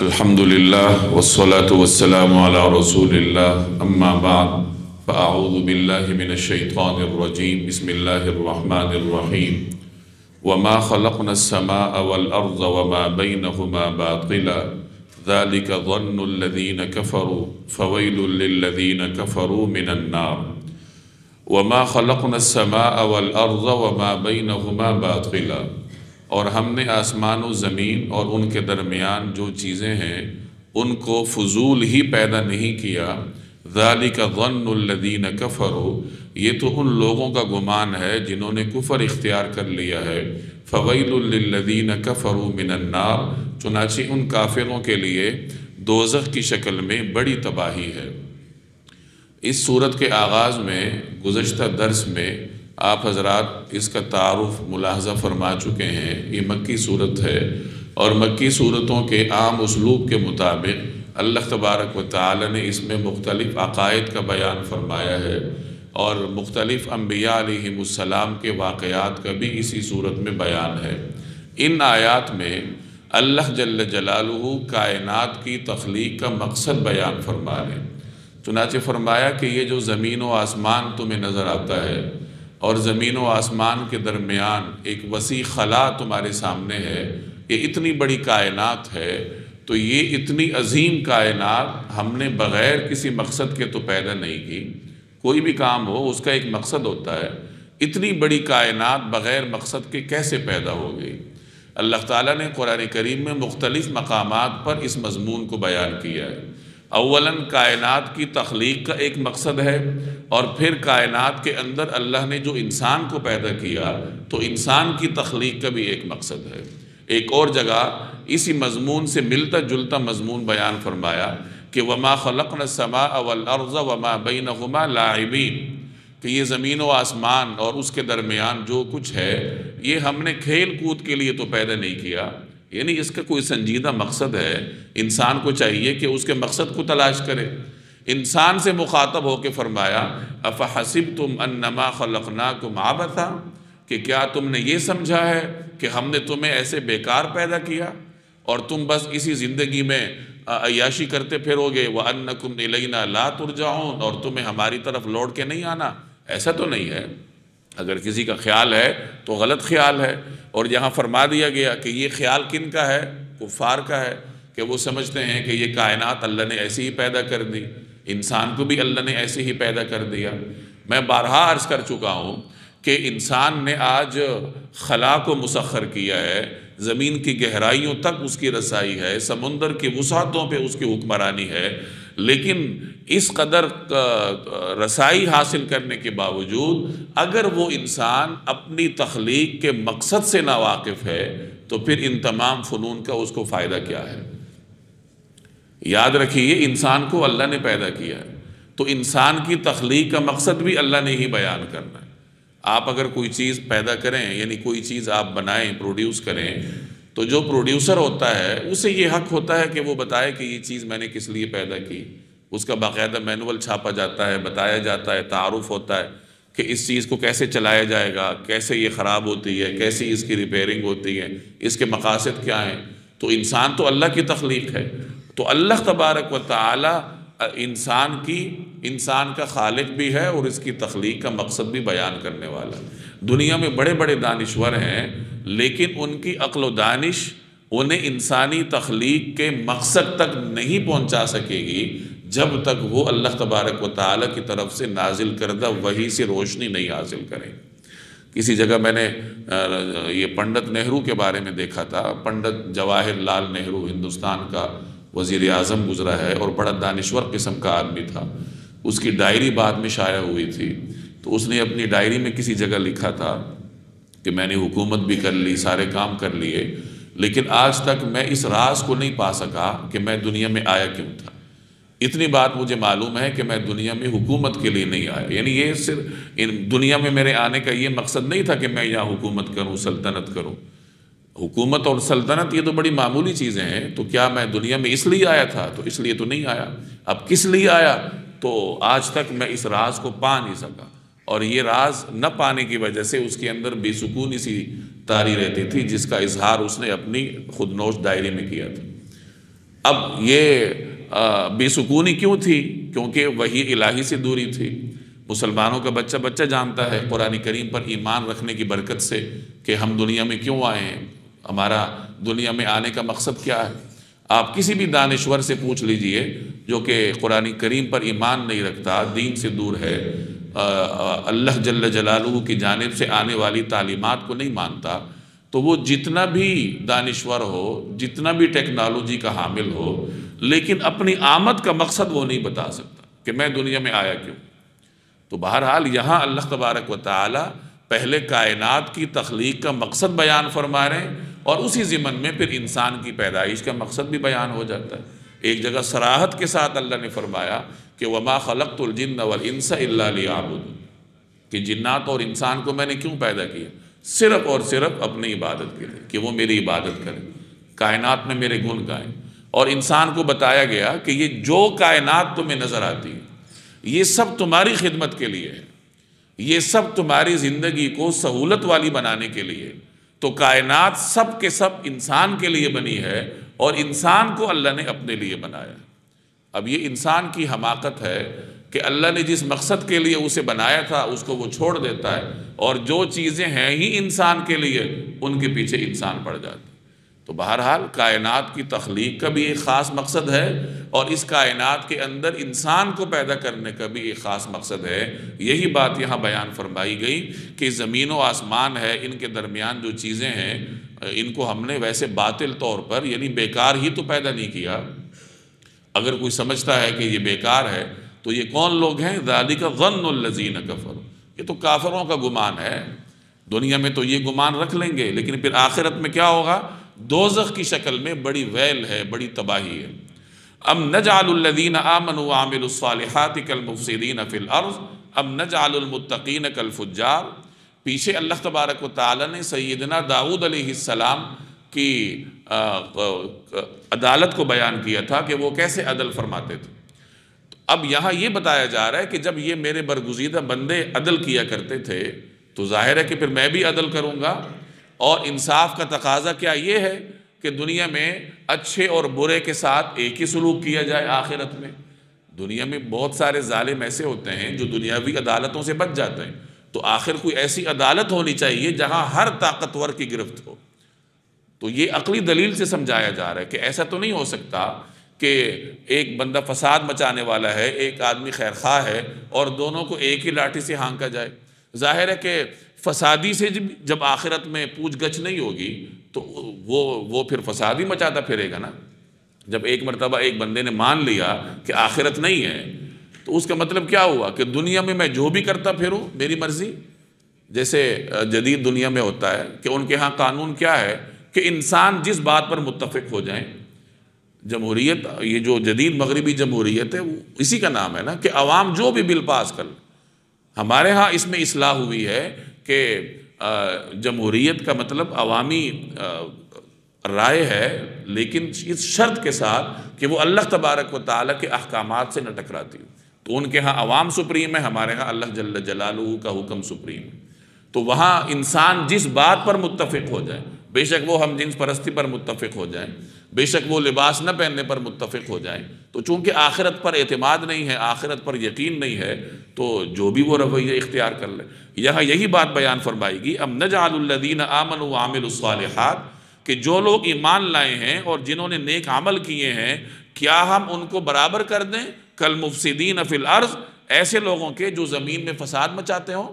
الحمد لله والصلاة والسلام على رسول الله أما بعد فأعوذ بالله من الشيطان الرجيم بسم الله الرحمن الرحيم وما خلقنا السماء والأرض وما بينهما باطلا ذلك ظن الذين كفروا فويل للذين كفروا من النار وما خلقنا السماء والأرض وما بينهما باطلا اور ہم نے آسمان و زمین اور ان کے درمیان جو چیزیں ہیں ان کو فضول ہی پیدا نہیں کیا ذالک ظن الذین کفروا یہ تو ان لوگوں کا گمان ہے جنہوں نے کفر اختیار کر لیا ہے فویل للذین کفروا من النار چنانچہ ان کافروں کے لیے دوزخ کی شکل میں بڑی تباہی ہے۔ اس صورت کے آغاز میں گزشتہ درس میں آپ حضرات اس کا تعارف ملاحظہ فرما چکے ہیں۔ یہ مکی صورت ہے اور مکی صورتوں کے عام اسلوب کے مطابق اللہ تبارک و تعالی نے اس میں مختلف عقائد کا بیان فرمایا ہے اور مختلف انبیاء علیہم السلام کے واقعات کا بھی اسی صورت میں بیان ہے۔ ان آیات میں اللہ جل جلالہ کائنات کی تخلیق کا مقصد بیان فرما رہے ہیں۔ چنانچہ فرمایا کہ یہ جو زمین و آسمان تمہیں نظر آتا ہے اور زمین و آسمان کے درمیان ایک وسیع خلا تمہارے سامنے ہے، یہ اتنی بڑی کائنات ہے، تو یہ اتنی عظیم کائنات ہم نے بغیر کسی مقصد کے تو پیدا نہیں کی۔ کوئی بھی کام ہو اس کا ایک مقصد ہوتا ہے، اتنی بڑی کائنات بغیر مقصد کے کیسے پیدا ہو گئی؟ اللہ تعالیٰ نے قرآن کریم میں مختلف مقامات پر اس مضمون کو بیان کیا ہے۔ اولاً کائنات کی تخلیق کا ایک مقصد ہے اور پھر کائنات کے اندر اللہ نے جو انسان کو پیدا کیا تو انسان کی تخلیق کا بھی ایک مقصد ہے۔ ایک اور جگہ اسی مضمون سے ملتا جلتا مضمون بیان فرمایا کہ وَمَا خَلَقْنَا السَّمَاءَ وَالْأَرْضَ وَمَا بَيْنَهُمَا لَاعِبِينَ کہ یہ زمین و آسمان اور اس کے درمیان جو کچھ ہے یہ ہم نے کھیل کود کے لیے تو پیدا نہیں کیا، یعنی اس کا کوئی سنجیدہ مقصد ہے۔ انسان کو چاہیے کہ اس کے مقصد کو تلاش کرے۔ انسان سے مخاطب ہو کے فرمایا اَفَحَسِبْتُمْ أَنَّمَا خَلَقْنَاكُمْ عَبَثًا کہ کیا تم نے یہ سمجھا ہے کہ ہم نے تمہیں ایسے بیکار پیدا کیا اور تم بس اسی زندگی میں عیاشی کرتے پھرو گے وَأَنَّكُمْ إِلَيْنَا لَا تُرْجَعُونَ اور تمہیں ہماری طرف لوٹ کے نہیں آنا؟ ایسا تو نہیں ہے۔ اگر کسی کا خیال ہے تو غلط خیال ہے، اور یہاں فرما دیا گیا کہ یہ خیال کن کا ہے؟ کفار کا ہے، کہ وہ سمجھتے ہیں کہ یہ کائنات اللہ نے ایسی ہی پیدا کر دی، انسان کو بھی اللہ نے ایسے ہی پیدا کر دیا۔ میں بارہا عرض کر چکا ہوں کہ انسان نے آج خلا کو مسخر کیا ہے، زمین کی گہرائیوں تک اس کی رسائی ہے، سمندر کی وسعتوں پہ اس کی حکمرانی ہے، لیکن اس قدر رسائی حاصل کرنے کے باوجود اگر وہ انسان اپنی تخلیق کے مقصد سے ناواقف ہے تو پھر ان تمام فنون کا اس کو فائدہ کیا ہے؟ یاد رکھیے انسان کو اللہ نے پیدا کیا ہے تو انسان کی تخلیق کا مقصد بھی اللہ نے ہی بیان کرنا ہے۔ آپ اگر کوئی چیز پیدا کریں، یعنی کوئی چیز آپ بنائیں، پروڈیوس کریں، تو جو پروڈیوسر ہوتا ہے اسے یہ حق ہوتا ہے کہ وہ بتائے کہ یہ چیز میں نے کس لیے پیدا کی۔ اس کا باقاعدہ مینول چھاپا جاتا ہے، بتایا جاتا ہے، تعارف ہوتا ہے کہ اس چیز کو کیسے چلایا جائے گا، کیسے یہ خراب ہوتی ہے، کیسی اس کی ریپیئرنگ ہوتی ہے، اس کے مقاصد کیا ہیں۔ تو انسان تو اللہ کی تخلیق ہے، تو اللہ تبارک و تعالی انسان کا خالق بھی ہے اور اس کی تخلیق کا مقصد بھی بیان کرنے والا ہے۔ دنیا میں بڑے بڑے دانشور ہیں لیکن ان کی عقل و دانش انہیں انسانی تخلیق کے مقصد تک نہیں پہنچا سکے گی جب تک وہ اللہ تبارک و تعالی کی طرف سے نازل کردہ وحی سے روشنی نہیں حاصل کریں۔ کسی جگہ میں نے یہ پنڈت نہرو کے بارے میں دیکھا تھا۔ پنڈت جواہر لال نہرو ہندوستان کا وزیر اعظم گزرا ہے اور بڑا دانشور قسم کا آدمی تھا۔ اس کی ڈائری بعد میں شائع ہوئی تھی، تو اس نے اپنی ڈائری میں کسی جگہ لکھا تھا کہ میں نے حکومت بھی کر لی، سارے کام کر لیے، لیکن آج تک میں اس راز کو نہیں پا سکا کہ میں دنیا میں آیا کیوں تھا۔ اتنی بات مجھے معلوم ہے کہ میں دنیا میں حکومت کے لیے نہیں آیا، یعنی یہ صرف دنیا میں میرے آنے کا یہ مقصد نہیں تھا کہ میں یہاں حکومت کروں، سلطنت کروں۔ حکومت اور سلطنت یہ تو بڑی معمولی چیزیں ہیں، تو کیا میں دنیا میں اس لیے آیا تھا؟ تو اس لیے تو نہیں آیا۔ اب کس لیے آیا؟ تو آج تک میں اس راز کو پا نہیں سکا، اور یہ راز نہ پانے کی وجہ سے اس کے اندر بے سکونی سی طاری رہتی تھی، جس کا اظہار اس نے اپنی خود نوش ڈائری میں کیا تھا۔ اب یہ بے سکونی کیوں تھی؟ کیونکہ وحی الہی سے دوری تھی۔ مسلمانوں کا بچہ بچہ جانتا ہے قرآن کریم پر ایمان رکھنے کی برکت سے کہ ہم دنیا میں کیوں آئے ہیں، ہمارا دنیا میں آنے کا مقصد کیا ہے۔ آپ کسی بھی دانشور سے پوچھ لیجئے جو کہ قرآن کریم پر ایمان نہیں رکھتا، دین سے دور ہے، اللہ جل جلالہ کی جانب سے آنے والی تعلیمات کو نہیں مانتا، تو وہ جتنا بھی دانشور ہو، جتنا بھی ٹیکنالوجی کا حامل ہو، لیکن اپنی آمد کا مقصد وہ نہیں بتا سکتا کہ میں دنیا میں آیا کیوں۔ تو بہرحال یہاں اللہ تبارک و تعالی پہلے کائنات کی تخلیق کا مقصد بیان فرما رہے ہیں، اور اسی ضمن میں پھر انسان کی پیدائش کا مقصد بھی بیان ہو جاتا ہے۔ ایک جگہ صراحت کے ساتھ اللہ نے فرمایا کہ وَمَا خَلَقْتُ الْجِنَّ وَالْإِنسَ إِلَّا لِيَعْبُدُونِ، کہ جنات اور انسان کو میں نے کیوں پیدا کیا؟ صرف اور صرف اپنی عبادت کے لیے، کہ وہ میری عبادت کریں، کائنات میں میرے گن گائیں۔ اور انسان کو بتایا گیا کہ یہ جو کائنات تمہیں نظر آتی ہے یہ سب تمہاری خدمت کے لیے ہے، یہ سب تمہاری زندگی کو سہولت والی بنانے کے لیے۔ تو کائنات سب کے سب انسان کے لیے بنی ہے، اور انسان کو اللہ نے اپنے لیے بنایا۔ اب یہ انسان کی حماقت ہے کہ اللہ نے جس مقصد کے لیے اسے بنایا تھا اس کو وہ چھوڑ دیتا ہے، اور جو چیزیں ہیں ہی انسان کے لیے ان کے پیچھے انسان پڑ جاتا ہے۔ تو بہرحال کائنات کی تخلیق کا بھی ایک خاص مقصد ہے، اور اس کائنات کے اندر انسان کو پیدا کرنے کا بھی ایک خاص مقصد ہے۔ یہی بات یہاں بیان فرمائی گئی کہ زمین و آسمان ہے، ان کے درمیان جو چیزیں ہیں ان کو ہم نے ویسے باطل طور پر یعنی بیکار ہی تو پیدا نہیں کیا۔ اگر کوئی سمجھتا ہے کہ یہ بیکار ہے تو یہ کون لوگ ہیں؟ ذَلِكَ ظَنُّ الَّذِينَ كَفَرُوا، یہ تو کافروں کا گمان ہے۔ دنیا میں تو یہ گمان رکھ لیں گے، لیکن پھر آخرت میں کیا ہوگا؟ دوزخ کی شکل میں بڑی ویل ہے، بڑی تباہی ہے۔ ام نجعل الذین آمنوا وعملوا الصالحات کالمفسدین فی الارض ام نجعل المتقین کالفجار۔ پیچھے اللہ تبارک و تعالی نے سیدنا داؤد علیہ السلام کی عدالت کو بیان کیا تھا کہ وہ کیسے عدل فرماتے تھے۔ اب یہاں یہ بتایا جا رہا ہے کہ جب یہ میرے برگزیدہ بندے عدل کیا کرتے تھے تو ظاہر ہے کہ پھر میں بھی عدل کروں گا، اور انصاف کا تقاضا کیا یہ ہے کہ دنیا میں اچھے اور برے کے ساتھ ایک ہی سلوک کیا جائے۔ آخرت میں دنیا میں بہت سارے ظالم ایسے ہوتے ہیں جو دنیاوی عدالتوں سے بچ جاتے ہیں، تو آخر کوئی ایسی عدالت ہونی چاہیے جہاں ہر طاقتور کی گرفت ہو۔ تو یہ عقلی دلیل سے سمجھایا جا رہا ہے کہ ایسا تو نہیں ہو سکتا کہ ایک بندہ فساد مچانے والا ہے، ایک آدمی خیر خواہ ہے، اور دونوں کو ایک ہی لاٹھی سے ہانکا جائے۔ ظاہر ہے کہ فسادی سے جب آخرت میں پوچھ گچھ نہیں ہوگی تو وہ پھر فساد ہی مچاتا پھرے گا نا۔ جب ایک مرتبہ ایک بندے نے مان لیا کہ آخرت نہیں ہے تو اس کا مطلب کیا ہوا کہ دنیا میں جو بھی کرتا پھروں میری مرضی۔ جیسے جدید دنیا میں ہوتا ہے کہ ان کے ہاں قانون کیا ہے کہ انسان جس بات پر متفق ہو جائیں۔ جمہوریت، یہ جو جدید مغربی جمہوریت ہے وہ اسی کا نام ہے نا کہ عوام جو بھی بل پاس کر۔ ہمارے ہاں اس میں اصلاح ہوئی ہے کہ جمہوریت کا مطلب عوامی رائے ہے، لیکن اس شرط کے ساتھ کہ وہ اللہ تبارک و تعالیٰ کے احکامات سے نہ ٹکراتی ہو۔ تو ان کے ہاں عوام سپریم ہے، ہمارے ہاں اللہ جل جلالہ کا حکم سپریم ہے۔ تو وہاں انسان جس بات پر متفق ہو جائے، بے شک وہ ہم جنس پرستی پر متفق ہو جائیں، بے شک وہ لباس نہ پہننے پر متفق ہو جائیں، تو چونکہ آخرت پر اعتماد نہیں ہے، آخرت پر یقین نہیں ہے، تو جو بھی وہ رویہ اختیار کر لے۔ یہاں یہی بات بیان فرمائے گی ام نجعل الذین آمنوا وعملوا الصالحات، کہ جو لوگ ایمان لائے ہیں اور جنہوں نے نیک عمل کیے ہیں کیا ہم ان کو برابر کر دیں کالمفسدین فی الارض، ایسے لوگوں کے جو زمین میں فساد مچاتے ہوں؟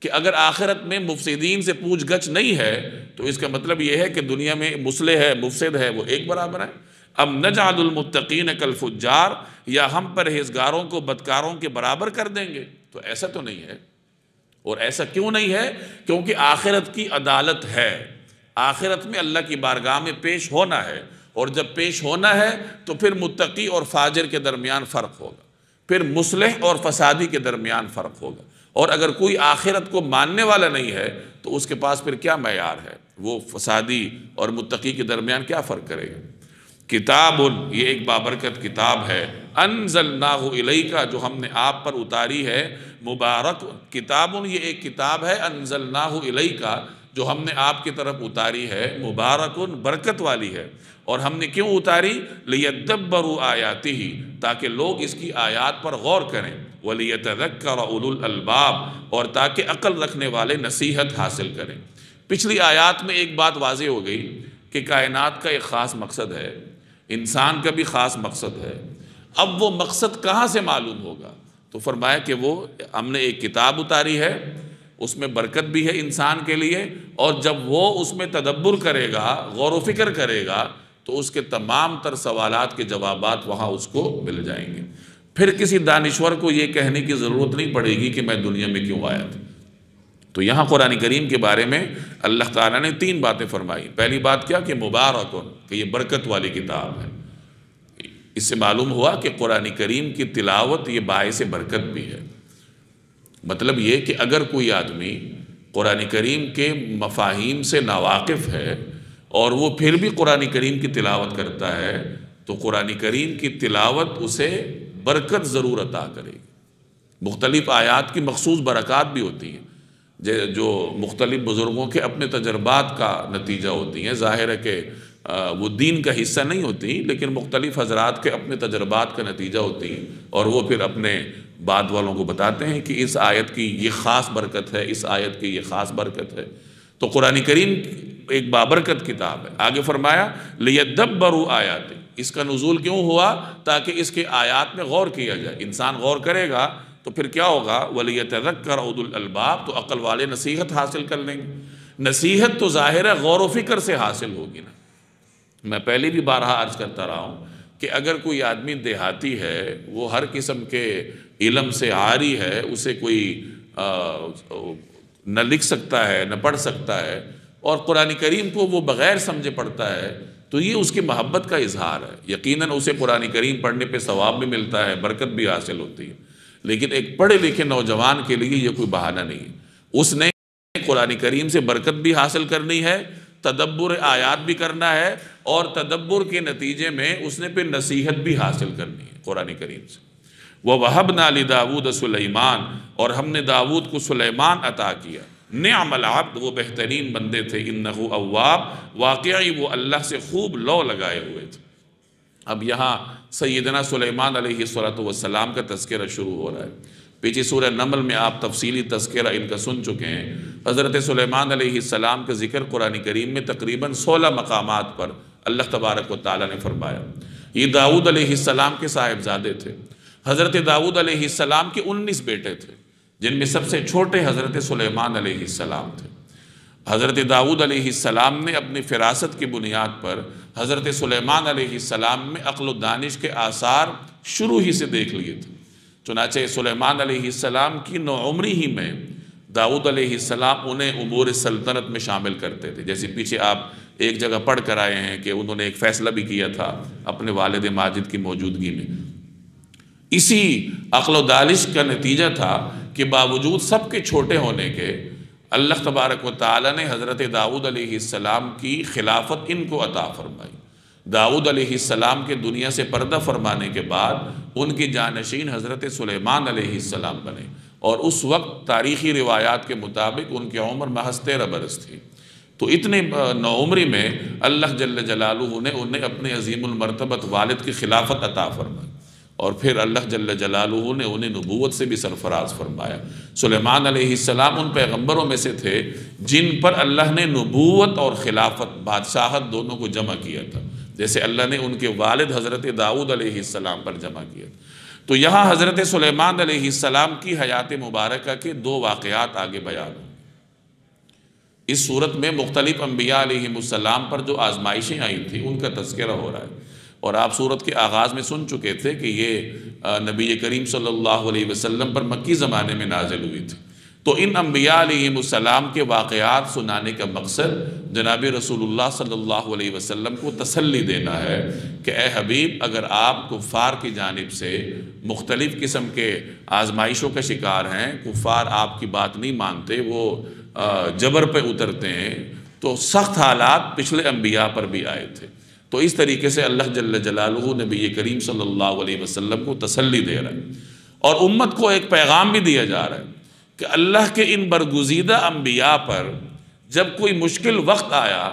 کہ اگر آخرت میں مفسدین سے پوچھ گچھ نہیں ہے تو اس کا مطلب یہ ہے کہ دنیا میں مصلح ہے مفسد ہے وہ ایک برابر ہے۔ ام نجعل المتقین کالفجار، یا ہم پرہیزگاروں کو بدکاروں کے برابر کر دیں گے؟ تو ایسا تو نہیں ہے۔ اور ایسا کیوں نہیں ہے؟ کیونکہ آخرت کی عدالت ہے، آخرت میں اللہ کی بارگاہ میں پیش ہونا ہے، اور جب پیش ہونا ہے تو پھر متقی اور فاجر کے درمیان فرق ہوگا، پھر مصلح اور فسادی کے درمیان فرق ہوگا۔ اور اگر کوئی آخرت کو ماننے والا نہیں ہے تو اس کے پاس پھر کیا معیار ہے؟ وہ فسادی اور متقی کے درمیان کیا فرق کرے گا؟ کتاب، یہ ایک بابرکت کتاب ہے، انزلناہ الیک، جو ہم نے آپ پر اتاری ہے، مبارک کتاب، یہ ایک کتاب ہے، انزلناہ الیک، جو ہم نے آپ کی طرف اتاری ہے مبارکن برکت والی ہے، اور ہم نے کیوں اتاری؟ لیدبروا آیاتہ، تاکہ لوگ اس کی آیات پر غور کریں، ولیتذکر اولو الالباب، اور تاکہ عقل رکھنے والے نصیحت حاصل کریں۔ پچھلی آیات میں ایک بات واضح ہو گئی کہ کائنات کا ایک خاص مقصد ہے، انسان کا بھی خاص مقصد ہے۔ اب وہ مقصد کہاں سے معلوم ہوگا؟ تو فرمایا کہ وہ ہم نے ایک کتاب اتاری ہے، اس میں برکت بھی ہے انسان کے لیے، اور جب وہ اس میں تدبر کرے گا، غور و فکر کرے گا، تو اس کے تمام تر سوالات کے جوابات وہاں اس کو مل جائیں گے۔ پھر کسی دانشور کو یہ کہنے کی ضرورت نہیں پڑے گی کہ میں دنیا میں کیوں آیا تھا۔ تو یہاں قرآن کریم کے بارے میں اللہ تعالیٰ نے 3 باتیں فرمائی۔ پہلی بات کیا؟ کہ مبارکن، کہ یہ برکت والی کتاب ہے۔ اس سے معلوم ہوا کہ قرآن کریم کی تلاوت یہ باعث برکت بھی ہے۔ مطلب یہ کہ اگر کوئی آدمی قرآن کریم کے مفاہیم سے ناواقف ہے اور وہ پھر بھی قرآن کریم کی تلاوت کرتا ہے، تو قرآن کریم کی تلاوت اسے برکت ضرور عطا کرے گی۔ مختلف آیات کی مخصوص برکات بھی ہوتی ہیں، جو مختلف بزرگوں کے اپنے تجربات کا نتیجہ ہوتی ہیں۔ ظاہر ہے کہ وہ دین کا حصہ نہیں ہوتی، لیکن مختلف حضرات کے اپنے تجربات کا نتیجہ ہوتی ہیں، اور وہ پھر اپنے بعد والوں کو بتاتے ہیں کہ اس آیت کی یہ خاص برکت ہے، اس آیت کی یہ خاص برکت ہے۔ تو قرآن کریم ایک بابرکت کتاب ہے۔ آگے فرمایا لیدبروا آیاتہ، اس کا نزول کیوں ہوا؟ تاکہ اس کے آیات میں غور کیا جائے۔ انسان غور کرے گا تو پھر کیا ہوگا؟ وَلِيَتَذَكَّرَ أُولُو الْأَلْبَابِ، تو عقل والے نصیحت حاصل کر لیں گے۔ نصیحت تو ظاہر ہے غور و فکر سے حاصل ہوگی نا۔ میں پہلے بھی بارہا عرض کرتا رہا ہوں کہ اگر کوئی آدمی دیہاتی ہے، وہ ہر قسم کے علم سے عاری ہے، اسے کوئی نہ لکھ سکتا ہے نہ پڑھ سکتا ہے، اور قرآن کریم کو وہ بغیر سمجھے پڑھتا ہے، تو یہ اس کی محبت کا اظہار ہے۔ یقیناً اسے قرآن کریم پڑھنے پہ ثواب بھی ملتا ہے، برکت بھی حاصل ہوتی ہے، لیکن ایک پڑھے لکھے نوجوان کے لیے یہ کوئی بہانہ نہیں ہے۔ اس نے قرآن کریم سے برکت بھی حاصل کرنی ہے، تدبر آیات بھی کرنا ہے، اور تدبر کے نتیجے میں اس نے پھر نصیحت بھی حاصل کرنی ہے قرآن کریم سے۔ وَوَهَبْنَا لِدَاوُودَ سُلَيْمَانَ، اور ہم نے داؤد کو سلیمان عطا کیا۔ نعم العبد، وہ بہترین بندے تھے، انہو اواب، واقعی وہ اللہ سے خوب لو لگائے ہوئے تھے۔ اب یہاں سیدنا سلیمان علیہ السلام کا تذکرہ شروع ہو رہا ہے۔ پیچھے سورہ نمل میں آپ تفصیلی تذکرہ ان کا سن چکے ہیں۔ حضرت سلیمان علیہ السلام کا ذکر قرآن کریم میں تقریباً 16 مقامات پر اللہ تبارک و تعالیٰ نے فرمایا۔ یہ داؤد علیہ السلام کے صاحبزادے تھے۔ حضرت داؤد علیہ السلام کے 19 بیٹے تھے، جن میں سب سے چھوٹے حضرت سلیمان علیہ السلام تھے۔ حضرت داؤد علیہ السلام نے اپنی فراست کی بنیاد پر حضرت سلیمان علیہ السلام میں عقل و دانش کے آثار شروع ہی سے دیکھ لیے تھے۔ چنانچہ سلیمان علیہ السلام کی نوعمری ہی میں داؤد علیہ السلام انہیں امور سلطنت میں شامل کرتے تھے۔ جیسے پیچھے آپ ایک جگہ پڑھ کر آئے ہیں کہ انہوں نے ایک فیصلہ بھی کیا تھا اپنے والد ماجد کی موجودگی میں۔ اسی عقل و دانش کا نتیجہ تھا کہ باوجود سب کے چھوٹے ہونے کے، اللہ تبارک و تعالیٰ نے حضرت داؤد علیہ السلام کی خلافت ان کو عطا فرمائی۔ داؤد علیہ السلام کے دنیا سے پردہ فرمانے کے بعد ان کی جانشین حضرت سلیمان علیہ السلام بنے، اور اس وقت تاریخی روایات کے مطابق ان کی عمر محض 13 برس تھی۔ تو اتنے نوعمری میں اللہ جل جلالہ نے انہیں اپنے عظیم المرتبت والد کی خلافت عطا فرمائی، اور پھر اللہ جل جلالہ نے انہیں نبوت سے بھی سرفراز فرمایا۔ سلیمان علیہ السلام ان پیغمبروں میں سے تھے جن پر اللہ نے نبوت اور خلافت، بادشاہت دونوں کو جمع کیا تھا، جیسے اللہ نے ان کے والد حضرت داؤد علیہ السلام پر جمع کیا۔ تو یہاں حضرت سلیمان علیہ السلام کی حیات مبارکہ کے 2 واقعات آگے بیان ہیں۔ اس صورت میں مختلف انبیاء علیہ السلام پر جو آزمائشیں آئی تھیں ان کا تذکرہ ہو رہا ہے، اور آپ صورت کے آغاز میں سن چکے تھے کہ یہ نبی کریم صلی اللہ علیہ وسلم پر مکی زمانے میں نازل ہوئی تھی۔ تو ان انبیاء علیہ السلام کے واقعات سنانے کا مقصد جناب رسول اللہ صلی اللہ علیہ وسلم کو تسلی دینا ہے کہ اے حبیب، اگر آپ کفار کی جانب سے مختلف قسم کے آزمائشوں کا شکار ہیں، کفار آپ کی بات نہیں مانتے، وہ جبر پہ اترتے ہیں، تو سخت حالات پچھلے انبیاء پر بھی آئے تھے۔ تو اس طریقے سے اللہ جل جلالہ نبی کریم صلی اللہ علیہ وسلم کو تسلی دے رہا ہے، اور امت کو ایک پیغام بھی دیا جا رہا ہے کہ اللہ کے ان برگزیدہ انبیاء پر جب کوئی مشکل وقت آیا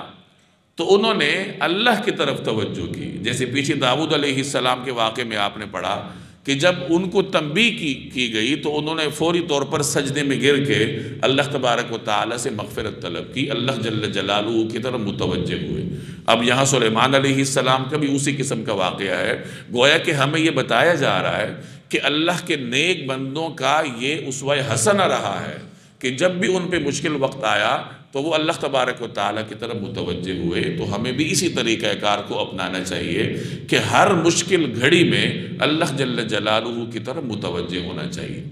تو انہوں نے اللہ کی طرف توجہ کی. جیسے پیچھے داؤد علیہ السلام کے واقعے میں آپ نے پڑھا کہ جب ان کو تنبیہ کی گئی تو انہوں نے فوری طور پر سجدے میں گر کے اللہ تبارک و تعالیٰ سے مغفرت طلب کی، اللہ جل جلالہ کی طرف متوجہ ہوئے. اب یہاں سلیمان علیہ السلام کا بھی اسی قسم کا واقعہ ہے. گویا کہ ہمیں یہ بتایا جا رہا ہے کہ اللہ کے نیک بندوں کا یہ اسوہ حسنہ رہا ہے کہ جب بھی ان پہ مشکل وقت آیا تو وہ اللہ تبارک و تعالیٰ کی طرف متوجہ ہوئے. تو ہمیں بھی اسی طریقہ کار کو اپنانا چاہیے کہ ہر مشکل گھڑی میں اللہ جل جلالہ کی طرف متوجہ ہونا چاہیے.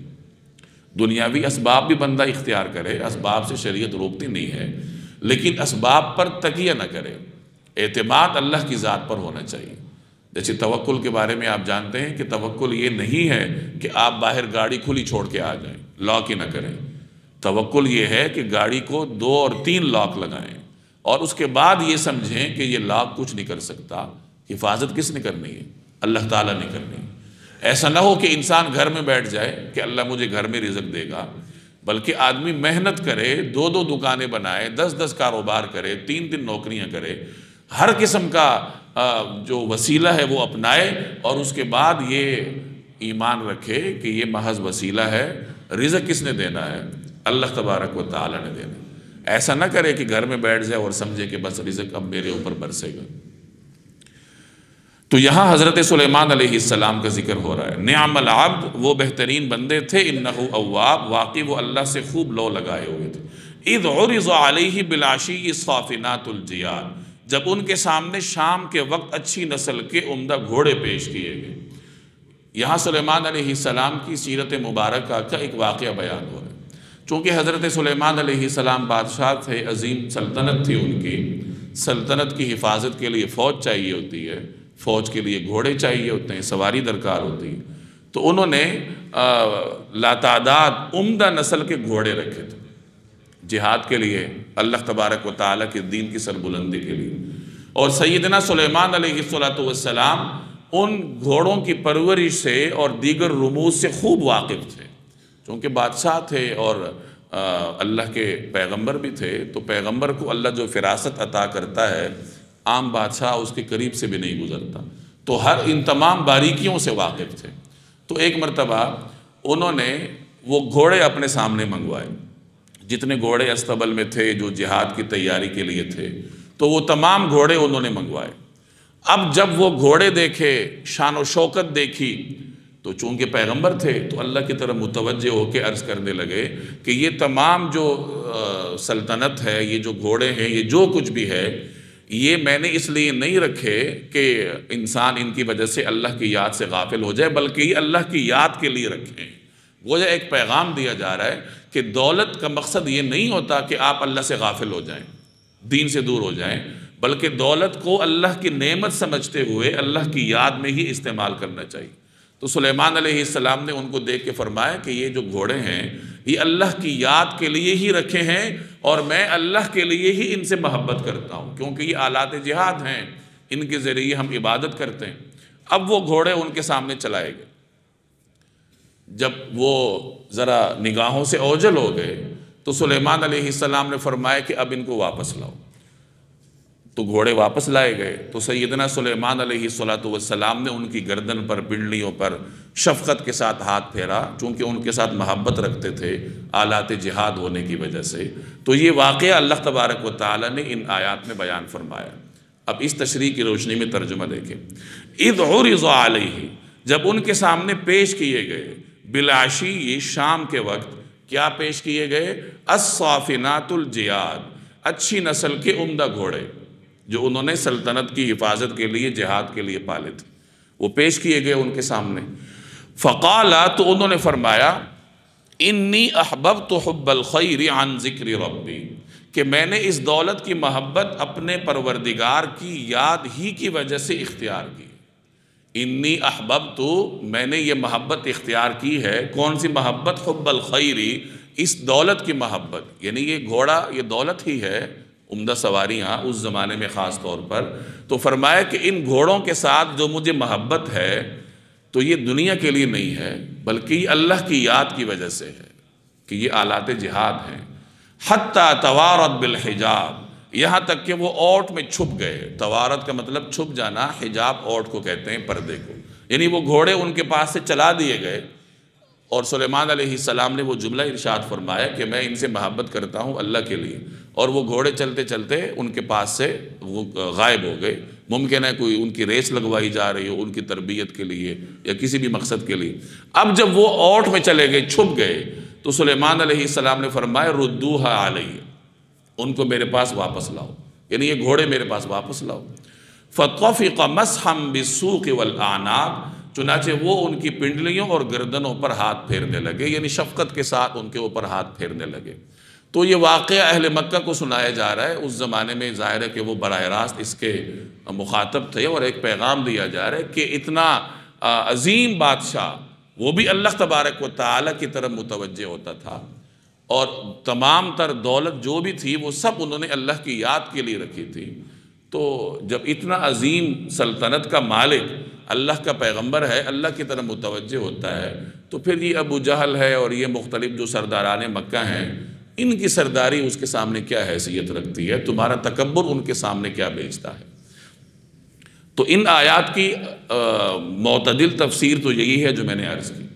دنیاوی اسباب بھی بندہ اختیار کرے، اسباب سے شریعت روکتی نہیں ہے، لیکن اسباب پر تکیہ نہ کرے. اعتماد اللہ کی ذات پر ہونا چاہیے. جیسے توکل کے بارے میں آپ جانتے ہیں کہ توکل یہ نہیں ہے کہ آپ باہر گاڑی کھلی چھوڑ کے آ جائیں، لاک ہی نہ کریں. توکل یہ ہے کہ گاڑی کو 2 اور 3 لاک لگائیں اور اس کے بعد یہ سمجھیں کہ یہ لاک کچھ نہیں کر سکتا. حفاظت کس نے کرنی ہے؟ اللہ تعالیٰ نے کرنی ہے. ایسا نہ ہو کہ انسان گھر میں بیٹھ جائے کہ اللہ مجھے گھر میں رزق دے گا، بلکہ آدمی محنت کرے، 2 دکانیں بنائے، 10 کاروبار کرے، 3 نوکریاں کرے، ہر قسم کا جو وسیلہ ہے وہ اپنائے اور اس کے بعد یہ ایمان رکھے کہ یہ محض وسیلہ ہے، رزق کس نے دینا ہے؟ اللہ تبارک و تعالیٰ نے دینا. ایسا نہ کرے کہ گھر میں بیٹھ جائے اور سمجھے کہ بس رزق اب میرے اوپر برسے گا. تو یہاں حضرت سلیمان علیہ السلام کا ذکر ہو رہا ہے. نعم العبد، وہ بہترین بندے تھے، انہ اواب، واقعی وہ اللہ سے خوب لو لگائے ہوئے تھے. اذ عرض علیہ بالعشی الصافنات الجیاد، جب ان کے سامنے شام کے وقت اچھی نسل کے عمدہ گھوڑے پیش کیے گئے. یہاں سلیمان علیہ السلام کی سیرت مبارکہ کا ایک واقعہ بیان ہو رہا ہے. چونکہ حضرت سلیمان علیہ السلام بادشاہ تھے، عظیم سلطنت تھی ان کی. سلطنت کی حفاظت کے لیے فوج چاہیے ہوتی ہے، فوج کے لیے گھوڑے چاہیے ہوتے ہیں، سواری درکار ہوتی ہے. تو انہوں نے لاتعداد عمدہ نسل کے گھوڑے رکھے تھے جہاد کے لیے، اللہ تبارک و تعالیٰ کے دین کی سربلندی کے لیے. اور سیدنا سلیمان علیہ السلام ان گھوڑوں کی پرورش سے اور دیگر رموز سے خوب واقف تھے. چونکہ بادشاہ تھے اور اللہ کے پیغمبر بھی تھے، تو پیغمبر کو اللہ جو فراست عطا کرتا ہے عام بادشاہ اس کے قریب سے بھی نہیں گزرتا. تو ان تمام باریکیوں سے واقف تھے. تو ایک مرتبہ انہوں نے وہ گھوڑے اپنے سامنے منگوائے، جتنے گھوڑے استبل میں تھے جو جہاد کی تیاری کے لیے تھے، تو وہ تمام گھوڑے انہوں نے منگوائے. اب جب وہ گھوڑے دیکھے، شان و شوکت دیکھی، تو چونکہ پیغمبر تھے تو اللہ کی طرف متوجہ ہو کے عرض کرنے لگے کہ یہ تمام جو سلطنت ہے، یہ جو گھوڑے ہیں، یہ جو کچھ بھی ہے، یہ میں نے اس لیے نہیں رکھے کہ انسان ان کی وجہ سے اللہ کی یاد سے غافل ہو جائے، بلکہ یہ اللہ کی یاد کے لیے رکھیں. گویا ایک پیغام دیا جا رہا ہے کہ دولت کا مقصد یہ نہیں ہوتا کہ آپ اللہ سے غافل ہو جائیں، دین سے دور ہو جائیں، بلکہ دولت کو اللہ کی نعمت سمجھتے ہوئے اللہ کی یاد میں ہی استعمال کرنا چاہیے. تو سلیمان علیہ السلام نے ان کو دیکھ کے فرمایا کہ یہ جو گھوڑے ہیں یہ اللہ کی یاد کے لیے ہی رکھے ہیں اور میں اللہ کے لیے ہی ان سے محبت کرتا ہوں، کیونکہ یہ آلات جہاد ہیں، ان کے ذریعے ہم عبادت کرتے ہیں. اب وہ گھوڑے ان کے سامنے چلائے گئے. جب وہ ذرا نگاہوں سے اوجل ہو گئے تو سلیمان علیہ السلام نے فرمایا کہ اب ان کو واپس لاؤ. تو گھوڑے واپس لائے گئے. تو سیدنا سلیمان علیہ السلام نے ان کی گردن پر، پنڈلیوں پر شفقت کے ساتھ ہاتھ پھیرا، چونکہ ان کے ساتھ محبت رکھتے تھے آلات جہاد ہونے کی وجہ سے. تو یہ واقعہ اللہ تبارک و تعالیٰ نے ان آیات میں بیان فرمایا. اب اس تشریح کی روشنی میں ترجمہ دیکھیں. اذ عرض علیہ، جب ان کے سامنے پیش کیے گئے، بالعشی، یہ شام کے وقت، کیا پیش کیے گئے؟ الصافنات الجیاد، اچھی نسل کے عمدہ گھوڑے جو انہوں نے سلطنت کی حفاظت کے لیے، جہاد کے لیے پالے تھے، وہ پیش کیے گئے ان کے سامنے. فقالا، تو انہوں نے فرمایا، انی احببت حب الخیر عن ذکر ربی، کہ میں نے اس دولت کی محبت اپنے پروردگار کی یاد ہی کی وجہ سے اختیار کی. انی احببت، میں نے یہ محبت اختیار کی ہے. کون سی محبت؟ حب الخیری، اس دولت کی محبت. یعنی یہ گھوڑا، یہ دولت ہی ہے، عمدہ سواریاں اس زمانے میں خاص طور پر. تو فرمایا کہ ان گھوڑوں کے ساتھ جو مجھے محبت ہے تو یہ دنیا کے لیے نہیں ہے، بلکہ یہ اللہ کی یاد کی وجہ سے ہے کہ یہ آلات جہاد ہیں. حتیٰ توارت بالحجاب، یہاں تک کہ وہ اوٹ میں چھپ گئے۔ توارت کا مطلب چھپ جانا، حجاب اوٹ کو کہتے ہیں، پردے کو، یعنی وہ گھوڑے ان کے پاس سے چلا دیے گئے۔ اور سلیمان علیہ السلام نے وہ جملہ ارشاد فرمایا کہ میں ان سے محبت کرتا ہوں اللہ کے لیے، اور وہ گھوڑے چلتے چلتے ان کے پاس سے وہ غائب ہو گئے۔ ممکن ہے کوئی ان کی ریس لگوائی جا رہی ہو ان کی تربیت کے لیے یا کسی بھی مقصد کے لیے۔ اب جب وہ اوٹ میں چلے گئے، چھپ گئے، تو سلیمان علیہ السلام نے فرمایا ردوہا علیہ، ان کو میرے پاس واپس لاؤ، یعنی یہ گھوڑے میرے پاس واپس لاؤ۔ فَطَفِقَ مَسْحًا بِالسُّوقِ وَالْأَعْنَاقِ، چنانچہ وہ ان کی پنڈلیوں اور گردنوں پر ہاتھ پھیرنے لگے، یعنی شفقت کے ساتھ ان کے اوپر ہاتھ پھیرنے لگے۔ تو یہ واقعہ اہل مکہ کو سنایا جا رہا ہے۔ اس زمانے میں ظاہر ہے کہ وہ براہ راست اس کے مخاطب تھے، اور ایک پیغام دیا جا رہا ہے کہ اتنا عظیم بادشاہ، وہ بھی اللہ تبارک و تعالیٰ کی طرف متوجہ ہوتا تھا، اور تمام تر دولت جو بھی تھی وہ سب انہوں نے اللہ کی یاد کے لیے رکھی تھی۔ تو جب اتنا عظیم سلطنت کا مالک اللہ کا پیغمبر ہے، اللہ کی طرف متوجہ ہوتا ہے، تو پھر یہ ابو جہل ہے اور یہ مختلف جو سرداران مکہ ہیں، ان کی سرداری اس کے سامنے کیا حیثیت رکھتی ہے؟ تمہارا تکبر ان کے سامنے کیا بیچتا ہے؟ تو ان آیات کی معتدل تفسیر تو یہی ہے جو میں نے عرض کی،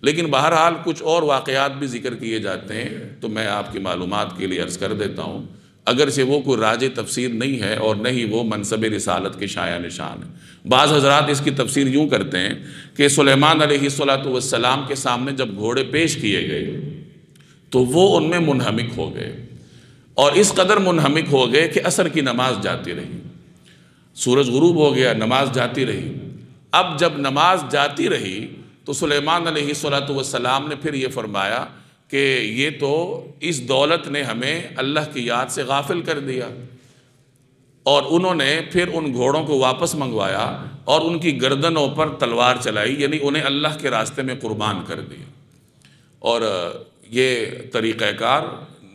لیکن بہرحال کچھ اور واقعات بھی ذکر کیے جاتے ہیں، تو میں آپ کی معلومات کے لیے عرض کر دیتا ہوں، اگرچہ وہ کوئی راجع تفسیر نہیں ہے اور نہ ہی وہ منصب رسالت کے شایع نشان ہے۔ بعض حضرات اس کی تفسیر یوں کرتے ہیں کہ سلیمان علیہ السلام کے سامنے جب گھوڑے پیش کیے گئے تو وہ ان میں منہمک ہو گئے، اور اس قدر منہمک ہو گئے کہ عصر کی نماز جاتی رہی، سورج غروب ہو گیا، نماز جاتی رہی۔ اب جب نماز جاتی رہی تو سلیمان علیہ السلام نے پھر یہ فرمایا کہ یہ تو اس دولت نے ہمیں اللہ کی یاد سے غافل کر دیا، اور انہوں نے پھر ان گھوڑوں کو واپس منگوایا اور ان کی گردنوں پر تلوار چلائی، یعنی انہیں اللہ کے راستے میں قربان کر دیا۔ اور یہ طریقہ کار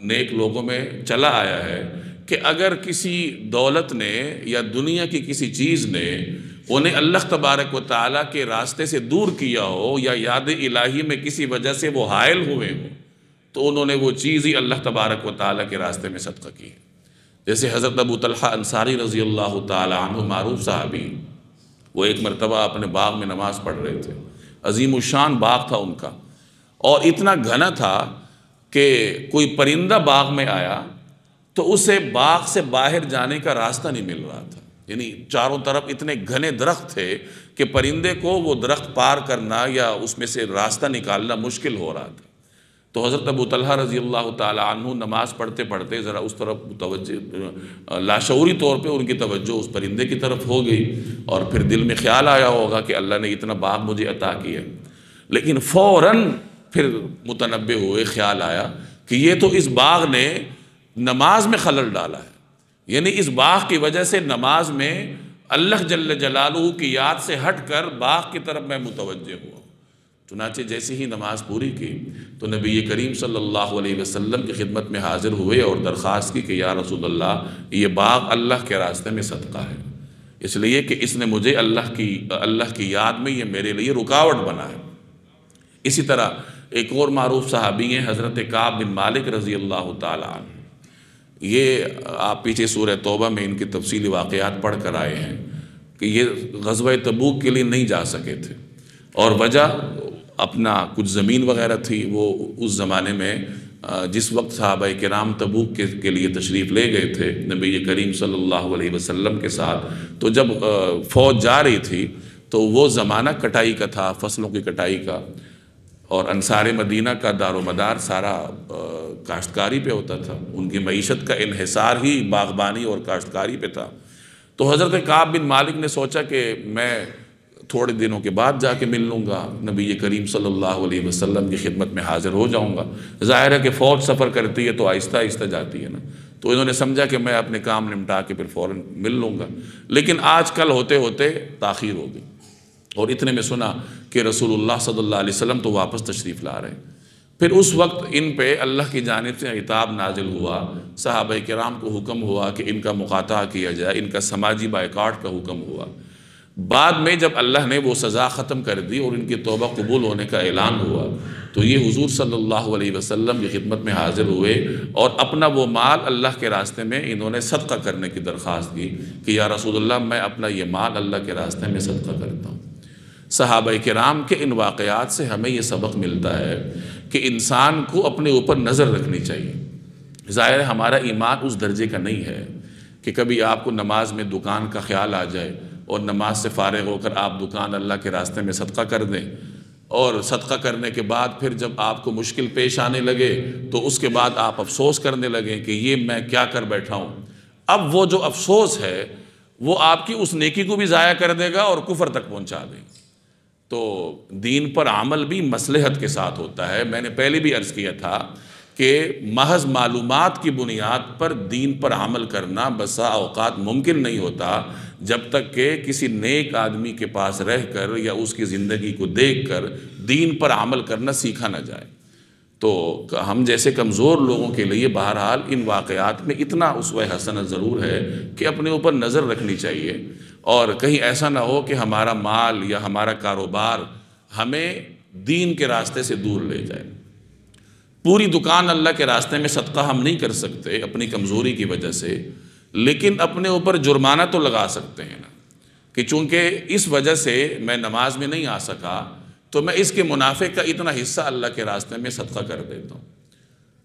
نیک لوگوں میں چلا آیا ہے کہ اگر کسی دولت نے یا دنیا کی کسی چیز نے انہیں اللہ تبارک و تعالیٰ کے راستے سے دور کیا ہو، یا یاد الہی میں کسی وجہ سے وہ حائل ہوئے ہوں، تو انہوں نے وہ چیز ہی اللہ تبارک و تعالیٰ کے راستے میں صدقہ کی ہے۔ جیسے حضرت ابو طلحہ انصاری رضی اللہ تعالی عنہ، معروف صحابی، وہ ایک مرتبہ اپنے باغ میں نماز پڑھ رہے تھے، عظیم الشان باغ تھا ان کا، اور اتنا گھنا تھا کہ کوئی پرندہ باغ میں آیا تو اسے باغ سے باہر جانے کا راستہ نہیں مل رہا تھا، یعنی چاروں طرف اتنے گھنے درخت تھے کہ پرندے کو وہ درخت پار کرنا یا اس میں سے راستہ نکالنا مشکل ہو رہا تھا۔ تو حضرت ابو طلحہ رضی اللہ تعالی عنہ نماز پڑھتے پڑھتے ذرا اس طرف متوجہ، لاشعوری طور پہ ان کی توجہ اس پرندے کی طرف ہو گئی، اور پھر دل میں خیال آیا ہوگا کہ اللہ نے اتنا باغ مجھے عطا کیا، لیکن فوراً پھر متنبہ ہوئے، خیال آیا کہ یہ تو اس باغ نے نماز میں خلل ڈالا ہے، یعنی اس باغ کی وجہ سے نماز میں اللہ جل جلالہ کی یاد سے ہٹ کر باغ کی طرف میں متوجہ ہوا۔ چنانچہ جیسے ہی نماز پوری کی تو نبی کریم صلی اللہ علیہ وسلم کی خدمت میں حاضر ہوئے اور درخواست کی کہ یا رسول اللہ، یہ باغ اللہ کے راستے میں صدقہ ہے، اس لیے کہ اس نے مجھے اللہ کی یاد میں یہ میرے لیے رکاوٹ بنا ہے۔ اسی طرح ایک اور معروف صحابی ہیں حضرت کعب بن مالک رضی اللہ تعالی عنہ، یہ آپ پیچھے سورہ توبہ میں ان کی تفصیلی واقعات پڑھ کر آئے ہیں کہ یہ غزوہ تبوک کے لیے نہیں جا سکے تھے، اور وجہ اپنا کچھ زمین وغیرہ تھی۔ وہ اس زمانے میں جس وقت صحابہ کرام تبوک کے لیے تشریف لے گئے تھے نبی کریم صلی اللہ علیہ وسلم کے ساتھ، تو جب فوج جا رہی تھی تو وہ زمانہ کٹائی کا تھا، فصلوں کی کٹائی کا، اور انصار مدینہ کا دار و مدار سارا کاشتکاری پہ ہوتا تھا، ان کی معیشت کا انحصار ہی باغبانی اور کاشتکاری پہ تھا۔ تو حضرت کعب بن مالک نے سوچا کہ میں تھوڑے دنوں کے بعد جا کے مل لوں گا، نبی کریم صلی اللہ علیہ وسلم کی خدمت میں حاضر ہو جاؤں گا۔ ظاہر ہے کہ فوج سفر کرتی ہے تو آہستہ آہستہ جاتی ہے نا، تو انہوں نے سمجھا کہ میں اپنے کام نمٹا کے پھر فوراً مل لوں گا، لیکن آج کل ہوتے ہوتے تاخیر ہو گئی، اور اتنے میں سنا کہ رسول اللہ صلی اللہ علیہ وسلم تو واپس تشریف لا رہے ہیں۔ پھر اس وقت ان پہ اللہ کی جانب سے عتاب نازل ہوا، صحابہ کرام کو حکم ہوا کہ ان کا مقاطعہ کیا جائے، ان کا سماجی بائیکاٹ کا حکم ہوا۔ بعد میں جب اللہ نے وہ سزا ختم کر دی اور ان کی توبہ قبول ہونے کا اعلان ہوا تو یہ حضور صلی اللہ علیہ وسلم کی خدمت میں حاضر ہوئے اور اپنا وہ مال اللہ کے راستے میں انہوں نے صدقہ کرنے کی درخواست کی کہ یا رسول اللہ میں اپنا یہ مال اللہ کے راستے میں صدقہ کرتا ہوں۔ صحابہ کرام کے ان واقعات سے ہمیں یہ سبق ملتا ہے کہ انسان کو اپنے اوپر نظر رکھنی چاہیے۔ ظاہر ہے ہمارا ایمان اس درجے کا نہیں ہے کہ کبھی آپ کو نماز میں دکان کا خیال آ جائے اور نماز سے فارغ ہو کر آپ دکان اللہ کے راستے میں صدقہ کر دیں، اور صدقہ کرنے کے بعد پھر جب آپ کو مشکل پیش آنے لگے تو اس کے بعد آپ افسوس کرنے لگیں کہ یہ میں کیا کر بیٹھا ہوں۔ اب وہ جو افسوس ہے وہ آپ کی اس نیکی کو بھی ضائع کر دے گا اور کفر تک پہنچا دے گا۔ تو دین پر عمل بھی مصلحت کے ساتھ ہوتا ہے۔ میں نے پہلے بھی عرض کیا تھا کہ محض معلومات کی بنیاد پر دین پر عمل کرنا بسا اوقات ممکن نہیں ہوتا جب تک کہ کسی نیک آدمی کے پاس رہ کر یا اس کی زندگی کو دیکھ کر دین پر عمل کرنا سیکھا نہ جائے۔ تو ہم جیسے کمزور لوگوں کے لیے بہرحال ان واقعات میں اتنا اسوہ حسنہ ضرور ہے کہ اپنے اوپر نظر رکھنی چاہیے، اور کہیں ایسا نہ ہو کہ ہمارا مال یا ہمارا کاروبار ہمیں دین کے راستے سے دور لے جائے۔ پوری دکان اللہ کے راستے میں صدقہ ہم نہیں کر سکتے اپنی کمزوری کی وجہ سے، لیکن اپنے اوپر جرمانہ تو لگا سکتے ہیں نا کہ چونکہ اس وجہ سے میں نماز میں نہیں آ سکا تو میں اس کے منافع کا اتنا حصہ اللہ کے راستے میں صدقہ کر دیتا ہوں۔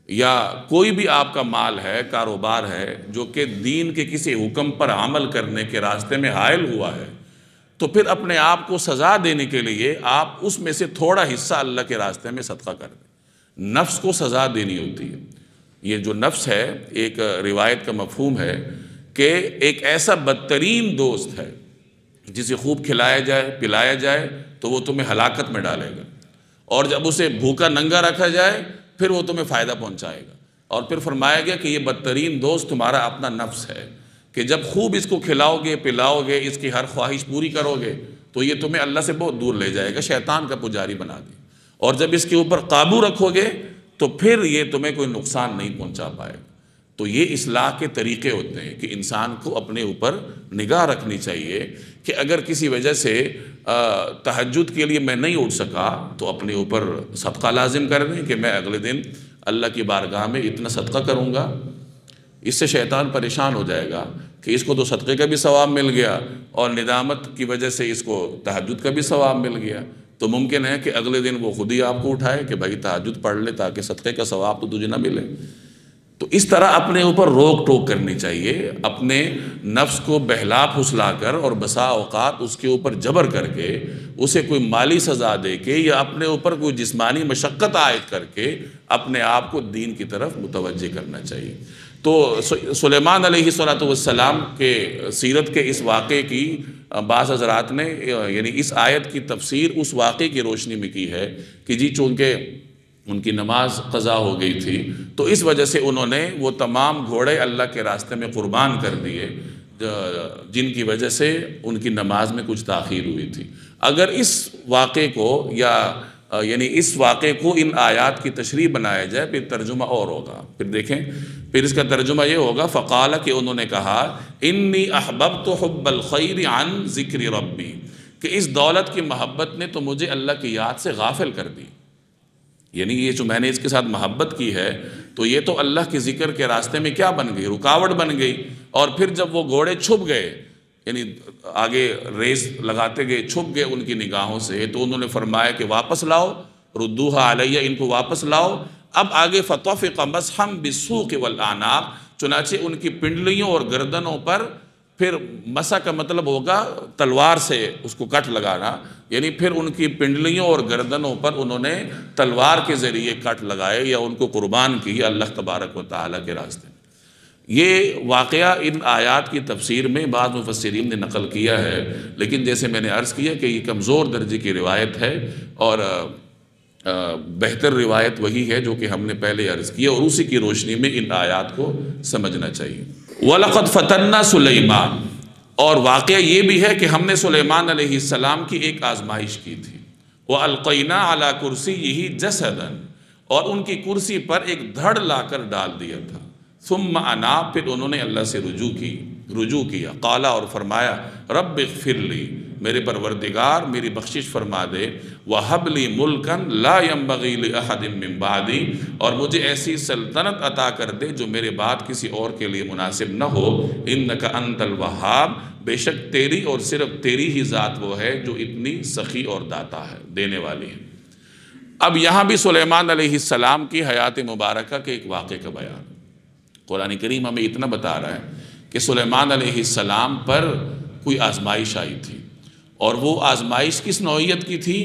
یا کوئی بھی آپ کا مال ہے، کاروبار ہے جو کہ دین کے کسی حکم پر عمل کرنے کے راستے میں حائل ہوا ہے، تو پھر اپنے آپ کو سزا دینے کے لیے آپ اس میں سے تھوڑا حصہ اللہ کے راستے میں صدقہ کر دیں۔ نفس کو سزا دینی ہوتی ہے۔ یہ جو نفس ہے ایک روایت کا مفہوم ہے کہ ایک ایسا بدترین دوست ہے جسے خوب کھلایا جائے پلایا جائے تو وہ تمہیں ہلاکت میں ڈالے گا، اور جب اسے بھوکا ننگا رکھا جائے پھر وہ تمہیں فائدہ پہنچائے گا۔ اور پھر فرمایا گیا کہ یہ بدترین دوست تمہارا اپنا نفس ہے کہ جب خوب اس کو کھلاؤ گے پلاؤ گے، اس کی ہر خواہش پوری کرو گے تو یہ تمہیں اللہ سے بہت دور لے جائے گا، شیطان کا پجاری بنا دے، اور جب اس کے اوپر قابو رکھو گے تو پھر یہ تمہیں کوئی نقصان نہیں پہنچا پائے گا۔ تو یہ اصلاح کے طریقے ہوتے ہیں کہ انسان کو اپنے اوپر نگاہ رکھنی چاہیے کہ اگر کسی وجہ سے تہجد کے لیے میں نہیں اٹھ سکا تو اپنے اوپر صدقہ لازم کر دیں کہ میں اگلے دن اللہ کی بارگاہ میں اتنا صدقہ کروں گا۔ اس سے شیطان پریشان ہو جائے گا کہ اس کو تو صدقے کا بھی ثواب مل گیا اور ندامت کی وجہ سے اس کو تہجد کا بھی ثواب مل گیا، تو ممکن ہے کہ اگلے دن وہ خود ہی آپ کو اٹھائے کہ بھائی تہجد پڑھ لے تاکہ صدقے کا ثواب تو تجھے نہ ملے۔ تو اس طرح اپنے اوپر روک ٹوک کرنی چاہیے، اپنے نفس کو بہلا پھسلا کر اور بسا اوقات اس کے اوپر جبر کر کے اسے کوئی مالی سزا دے کے یا اپنے اوپر کوئی جسمانی مشقت عائد کر کے اپنے آپ کو دین کی طرف متوجہ کرنا چاہیے۔ تو سلیمان علیہ السلام کے سیرت کے اس واقعے کی بعض حضرات نے یعنی اس آیت کی تفسیر اس واقعے کی روشنی میں کی ہے کہ جی چونکہ ان کی نماز قضا ہو گئی تھی تو اس وجہ سے انہوں نے وہ تمام گھوڑے اللہ کے راستے میں قربان کر دیے جن کی وجہ سے ان کی نماز میں کچھ تاخیر ہوئی تھی۔ اگر اس واقعے کو یعنی اس واقعے کو ان آیات کی تشریح بنایا جائے پھر ترجمہ اور ہوگا۔ پھر دیکھیں پھر اس کا ترجمہ یہ ہوگا فقال کہ انہوں نے کہا انی احببت حب الخیر عن ذکر ربی، کہ اس دولت کی محبت نے تو مجھے اللہ کی یاد سے غافل کر دی۔ یعنی یہ جو میں نے اس کے ساتھ محبت کی ہے تو یہ تو اللہ کے ذکر کے راستے میں کیا بن گئی، رکاوٹ بن گئی۔ اور پھر جب وہ گھوڑے چھپ گئے یعنی آگے ریس لگاتے گئے چھپ گئے ان کی نگاہوں سے، تو انہوں نے فرمایا کہ واپس لاؤ، ردوہا علیہ، ان کو واپس لاؤ۔ اب آگے فطفق مسحا بالسوق والاعناق، چنانچہ ان کی پنڈلیوں اور گردنوں پر، پھر مسح کا مطلب ہوگا تلوار سے اس کو کٹ لگانا، یعنی پھر ان کی پنڈلیوں اور گردنوں پر انہوں نے تلوار کے ذریعے کٹ لگائے یا ان کو قربان کی اللہ تبارک و تعالیٰ کے راستے میں۔ یہ واقعہ ان آیات کی تفسیر میں بعض مفسرین نے نقل کیا ہے، لیکن جیسے میں نے عرض کیا کہ یہ کمزور درجے کی روایت ہے، اور بہتر روایت وہی ہے جو کہ ہم نے پہلے عرض کی، اور اسی کی روشنی میں ان آیات کو سمجھنا چاہیے۔ وَلَقَدْ فَتَنَّا سُلَيْمَانَ، اور واقعہ یہ بھی ہے کہ ہم نے سلیمان علیہ السلام کی ایک آزمائش کی تھی۔ وَأَلْقَيْنَا عَلَى كُرْسِيِّهِ جَسَدًا، اور ان کی کرسی پر ایک دھڑ لا کر ڈال دیا تھا۔ ثُمَّ أَنَابَ، پھر انہوں نے اللہ سے رجوع کیا، قالا، اور فرمایا رب اغفر لی، میرے پروردگار میری بخشش فرما دے، وَهَبْ لِي مُلْكًا لَا يَنبَغِي لِأَحَدٍ مِّن بَعْدِي، اور مجھے ایسی سلطنت عطا کر دے جو میرے بعد کسی اور کے لیے مناسب نہ ہو، إِنَّكَ أَنْتَ الْوَهَّابُ، بے شک تیری اور صرف تیری ہی ذات وہ ہے جو اتنی سخی اور داتا ہے، دینے والی ہے۔ اب یہاں بھی سلیمان علیہ السلام کی حیات مبارکہ کے ایک واقعے کا بیان۔ قرآن کریم ہمیں اتنا بتا رہا ہے کہ سلیمان علیہ السلام پر کوئی آزمائش آئی تھی، اور وہ آزمائش کس نوعیت کی تھی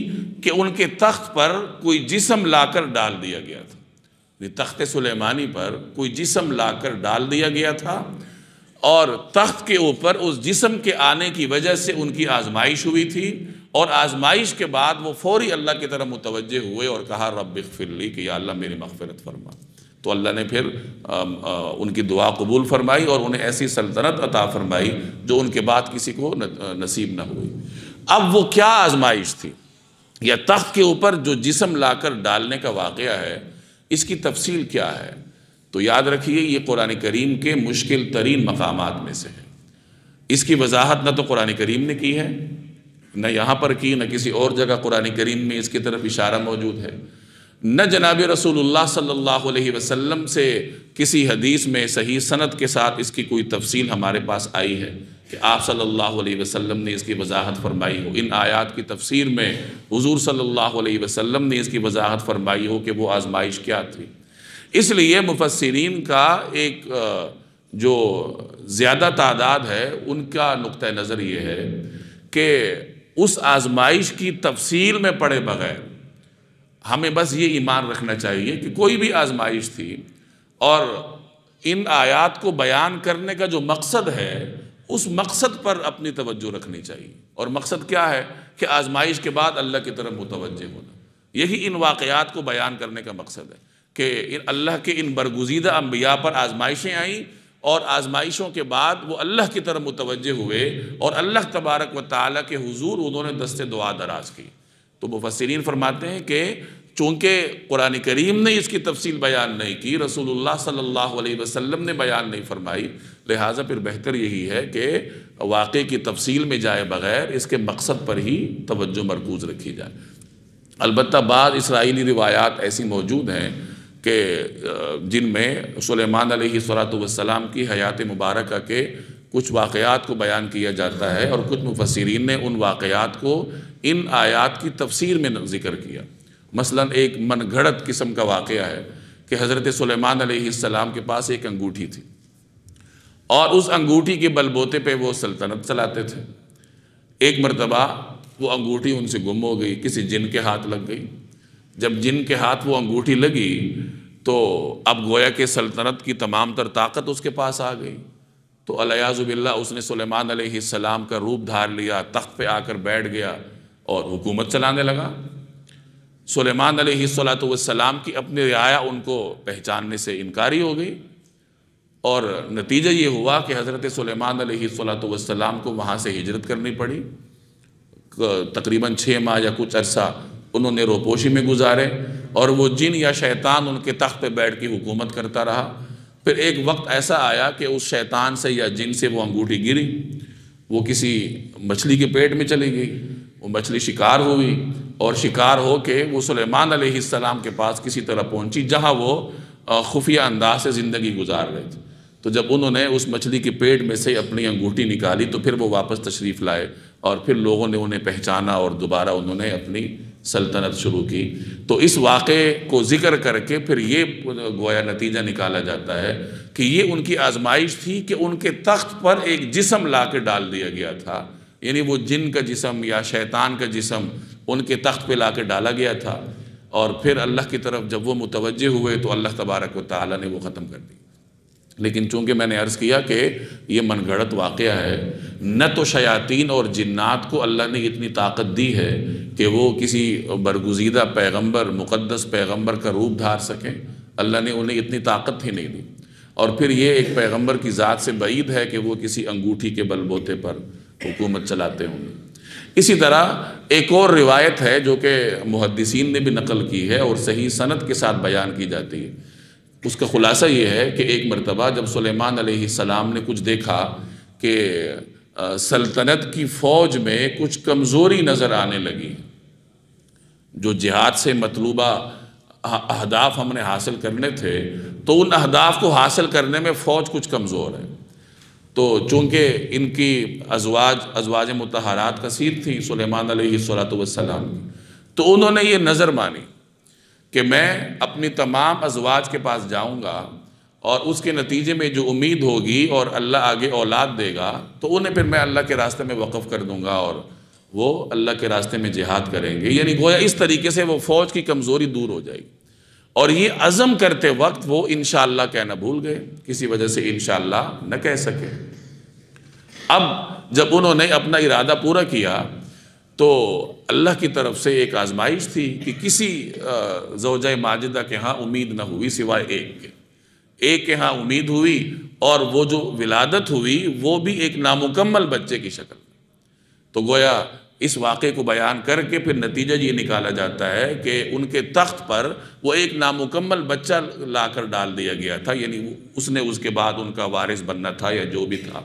کہ ان کے تخت پر کوئی جسم لا کر ڈال دیا گیا تھا۔ تخت سلیمانی پر کوئی جسم لا کر ڈال دیا گیا تھا، اور تخت کے اوپر اس جسم کے آنے کی وجہ سے ان کی آزمائش ہوئی تھی، اور آزمائش کے بعد وہ فوری اللہ کی طرف متوجہ ہوئے اور کہا رب اغفر لی، کہ یا اللہ میری مغفرت فرما۔ تو اللہ نے پھر ان کی دعا قبول فرمائی اور انہیں ایسی سلطنت عطا فرمائی جو ان کے بعد کسی کو نصیب نہ ہوئی۔ اب وہ کیا آزمائش تھی، یا تخت کے اوپر جو جسم لا کر ڈالنے کا واقعہ ہے، اس کی تفصیل کیا ہے؟ تو یاد رکھیے یہ قرآن کریم کے مشکل ترین مقامات میں سے ہے۔ اس کی وضاحت نہ تو قرآن کریم نے کی ہے، نہ یہاں پر کی، نہ کسی اور جگہ قرآن کریم میں اس کی طرف اشارہ موجود ہے، نہ جناب رسول اللہ صلی اللہ علیہ وسلم سے کسی حدیث میں صحیح سند کے ساتھ اس کی کوئی تفصیل ہمارے پاس آئی ہے کہ آپ صلی اللہ علیہ وسلم نے اس کی وضاحت فرمائی ہو۔ ان آیات کی تفسیر میں حضور صلی اللہ علیہ وسلم نے اس کی وضاحت فرمائی ہو کہ وہ آزمائش کیا تھی۔ اس لیے مفسرین کا ایک جو زیادہ تعداد ہے ان کا نقطہ نظر یہ ہے کہ اس آزمائش کی تفصیل میں پڑے بغیر ہمیں بس یہ ایمان رکھنا چاہیے کہ کوئی بھی آزمائش تھی، اور ان آیات کو بیان کرنے کا جو مقصد ہے اس مقصد پر اپنی توجہ رکھنی چاہیے۔ اور مقصد کیا ہے کہ آزمائش کے بعد اللہ کی طرف متوجہ ہونا، یہی ان واقعات کو بیان کرنے کا مقصد ہے کہ اللہ کے ان برگزیدہ انبیاء پر آزمائشیں آئیں، اور آزمائشوں کے بعد وہ اللہ کی طرف متوجہ ہوئے اور اللہ تبارک و تعالیٰ کے حضور انہوں نے دست دعا دراز کی۔ تو مفسرین فرماتے ہیں کہ چونکہ قرآن کریم نے اس کی تفصیل بیان نہیں کی، رسول اللہ صلی اللہ علیہ وسلم نے بیان نہیں فرمائی، لہٰذا پھر بہتر یہی ہے کہ واقعے کی تفصیل میں جائے بغیر اس کے مقصد پر ہی توجہ مرکوز رکھی جائے۔ البتہ بعض اسرائیلی روایات ایسی موجود ہیں کہ جن میں سلیمان علیہ السلام کی حیات مبارکہ کے کچھ واقعات کو بیان کیا جاتا ہے، اور کچھ مفسرین نے ان واقعات کو ان آیات کی تفسیر میں ذکر کیا۔ مثلا ایک من گھڑت قسم کا واقعہ ہے کہ حضرت سلیمان علیہ السلام کے پاس ایک انگوٹھی تھی، اور اس انگوٹھی کے بل بوتے پہ وہ سلطنت چلاتے تھے۔ ایک مرتبہ وہ انگوٹھی ان سے گم ہو گئی، کسی جن کے ہاتھ لگ گئی۔ جب جن کے ہاتھ وہ انگوٹھی لگی تو اب گویا کہ سلطنت کی تمام تر طاقت اس کے پاس آ گئی، تو الیاذ باللہ اس نے سلیمان علیہ السلام کا روپ دھار لیا، تخت پہ آ کر بیٹھ گیا اور حکومت چلانے لگا۔ سلیمان علیہ السلام کی اپنی رعایا ان کو پہچاننے سے انکاری ہو گئی، اور نتیجہ یہ ہوا کہ حضرت سلیمان علیہ السلام کو وہاں سے ہجرت کرنی پڑی۔ تقریباً 6 ماہ یا کچھ عرصہ انہوں نے روپوشی میں گزارے، اور وہ جن یا شیطان ان کے تخت پہ بیٹھ کے حکومت کرتا رہا۔ پھر ایک وقت ایسا آیا کہ اس شیطان سے یا جن سے وہ انگوٹھی گری، وہ کسی مچھلی کے پیٹ میں چلی گئی، وہ مچھلی شکار ہوئی، اور شکار ہو کے وہ سلیمان علیہ السلام کے پاس کسی طرح پہنچی جہاں وہ خفیہ انداز سے زندگی گزار رہے تھے۔ تو جب انہوں نے اس مچھلی کے پیٹ میں سے اپنی انگوٹھی نکالی تو پھر وہ واپس تشریف لائے، اور پھر لوگوں نے انہیں پہچانا اور دوبارہ انہوں نے اپنی سلطنت شروع کی۔ تو اس واقعے کو ذکر کر کے پھر یہ گویا نتیجہ نکالا جاتا ہے کہ یہ ان کی آزمائش تھی کہ ان کے تخت پر ایک جسم لا کے ڈال دیا گیا تھا، یعنی وہ جن کا جسم یا شیطان کا جسم ان کے تخت پہ لا کے ڈالا گیا تھا، اور پھر اللہ کی طرف جب وہ متوجہ ہوئے تو اللہ تبارک و تعالیٰ نے وہ ختم کر دی۔ لیکن چونکہ میں نے عرض کیا کہ یہ من گھڑت واقعہ ہے، نہ تو شیاطین اور جنات کو اللہ نے اتنی طاقت دی ہے کہ وہ کسی برگزیدہ پیغمبر، مقدس پیغمبر کا روپ دھار سکیں، اللہ نے انہیں اتنی طاقت ہی نہیں دی۔ اور پھر یہ ایک پیغمبر کی ذات سے بعید ہے کہ وہ کسی انگوٹھی کے بل بوتے پر حکومت چلاتے ہوں گے۔ اسی طرح ایک اور روایت ہے جو کہ محدثین نے بھی نقل کی ہے اور صحیح سند کے ساتھ بیان کی جاتی ہے۔ اس کا خلاصہ یہ ہے کہ ایک مرتبہ جب سلیمان علیہ السلام نے کچھ دیکھا کہ سلطنت کی فوج میں کچھ کمزوری نظر آنے لگی، جو جہاد سے مطلوبہ اہداف ہم نے حاصل کرنے تھے تو ان اہداف کو حاصل کرنے میں فوج کچھ کمزور ہے۔ تو چونکہ ان کی ازواج مطہرات کثیر تھی سلیمان علیہ السلام کی، تو انہوں نے یہ نظر مانی کہ میں اپنی تمام ازواج کے پاس جاؤں گا اور اس کے نتیجے میں جو امید ہوگی اور اللہ آگے اولاد دے گا تو انہیں پھر میں اللہ کے راستے میں وقف کر دوں گا اور وہ اللہ کے راستے میں جہاد کریں گے، یعنی گویا اس طریقے سے وہ فوج کی کمزوری دور ہو جائے گی۔ اور یہ عزم کرتے وقت وہ انشاءاللہ کہنا بھول گئے، کسی وجہ سے انشاءاللہ نہ کہہ سکے۔ اب جب انہوں نے اپنا ارادہ پورا کیا تو اللہ کی طرف سے ایک آزمائش تھی کہ کسی زوجہ ماجدہ کے ہاں امید نہ ہوئی سوائے ایک کے ہاں امید ہوئی، اور وہ جو ولادت ہوئی وہ بھی ایک نامکمل بچے کی شکل میں۔ تو گویا اس واقعے کو بیان کر کے پھر نتیجہ یہ نکالا جاتا ہے کہ ان کے تخت پر وہ ایک نامکمل بچہ لا کر ڈال دیا گیا تھا، یعنی اس نے اس کے بعد ان کا وارث بننا تھا یا جو بھی تھا۔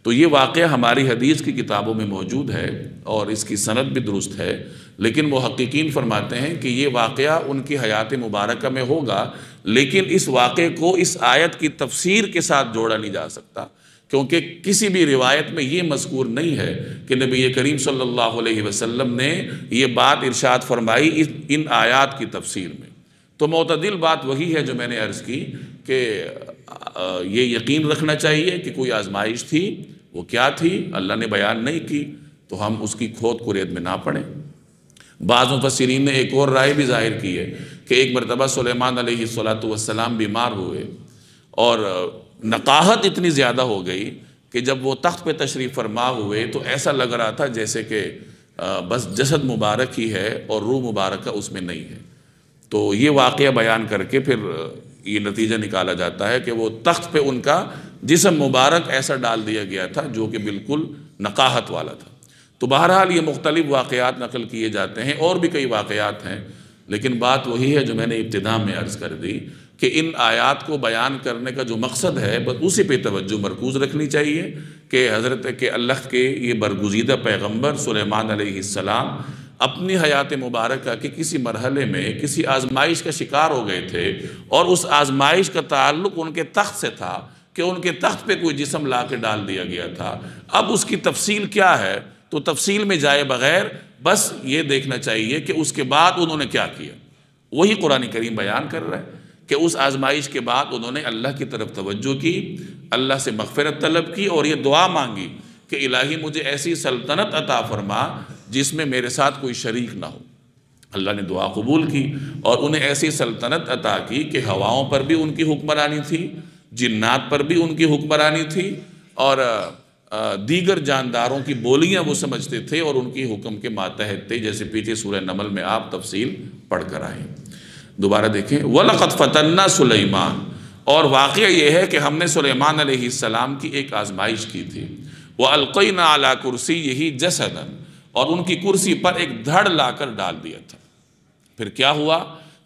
تو یہ واقعہ ہماری حدیث کی کتابوں میں موجود ہے اور اس کی سند بھی درست ہے، لیکن محققین فرماتے ہیں کہ یہ واقعہ ان کی حیات مبارکہ میں ہوگا، لیکن اس واقعے کو اس آیت کی تفسیر کے ساتھ جوڑا نہیں جا سکتا، کیونکہ کسی بھی روایت میں یہ مذکور نہیں ہے کہ نبی کریم صلی اللہ علیہ وسلم نے یہ بات ارشاد فرمائی ان آیات کی تفسیر میں۔ تو معتدل بات وہی ہے جو میں نے عرض کی کہ یہ یقین رکھنا چاہیے کہ کوئی آزمائش تھی، وہ کیا تھی اللہ نے بیان نہیں کی، تو ہم اس کی کھود کرید میں نہ پڑیں۔ بعض مفسرین نے ایک اور رائے بھی ظاہر کی ہے کہ ایک مرتبہ سلیمان علیہ السلام بیمار ہوئے اور نقاہت اتنی زیادہ ہو گئی کہ جب وہ تخت پہ تشریف فرما ہوئے تو ایسا لگ رہا تھا جیسے کہ بس جسد مبارک ہی ہے اور روح مبارکہ اس میں نہیں ہے۔ تو یہ واقعہ بیان کر کے پھر یہ نتیجہ نکالا جاتا ہے کہ وہ تخت پہ ان کا جسم مبارک ایسا ڈال دیا گیا تھا جو کہ بالکل نقاہت والا تھا۔ تو بہرحال یہ مختلف واقعات نقل کیے جاتے ہیں، اور بھی کئی واقعات ہیں، لیکن بات وہی ہے جو میں نے ابتدا میں عرض کر دی کہ ان آیات کو بیان کرنے کا جو مقصد ہے بس اسی پہ توجہ مرکوز رکھنی چاہیے کہ حضرت کہ اللہ کے یہ برگزیدہ پیغمبر سلیمان علیہ السلام اپنی حیات مبارکہ کے کسی مرحلے میں کسی آزمائش کا شکار ہو گئے تھے، اور اس آزمائش کا تعلق ان کے تخت سے تھا کہ ان کے تخت پہ کوئی جسم لا کے ڈال دیا گیا تھا۔ اب اس کی تفصیل کیا ہے تو تفصیل میں جائے بغیر بس یہ دیکھنا چاہیے کہ اس کے بعد انہوں نے کیا کیا، وہی قرآن کریم بیان کر رہا ہے کہ اس آزمائش کے بعد انہوں نے اللہ کی طرف توجہ کی، اللہ سے مغفرت طلب کی اور یہ دعا مانگی کہ الہی مجھے ایسی سلطنت عطا فرما جس میں میرے ساتھ کوئی شریک نہ ہو۔ اللہ نے دعا قبول کی اور انہیں ایسی سلطنت عطا کی کہ ہواؤں پر بھی ان کی حکمرانی تھی، جنات پر بھی ان کی حکمرانی تھی، اور دیگر جانداروں کی بولیاں وہ سمجھتے تھے اور ان کی حکم کے ماتحت تھے، جیسے پیچھے سورہ نمل میں آپ تفصیل پڑھ کر آئے۔ دوبارہ دیکھیں وَلَقَدْ فَتَنَّا سُلَيْمَانَ، اور واقعہ یہ ہے کہ ہم نے سلیمان علیہ السلام کی ایک آزمائش کی تھی۔ وَأَلْقَيْنَا عَلَى كُرْسِيِّهِ جَسَدًا، اور ان کی کرسی پر ایک دھڑ لا کر ڈال دیا تھا۔ پھر کیا ہوا؟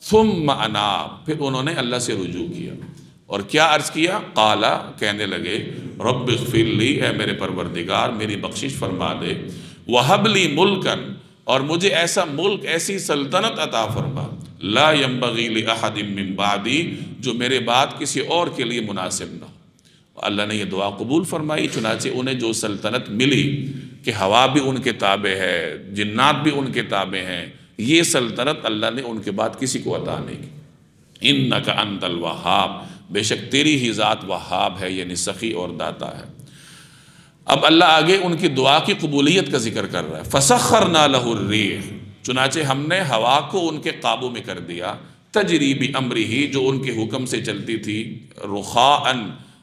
ثُمَّ أَنَابَ، پھر انہوں نے اللہ سے رجوع کیا اور کیا عرض کیا؟ قَالَ، کہنے لگے رب اغفر لی، اے میرے پروردگار میری بخشش فرما دے، وَهَبْ لِي مُلْكًا، اور مجھے ایسا ملک ایسی سلطنت عطا فرما، لا ينبغي لأحد من بعدی، جو میرے بعد کسی اور کے لیے مناسب نہ ہو۔ اللہ نے یہ دعا قبول فرمائی، چنانچہ انہیں جو سلطنت ملی کہ ہوا بھی ان کے تابع ہے، جنات بھی ان کے تابع ہیں، یہ سلطنت اللہ نے ان کے بعد کسی کو عطا نہیں کی۔ انک انت الوہاب، بے شک تیری ہی ذات وہاب ہے، یعنی سخی اور داتا ہے۔ اب اللہ آگے ان کی دعا کی قبولیت کا ذکر کر رہا ہے۔ فسخرنا لہ الریح، چنانچہ ہم نے ہوا کو ان کے قابو میں کر دیا، تجری بامرہ، جو ان کے حکم سے چلتی تھی، رخاء،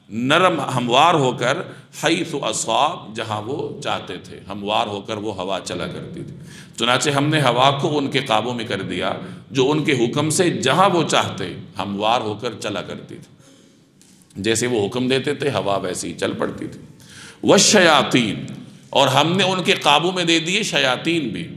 نرم ہموار ہو کر، حیث اصاب، جہاں وہ چاہتے تھے، ہموار ہو کر وہ ہوا چلا کرتی تھی۔ چنانچہ ہم نے ہوا کو ان کے قابو میں کر دیا جو ان کے حکم سے جہاں وہ چاہتے ہموار ہو کر چلا کرتی تھی، جیسے وہ حکم دیتے تھے ہوا ویسے ہی چل پڑتی تھی۔ والشیاطین، اور ہم نے ان کے قابو میں دے دیے شیاطین بھی،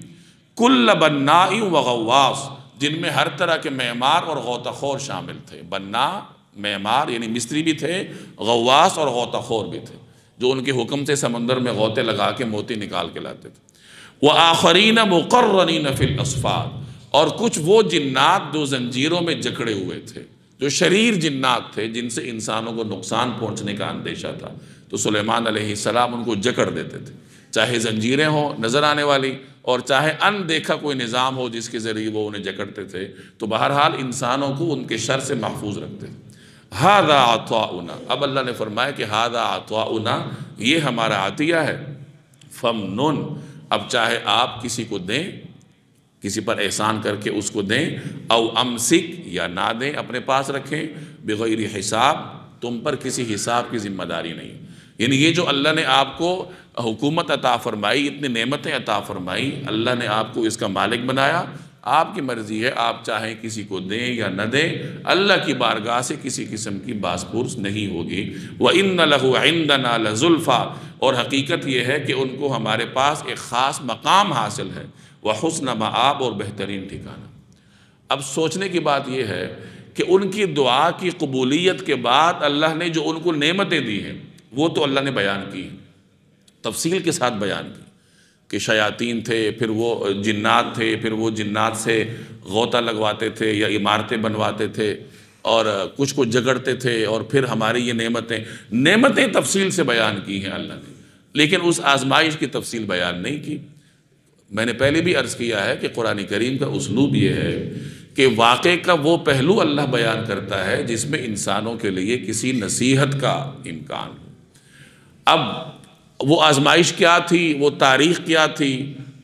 کل بناء و غواص، جن میں ہر طرح کے معمار اور غوطہ خور شامل تھے۔ بناء معمار یعنی مستری بھی تھے، غواص اور غوطہ خور بھی تھے، جو ان کے حکم سے سمندر میں غوطے لگا کے موتی نکال کے لاتے تھے۔ وَآخَرِينَ مُقَرَّنِينَ فِي الْأَصْفَادِ، اور کچھ وہ جنات جو زنجیروں میں جکڑے ہوئے تھے، جو شریر جنات تھے جن سے انسانوں کو نقصان پہنچنے کا اندیشہ تھا، تو سلیمان علیہ السلام ان کو جکڑ دیتے تھے، چاہے زنجیریں ہوں نظر آنے والی، اور چاہے ان دیکھا کوئی نظام ہو جس کے ذریعے وہ انہیں جکڑتے تھے، تو بہرحال انسانوں کو ان کے شر سے محفوظ رکھتے تھے۔ ہذا عطاؤنا، اب اللہ نے فرمایا کہ ہذا عطاؤنا، یہ ہمارا عطیہ ہے، فمنن، اب چاہے آپ کسی کو دیں، کسی پر احسان کر کے اس کو دیں، او امسک، یا نہ دیں اپنے پاس رکھیں، بغیر حساب، تم پر کسی حساب کی ذمہ داری نہیں۔ یعنی یہ جو اللہ نے آپ کو حکومت عطا فرمائی، اتنی نعمتیں عطا فرمائی، اللہ نے آپ کو اس کا مالک بنایا، آپ کی مرضی ہے، آپ چاہیں کسی کو دیں یا نہ دیں، اللہ کی بارگاہ سے کسی قسم کی باس پرس نہیں ہوگی۔ وَإِنَّ لَهُ عِنْدَنَا لَزُلْفَىٰ، اور حقیقت یہ ہے کہ ان کو ہمارے پاس ایک خاص مقام حاصل ہے، وَحُسْنَ مَآب، اور بہترین ٹھکانہ۔ اب سوچنے کی بات یہ ہے کہ ان کی دعا کی قبولیت کے بعد اللہ نے جو ان کو نعمتیں دی ہیں وہ تو اللہ نے بیان کی، تفصیل کے ساتھ بیان کی، کہ شیاطین تھے، پھر وہ جنات تھے، پھر وہ جنات سے غوطہ لگواتے تھے یا عمارتیں بنواتے تھے اور کچھ کو جگڑتے تھے، اور پھر ہماری یہ نعمتیں تفصیل سے بیان کی ہیں اللہ نے، لیکن اس آزمائش کی تفصیل بیان نہیں کی۔ میں نے پہلے بھی عرض کیا ہے کہ قرآن کریم کا اسلوب یہ ہے کہ واقعے کا وہ پہلو اللہ بیان کرتا ہے جس میں انسانوں کے لیے کسی نصیحت کا امکان ہو۔ اب وہ آزمائش کیا تھی، وہ تاریخ کیا تھی،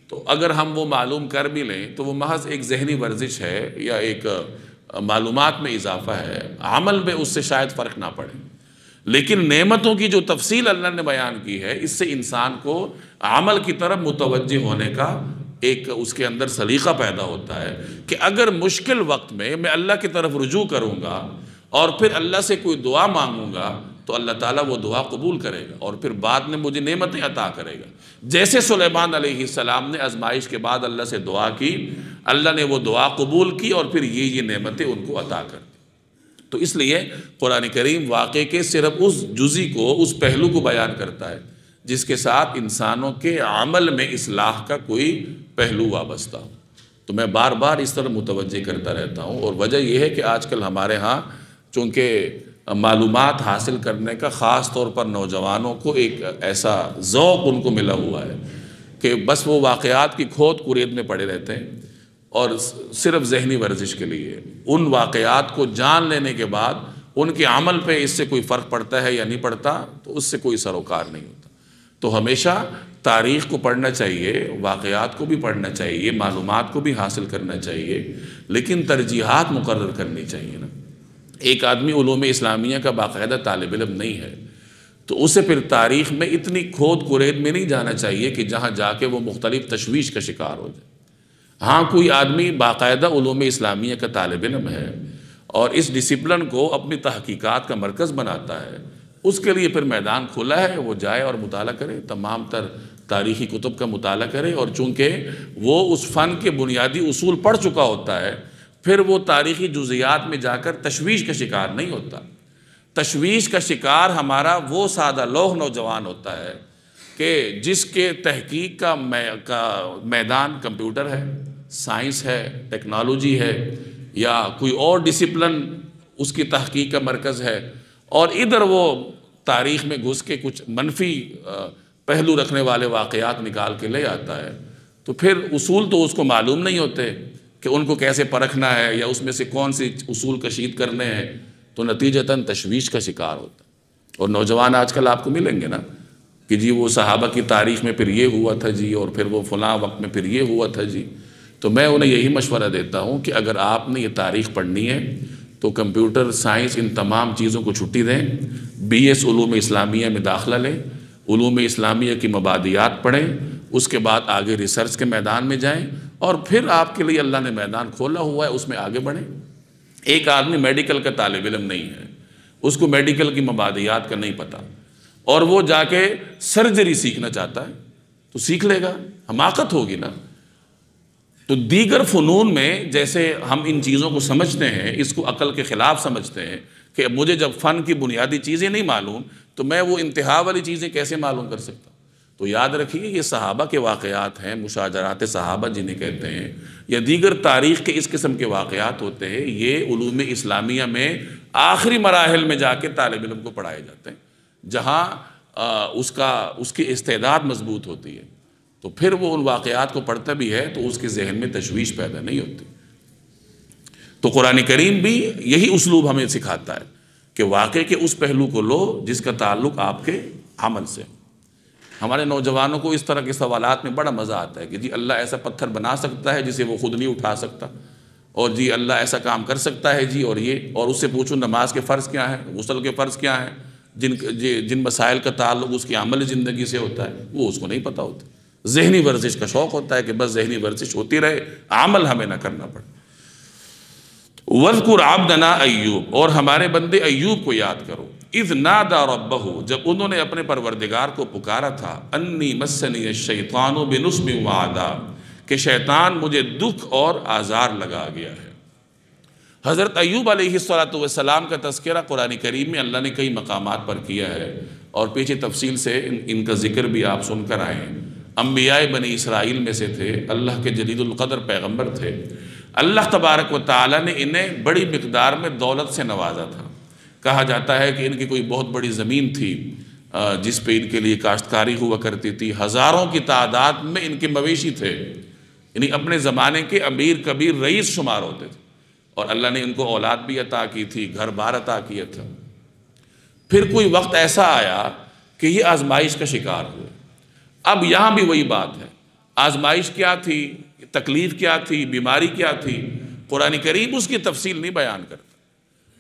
تو اگر ہم وہ معلوم کر بھی لیں تو وہ محض ایک ذہنی ورزش ہے یا ایک معلومات میں اضافہ ہے، عمل میں اس سے شاید فرق نہ پڑے، لیکن نعمتوں کی جو تفصیل اللہ نے بیان کی ہے، اس سے انسان کو عمل کی طرف متوجہ ہونے کا ایک اس کے اندر سلیقہ پیدا ہوتا ہے کہ اگر مشکل وقت میں اللہ کی طرف رجوع کروں گا اور پھر اللہ سے کوئی دعا مانگوں گا تو اللہ تعالیٰ وہ دعا قبول کرے گا اور پھر بعد میں مجھے نعمتیں عطا کرے گا۔ جیسے سلیمان علیہ السلام نے آزمائش کے بعد اللہ سے دعا کی، اللہ نے وہ دعا قبول کی اور پھر یہ نعمتیں ان کو عطا کر دی۔ تو اس لیے قرآن کریم واقعے کے صرف اس جزئی کو، اس پہلو کو بیان کرتا ہے جس کے ساتھ انسانوں کے عمل میں اصلاح کا کوئی پہلو وابستہ ہو۔ تو میں بار بار اس طرح متوجہ کرتا رہتا ہوں، اور وجہ یہ ہے کہ آج کل ہمارے ہاں چونکہ معلومات حاصل کرنے کا خاص طور پر نوجوانوں کو ایک ایسا ذوق ان کو ملا ہوا ہے کہ بس وہ واقعات کی کھود کرید میں پڑے رہتے ہیں، اور صرف ذہنی ورزش کے لیے ان واقعات کو جان لینے کے بعد ان کے عمل پہ اس سے کوئی فرق پڑتا ہے یا نہیں پڑتا تو اس سے کوئی سروکار نہیں ہوتا۔ تو ہمیشہ تاریخ کو پڑھنا چاہیے، واقعات کو بھی پڑھنا چاہیے، معلومات کو بھی حاصل کرنا چاہیے، لیکن ترجیحات مقرر کرنی چاہیے نا۔ ایک آدمی علوم اسلامیہ کا باقاعدہ طالب علم نہیں ہے تو اسے پھر تاریخ میں اتنی کھود کرید میں نہیں جانا چاہیے کہ جہاں جا کے وہ مختلف تشویش کا شکار ہو جائے۔ ہاں کوئی آدمی باقاعدہ علوم اسلامیہ کا طالب علم ہے اور اس ڈسپلن کو اپنی تحقیقات کا مرکز بناتا ہے، اس کے لیے پھر میدان کھلا ہے، وہ جائے اور مطالعہ کرے، تمام تر تاریخی کتب کا مطالعہ کرے، اور چونکہ وہ اس فن کے بنیادی اصول پڑھ چکا ہوتا ہے پھر وہ تاریخی جزیات میں جا کر تشویش کا شکار نہیں ہوتا۔ تشویش کا شکار ہمارا وہ سادہ لوح نوجوان ہوتا ہے کہ جس کے تحقیق کا میدان کمپیوٹر ہے، سائنس ہے، ٹیکنالوجی ہے، یا کوئی اور ڈسپلن اس کی تحقیق کا مرکز ہے، اور ادھر وہ تاریخ میں گھس کے کچھ منفی پہلو رکھنے والے واقعات نکال کے لے آتا ہے، تو پھر اصول تو اس کو معلوم نہیں ہوتے کہ ان کو کیسے پرکھنا ہے یا اس میں سے کون سی اصول کشید کرنے ہیں، تو نتیجتاً تشویش کا شکار ہوتا ہے۔ اور نوجوان آج کل آپ کو ملیں گے نا کہ جی وہ صحابہ کی تاریخ میں پھر یہ ہوا تھا جی، اور پھر وہ فلاں وقت میں پھر یہ ہوا تھا جی۔ تو میں انہیں یہی مشورہ دیتا ہوں کہ اگر آپ نے یہ تاریخ پڑھنی ہے تو کمپیوٹر سائنس ان تمام چیزوں کو چھٹی دیں، BS علوم اسلامیہ میں داخلہ لیں، علوم اسلامیہ کی مبادیات پڑھیں، اس کے بعد آگے ریسرچ کے میدان میں جائیں، اور پھر آپ کے لیے اللہ نے میدان کھولا ہوا ہے، اس میں آگے بڑھیں۔ ایک آدمی میڈیکل کا طالب علم نہیں ہے، اس کو میڈیکل کی مبادیات کا نہیں پتہ، اور وہ جا کے سرجری سیکھنا چاہتا ہے تو سیکھ لے گا، حماقت ہوگی نا۔ تو دیگر فنون میں جیسے ہم ان چیزوں کو سمجھتے ہیں، اس کو عقل کے خلاف سمجھتے ہیں کہ مجھے جب فن کی بنیادی چیزیں نہیں معلوم تو میں وہ انتہا والی چیزیں کیسے معلوم کر سکتا ہوں؟ تو یاد رکھیے یہ صحابہ کے واقعات ہیں، مشاجرات صحابہ جنہیں کہتے ہیں، یا دیگر تاریخ کے اس قسم کے واقعات ہوتے ہیں، یہ علوم اسلامیہ میں آخری مراحل میں جا کے طالب علم کو پڑھائے جاتے ہیں، جہاں اس کی استعداد مضبوط ہوتی ہے، تو پھر وہ ان واقعات کو پڑھتا بھی ہے تو اس کے ذہن میں تشویش پیدا نہیں ہوتی۔ تو قرآن کریم بھی یہی اسلوب ہمیں سکھاتا ہے کہ واقعے کے اس پہلو کو لو جس کا تعلق آپ کے عمل سے۔ ہمارے نوجوانوں کو اس طرح کے سوالات میں بڑا مزہ آتا ہے کہ جی اللہ ایسا پتھر بنا سکتا ہے جسے وہ خود نہیں اٹھا سکتا، اور جی اللہ ایسا کام کر سکتا ہے جی، اور اس سے پوچھو نماز کے فرض کیا ہیں، غسل کے فرض کیا ہیں، جن مسائل کا تعلق اس کی عملی زندگی سے ہوتا ہے وہ اس کو نہیں پتہ ہوتا۔ ذہنی ورزش کا شوق ہوتا ہے کہ بس ذہنی ورزش ہوتی رہے، عمل ہمیں نہ کرنا پڑے۔ وَاذْكُرْ عَبْدَنَا ایوب، اور ہمارے بندے ایوب کو یاد کرو، اِذْ نَادَى رَبَّهُ، جب انہوں نے اپنے پروردگار کو پکارا تھا، اَنِّي مَسَّنِيَ الشَّيْطَانُ بِنُصْبٍ وَعَذَابٍ، کہ شیطان مجھے دکھ اور آزار لگا گیا ہے۔ حضرت ایوب علیہ السلام کا تذکرہ قرآن کریم میں اللہ نے کئی مقامات پر کیا ہے، اور پیچھے تفصیل سے ان کا ذکر بھی آپ سن کر آئے ہیں۔ انبیاء بنی اسرائیل میں سے تھے، اللہ کے جلیل القدر پیغمبر تھے۔ اللہ تبارک و تعالیٰ نے انہیں بڑی مقدار میں دولت سے نوازا تھا۔ کہا جاتا ہے کہ ان کی کوئی بہت بڑی زمین تھی جس پہ ان کے لیے کاشتکاری ہوا کرتی تھی، ہزاروں کی تعداد میں ان کے مویشی تھے، یعنی اپنے زمانے کے امیر کبیر رئیس شمار ہوتے تھے، اور اللہ نے ان کو اولاد بھی عطا کی تھی، گھر بار عطا کیا تھا۔ پھر کوئی وقت ایسا آیا کہ یہ آزمائش کا شکار ہوئے۔ اب یہاں بھی وہی بات ہے، آزمائش کیا تھی، تکلیف کیا تھی، بیماری کیا تھی، قرآن کریم اس کی تفصیل نہیں بیان کرتا۔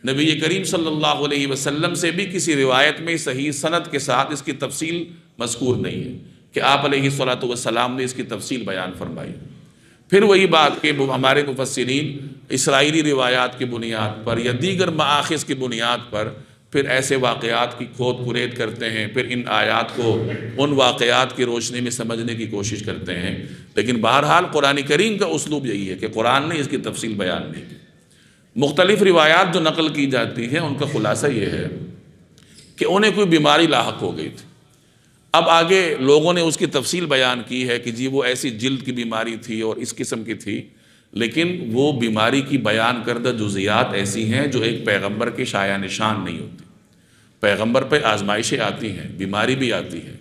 نبی کریم صلی اللہ علیہ وسلم سے بھی کسی روایت میں صحیح سند کے ساتھ اس کی تفصیل مذکور نہیں ہے کہ آپ علیہ السلام نے اس کی تفصیل بیان فرمائی۔ پھر وہی بات کہ ہمارے مفسرین اسرائیلی روایات کی بنیاد پر یا دیگر مآخذ کی بنیاد پر پھر ایسے واقعات کی کھود کرید کرتے ہیں، پھر ان آیات کو ان واقعات کی روشنی میں سمجھنے کی کوشش کرتے ہیں۔ لیکن بہرحال قرآن کریم کا اسلوب یہی ہے کہ قرآن نے اس کی تفصیل بیان نہیں کی۔ مختلف روایات جو نقل کی جاتی ہیں ان کا خلاصہ یہ ہے کہ انہیں کوئی بیماری لاحق ہو گئی تھی۔ اب آگے لوگوں نے اس کی تفصیل بیان کی ہے کہ جی وہ ایسی جلد کی بیماری تھی اور اس قسم کی تھی، لیکن وہ بیماری کی بیان کردہ جزیات ایسی ہیں جو ایک پیغمبر کے شایع نشان نہیں ہوتی۔ پیغمبر پہ آزمائشیں آتی ہیں، بیماری بھی آتی ہے،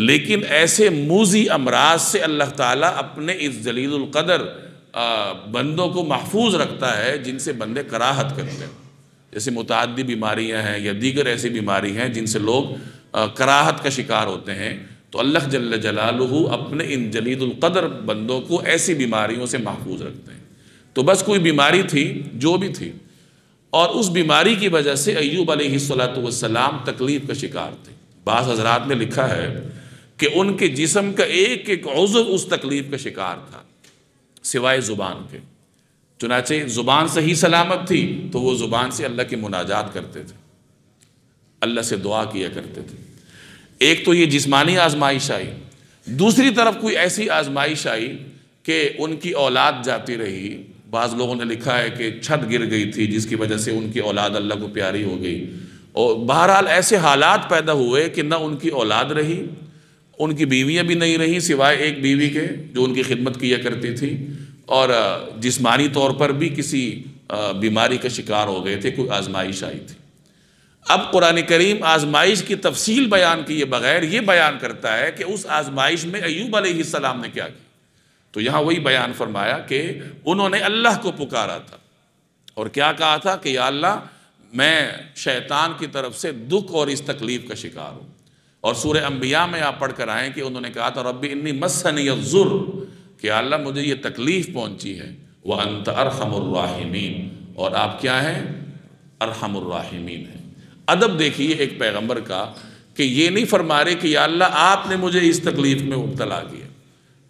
لیکن ایسے موذی امراض سے اللہ تعالیٰ اپنے اس جلیل القدر بندوں کو محفوظ رکھتا ہے جن سے بندے کراہت کرتے ہیں، جیسے متعدی بیماریاں ہیں یا دیگر ایسی بیماری ہیں جن سے لوگ کراہت کا شکار ہوتے ہیں، تو اللہ جل جلالہ اپنے ان جلیل القدر بندوں کو ایسی بیماریوں سے محفوظ رکھتے ہیں۔ تو بس کوئی بیماری تھی جو بھی تھی، اور اس بیماری کی وجہ سے ایوب علیہ السلام تکلیف کا شکار تھے۔ بعض حضرات نے لکھا ہے کہ ان کے جسم کا ایک ایک عضو اس تکلیف کا شکار تھا سوائے زبان کے، چنانچہ زبان صحیح سلامت تھی تو وہ زبان سے اللہ کی مناجات کرتے تھے، اللہ سے دعا کیا کرتے تھے۔ ایک تو یہ جسمانی آزمائش آئی، دوسری طرف کوئی ایسی آزمائش آئی کہ ان کی اولاد جاتی رہی۔ بعض لوگوں نے لکھا ہے کہ چھت گر گئی تھی جس کی وجہ سے ان کی اولاد اللہ کو پیاری ہو گئی، اور بہرحال ایسے حالات پیدا ہوئے کہ نہ ان کی اولاد رہی، ان کی بیویاں بھی نہیں رہیں سوائے ایک بیوی کے جو ان کی خدمت کیا کرتی تھی، اور جسمانی طور پر بھی کسی بیماری کا شکار ہو گئے تھے، کوئی آزمائش آئی تھی۔ اب قرآن کریم آزمائش کی تفصیل بیان کیے بغیر یہ بیان کرتا ہے کہ اس آزمائش میں ایوب علیہ السلام نے کیا کیا۔ تو یہاں وہی بیان فرمایا کہ انہوں نے اللہ کو پکارا تھا اور کیا کہا تھا کہ یا اللہ میں شیطان کی طرف سے دکھ اور اس تکلیف کا شکار ہوں۔ اور سورہ انبیاء میں آپ پڑھ کر آئیں کہ انہوں نے کہا تھا رب انی مسنی الضر، کہ یا اللہ مجھے یہ تکلیف پہنچی ہے، وانت ارحم الراحمین، اور آپ کیا ہیں؟ ارحم الراحمین ہیں۔ ادب دیکھیے ایک پیغمبر کا کہ یہ نہیں فرما رہے کہ یا اللہ آپ نے مجھے اس تکلیف میں مبتلا کیا،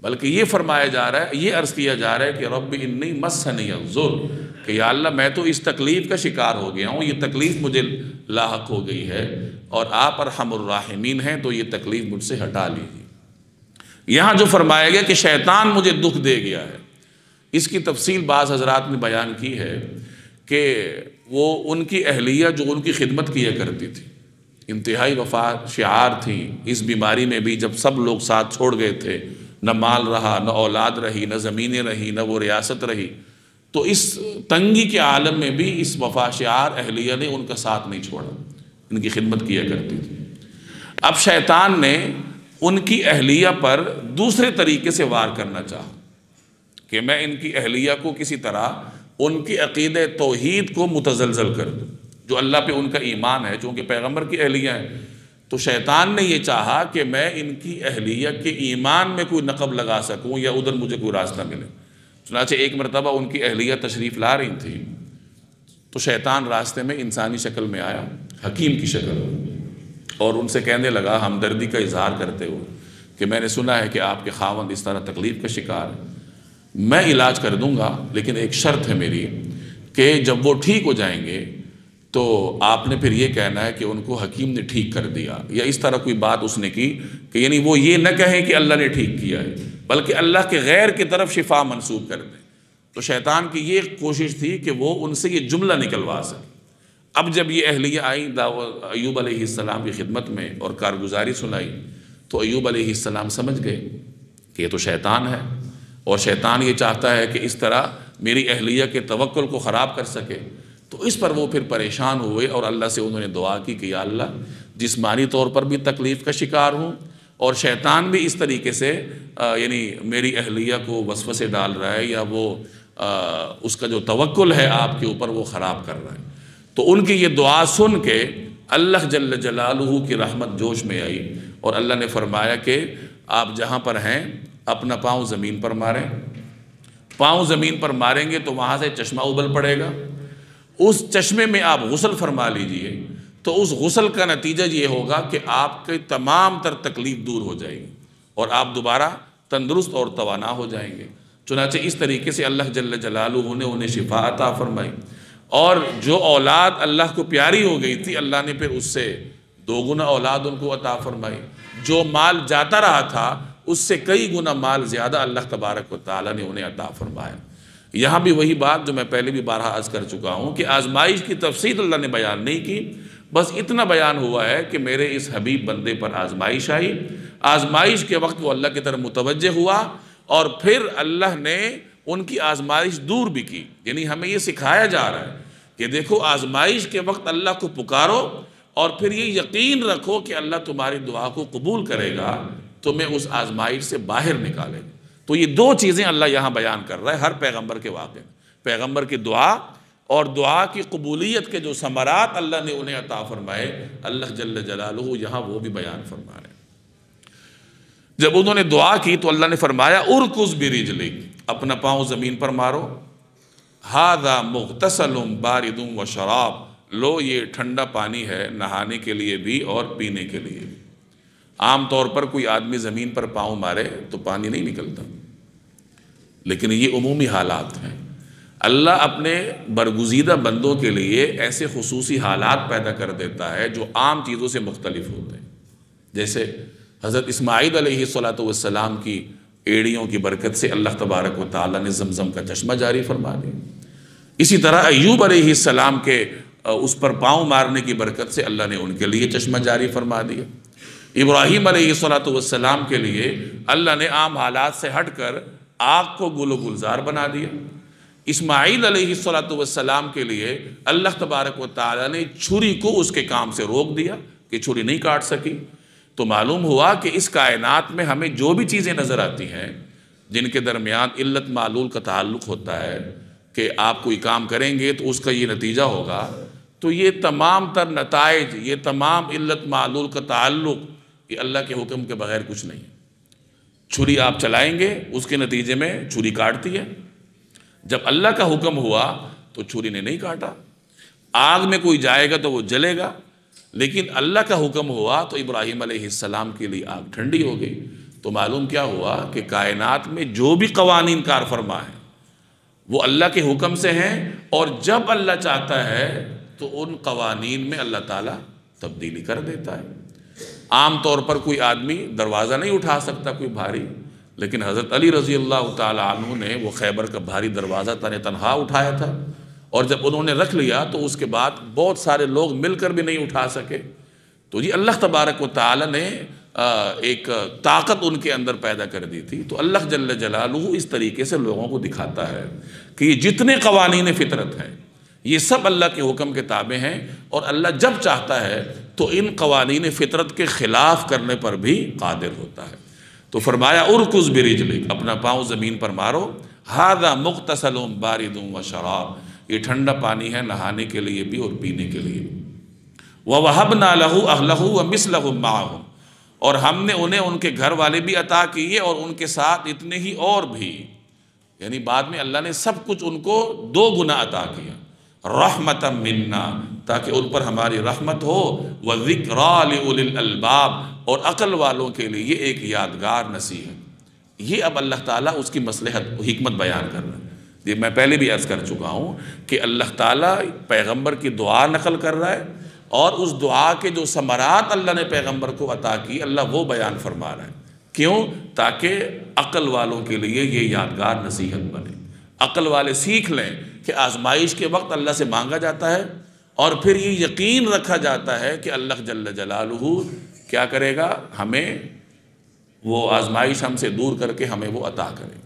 بلکہ یہ فرمایا جا رہا ہے، یہ عرض کیا جا رہا ہے کہ رب انی مسنی الضر، کہ یا اللہ میں تو اس تکلیف کا شکار ہو گیا ہوں، یہ تکلیف مجھے لاحق ہو گئی ہے، اور آپ ارحم الراحمین ہیں تو یہ تکلیف مجھ سے ہٹا لیجیے۔ یہاں جو فرمایا گیا کہ شیطان مجھے دکھ دے گیا ہے، اس کی تفصیل بعض حضرات نے بیان کی ہے کہ وہ ان کی اہلیہ جو ان کی خدمت کیا کرتی تھی، انتہائی وفا شعار تھی۔ اس بیماری میں بھی جب سب لوگ ساتھ چھوڑ گئے تھے، نہ مال رہا، نہ اولاد رہی، نہ زمینیں رہی، نہ وہ ریاست رہی، تو اس تنگی کے عالم میں بھی اس وفا شعار اہلیہ نے ان کا ساتھ نہیں چھوڑا، ان کی خدمت کیا کرتی تھی۔ اب شیطان نے ان کی اہلیہ پر دوسرے طریقے سے وار کرنا چاہا کہ میں ان کی اہلیہ کو کسی طرح ان کی عقیدہ توحید کو متزلزل کر دوں، جو اللہ پہ ان کا ایمان ہے، چونکہ پیغمبر کی اہلیہ ہے، تو شیطان نے یہ چاہا کہ میں ان کی اہلیہ کے ایمان میں کوئی نقب لگا سکوں یا ادھر مجھے کوئی راستہ ملے۔ چنانچہ ایک مرتبہ ان کی اہلیہ تشریف لا رہی تھی تو شیطان راستے میں انسانی شکل میں آیا، حکیم کی شکل، اور ان سے کہنے لگا ہمدردی کا اظہار کرتے ہوئے کہ میں نے سنا ہے کہ آپ کے خاوند اس طرح تکلیف کا شکار ہے، میں علاج کر دوں گا، لیکن ایک شرط ہے میری کہ جب وہ ٹھیک ہو جائیں گے تو آپ نے پھر یہ کہنا ہے کہ ان کو حکیم نے ٹھیک کر دیا، یا اس طرح کوئی بات اس نے کی کہ یعنی وہ یہ نہ کہیں کہ اللہ نے ٹھیک کیا ہے، بلکہ اللہ کے غیر کی طرف شفا منسوب کر دیں۔ تو شیطان کی یہ کوشش تھی کہ وہ ان سے یہ جملہ نکلوا سکے۔ اب جب یہ اہلیہ آئیں ایوب علیہ السلام کی خدمت میں اور کارگزاری سنائی، تو ایوب علیہ السلام سمجھ گئے کہ یہ تو شیطان ہے، اور شیطان یہ چاہتا ہے کہ اس طرح میری اہلیہ کے توکل کو خراب کر سکے۔ تو اس پر وہ پھر پریشان ہوئے اور اللہ سے انہوں نے دعا کی کہ یا اللہ، جسمانی طور پر بھی تکلیف کا شکار ہوں، اور شیطان بھی اس طریقے سے یعنی میری اہلیہ کو وسوسے ڈال رہا ہے، یا وہ اس کا جو توکل ہے آپ کے اوپر وہ خراب کر رہا ہے۔ تو ان کی یہ دعا سن کے اللہ جل جلالہ کی رحمت جوش میں آئی، اور اللہ نے فرمایا کہ آپ جہاں پر ہیں اپنا پاؤں زمین پر ماریں، پاؤں زمین پر ماریں گے تو وہاں سے چشمہ ابل پڑے گا، اس چشمے میں آپ غسل فرما لیجئے، تو اس غسل کا نتیجہ یہ ہوگا کہ آپ کے تمام تر تکلیف دور ہو جائے گی اور آپ دوبارہ تندرست اور توانا ہو جائیں گے۔ چنانچہ اس طریقے سے اللہ جل جلالہ نے انہیں شفا عطا فرمائی، اور جو اولاد اللہ کو پیاری ہو گئی تھی اللہ نے پھر اس سے 2 گنا اولاد ان کو عطا فرمائی، جو مال جاتا رہا تھا اس سے کئی گنا مال زیادہ اللہ تبارک و تعالیٰ نے انہیں عطا فرمایا۔ یہاں بھی وہی بات جو میں پہلے بھی بارہا عرض کر چکا ہوں کہ آزمائش کی تفصیل اللہ نے بیان نہیں کی، بس اتنا بیان ہوا ہے کہ میرے اس حبیب بندے پر آزمائش آئی، آزمائش کے وقت وہ اللہ کی طرف متوجہ ہوا، اور پھر اللہ نے ان کی آزمائش دور بھی کی۔ یعنی ہمیں یہ سکھایا جا رہا ہے کہ دیکھو آزمائش کے وقت اللہ کو پکارو، اور پھر یہ یقین رکھو کہ اللہ تمہاری دعا کو قبول کرے گا، تمہیں اس آزمائش سے باہر نکالے گا۔ تو یہ 2 چیزیں اللہ یہاں بیان کر رہا ہے ہر پیغمبر کے واقعے میں، پیغمبر کی دعا اور دعا کی قبولیت کے جو ثمرات اللہ نے انہیں عطا فرمائے، اللہ جل جلالہ یہاں وہ بھی بیان فرما رہے ہیں۔ جب انہوں نے دعا کی تو اللہ نے فرمایا ارکض برجلک، اپنا پاؤں زمین پر مارو، ھذا مغتسل بارد وشراب، لو یہ ٹھنڈا پانی ہے نہانے کے لیے بھی اور پینے کے لیے بھی۔ عام طور پر کوئی آدمی زمین پر پاؤں مارے تو پانی نہیں نکلتا، لیکن یہ عمومی حالات ہیں۔ اللہ اپنے برگزیدہ بندوں کے لیے ایسے خصوصی حالات پیدا کر دیتا ہے جو عام چیزوں سے مختلف ہوتے ہیں، جیسے حضرت اسماعیل علیہ السلام کی ایڑیوں کی برکت سے اللہ تبارک و تعالیٰ نے زمزم کا چشمہ جاری فرما دیا۔ اسی طرح ایوب علیہ السلام کے اس پر پاؤں مارنے کی برکت سے اللہ نے ان کے لیے چشمہ جاری فرما دیا۔ ابراہیم علیہ السلام کے لیے اللہ نے عام حالات سے ہٹ کر آگ کو گل و گلزار بنا دیا۔ اسماعیل علیہ السلام کے لیے اللہ تبارک و تعالیٰ نے چھری کو اس کے کام سے روک دیا کہ چھری نہیں کاٹ سکی۔ تو معلوم ہوا کہ اس کائنات میں ہمیں جو بھی چیزیں نظر آتی ہیں جن کے درمیان علت معلول کا تعلق ہوتا ہے کہ آپ کوئی کام کریں گے تو اس کا یہ نتیجہ ہوگا، تو یہ تمام تر نتائج، یہ تمام علت معلول کا تعلق یہ اللہ کے حکم کے بغیر کچھ نہیں ہے۔ چھری آپ چلائیں گے اس کے نتیجے میں چھری کاٹتی ہے، جب اللہ کا حکم ہوا تو چھری نے نہیں کاٹا۔ آگ میں کوئی جائے گا تو وہ جلے گا، لیکن اللہ کا حکم ہوا تو ابراہیم علیہ السلام کے لیے آگ ٹھنڈی ہو گئی۔ تو معلوم کیا ہوا کہ کائنات میں جو بھی قوانین کار فرما ہیں وہ اللہ کے حکم سے ہیں، اور جب اللہ چاہتا ہے تو ان قوانین میں اللہ تعالیٰ تبدیلی کر دیتا ہے۔ عام طور پر کوئی آدمی دروازہ نہیں اٹھا سکتا کوئی بھاری، لیکن حضرت علی رضی اللہ تعالیٰ عنہ نے وہ خیبر کا بھاری دروازہ تنہا اٹھایا تھا، اور جب انہوں نے رکھ لیا تو اس کے بعد بہت سارے لوگ مل کر بھی نہیں اٹھا سکے۔ تو جی اللہ تبارک و تعالی نے ایک طاقت ان کے اندر پیدا کر دی تھی. تو اللہ جل جلالہ اس طریقے سے لوگوں کو دکھاتا ہے کہ یہ جتنے قوانین فطرت ہیں یہ سب اللہ کے حکم کے تابع ہیں، اور اللہ جب چاہتا ہے تو ان قوانین فطرت کے خلاف کرنے پر بھی قادر ہوتا ہے. تو فرمایا ارکض برجلک، اپنا پاؤں زمین پر مارو، ھذا مغتسل بارد و شراب، یہ ٹھنڈا پانی ہے نہانے کے لیے بھی اور پینے کے لیے بھی. وَوَهَبْنَا لَهُ أَهْلَهُ وَمِثْلَهُمْ مَعَهُمْ، اور ہم نے انہیں ان کے گھر والے بھی عطا کیے اور ان کے ساتھ اتنے ہی اور بھی، یعنی بعد میں اللہ نے سب کچھ ان کو 2 گنا عطا کیا. رحمتم منا، تاکہ ان پر ہماری رحمت ہو، وذکریٰ لأولی الالباب، اور عقل والوں کے لیے یہ ایک یادگار نصیحت. یہ اب اللہ تعالیٰ اس کی مصلحت حکمت بیان کر رہا ہے. یہ میں پہلے بھی عرض کر چکا ہوں کہ اللہ تعالیٰ پیغمبر کی دعا نقل کر رہا ہے، اور اس دعا کے جو ثمرات اللہ نے پیغمبر کو عطا کی اللہ وہ بیان فرما رہا ہے. کیوں؟ تاکہ عقل والوں کے لیے یہ یادگار نصیحت بنے. عقل والے سیکھ لیں کہ آزمائش کے وقت اللہ سے مانگا جاتا ہے، اور پھر یہ یقین رکھا جاتا ہے کہ اللہ جل جلالہ کیا کرے گا، ہمیں وہ آزمائش ہم سے دور کر کے ہمیں وہ عطا کرے.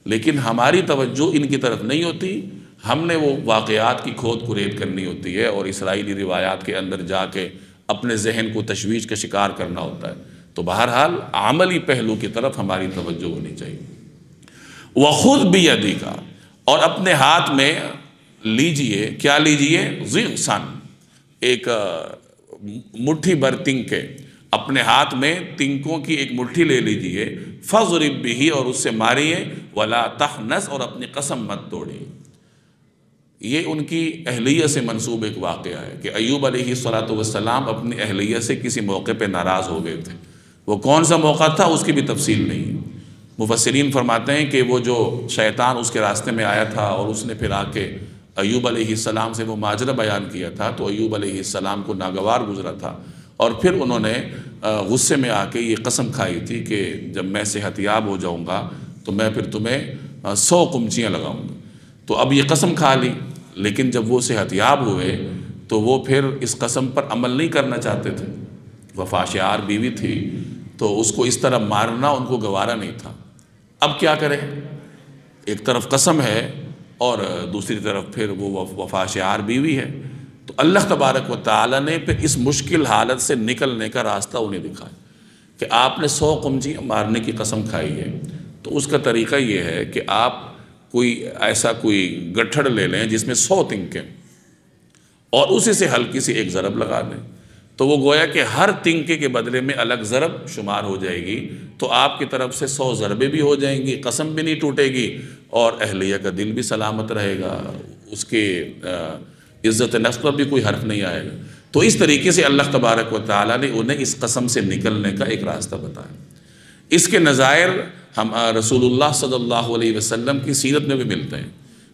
لیکن ہماری توجہ ان کی طرف نہیں ہوتی، ہم نے وہ واقعات کی کھود کرید کرنی ہوتی ہے اور اسرائیلی روایات کے اندر جا کے اپنے ذہن کو تشویش کا شکار کرنا ہوتا ہے. تو بہرحال عملی پہلو کی طرف ہماری توجہ ہونی چاہیے. وَخُذْ بِيَدِكَ، اور اپنے ہاتھ میں لیجئے، کیا لیجئے؟ ضِغْصًا، ایک مٹھی بھر تنکے، اپنے ہاتھ میں تنکوں کی ایک مٹھی لے لیجئے. فَضْرِبْ بِهِ، اور اس سے ماریے. وَلَا تَحْنَثْ، اور اپنی قسم مت توڑیے. یہ ان کی اہلیہ سے منسوب ایک واقعہ ہے کہ ایوب علیہ السلام اپنی اہلیہ سے کسی موقع پہ ناراض ہو گئے تھے. وہ کون سا موقع تھا اس کی بھی تفصیل نہیں. مفسرین فرماتے ہیں کہ وہ جو شیطان اس کے راستے میں آیا تھا اور اس نے پھر آ کے ایوب علیہ السلام سے وہ ماجرہ بیان کیا تھا، تو ایوب علیہ السلام کو ناگوار گزرا تھا، اور پھر انہوں نے غصے میں آ کے یہ قسم کھائی تھی کہ جب میں صحت یاب ہو جاؤں گا تو میں پھر تمہیں 100 قمچیاں لگاؤں گا. تو اب یہ قسم کھا لی، لیکن جب وہ صحت یاب ہوئے تو وہ پھر اس قسم پر عمل نہیں کرنا چاہتے تھے. وفا شعار بیوی تھی تو اس کو اس طرح مارنا ان کو گوارا نہیں تھا. اب کیا کریں؟ ایک طرف قسم ہے اور دوسری طرف پھر وہ وفا شعار بیوی ہے. تو اللہ تبارک و تعالی نے پھر اس مشکل حالت سے نکلنے کا راستہ انہیں دکھایا کہ آپ نے 100 قمچیاں مارنے کی قسم کھائی ہے. تو اس کا طریقہ یہ ہے کہ آپ کوئی گٹھڑ لے لیں جس میں 100 تنکیں، اور اسی سے ہلکی سی ایک ضرب لگا دیں. تو وہ گویا کہ ہر تنکے کے بدلے میں الگ ضرب شمار ہو جائے گی. تو آپ کی طرف سے 100 ضربیں بھی ہو جائیں گی، قسم بھی نہیں ٹوٹے گی، اور اہلیہ کا دل بھی سلامت رہے گا، اس کے عزت نفس پر بھی کوئی حرف نہیں آئے گا. تو اس طریقے سے اللہ تبارک و تعالیٰ نے انہیں اس قسم سے نکلنے کا ایک راستہ بتایا. اس کے نظائر ہم رسول اللہ صلی اللہ علیہ وسلم کی سیرت میں بھی ملتے ہیں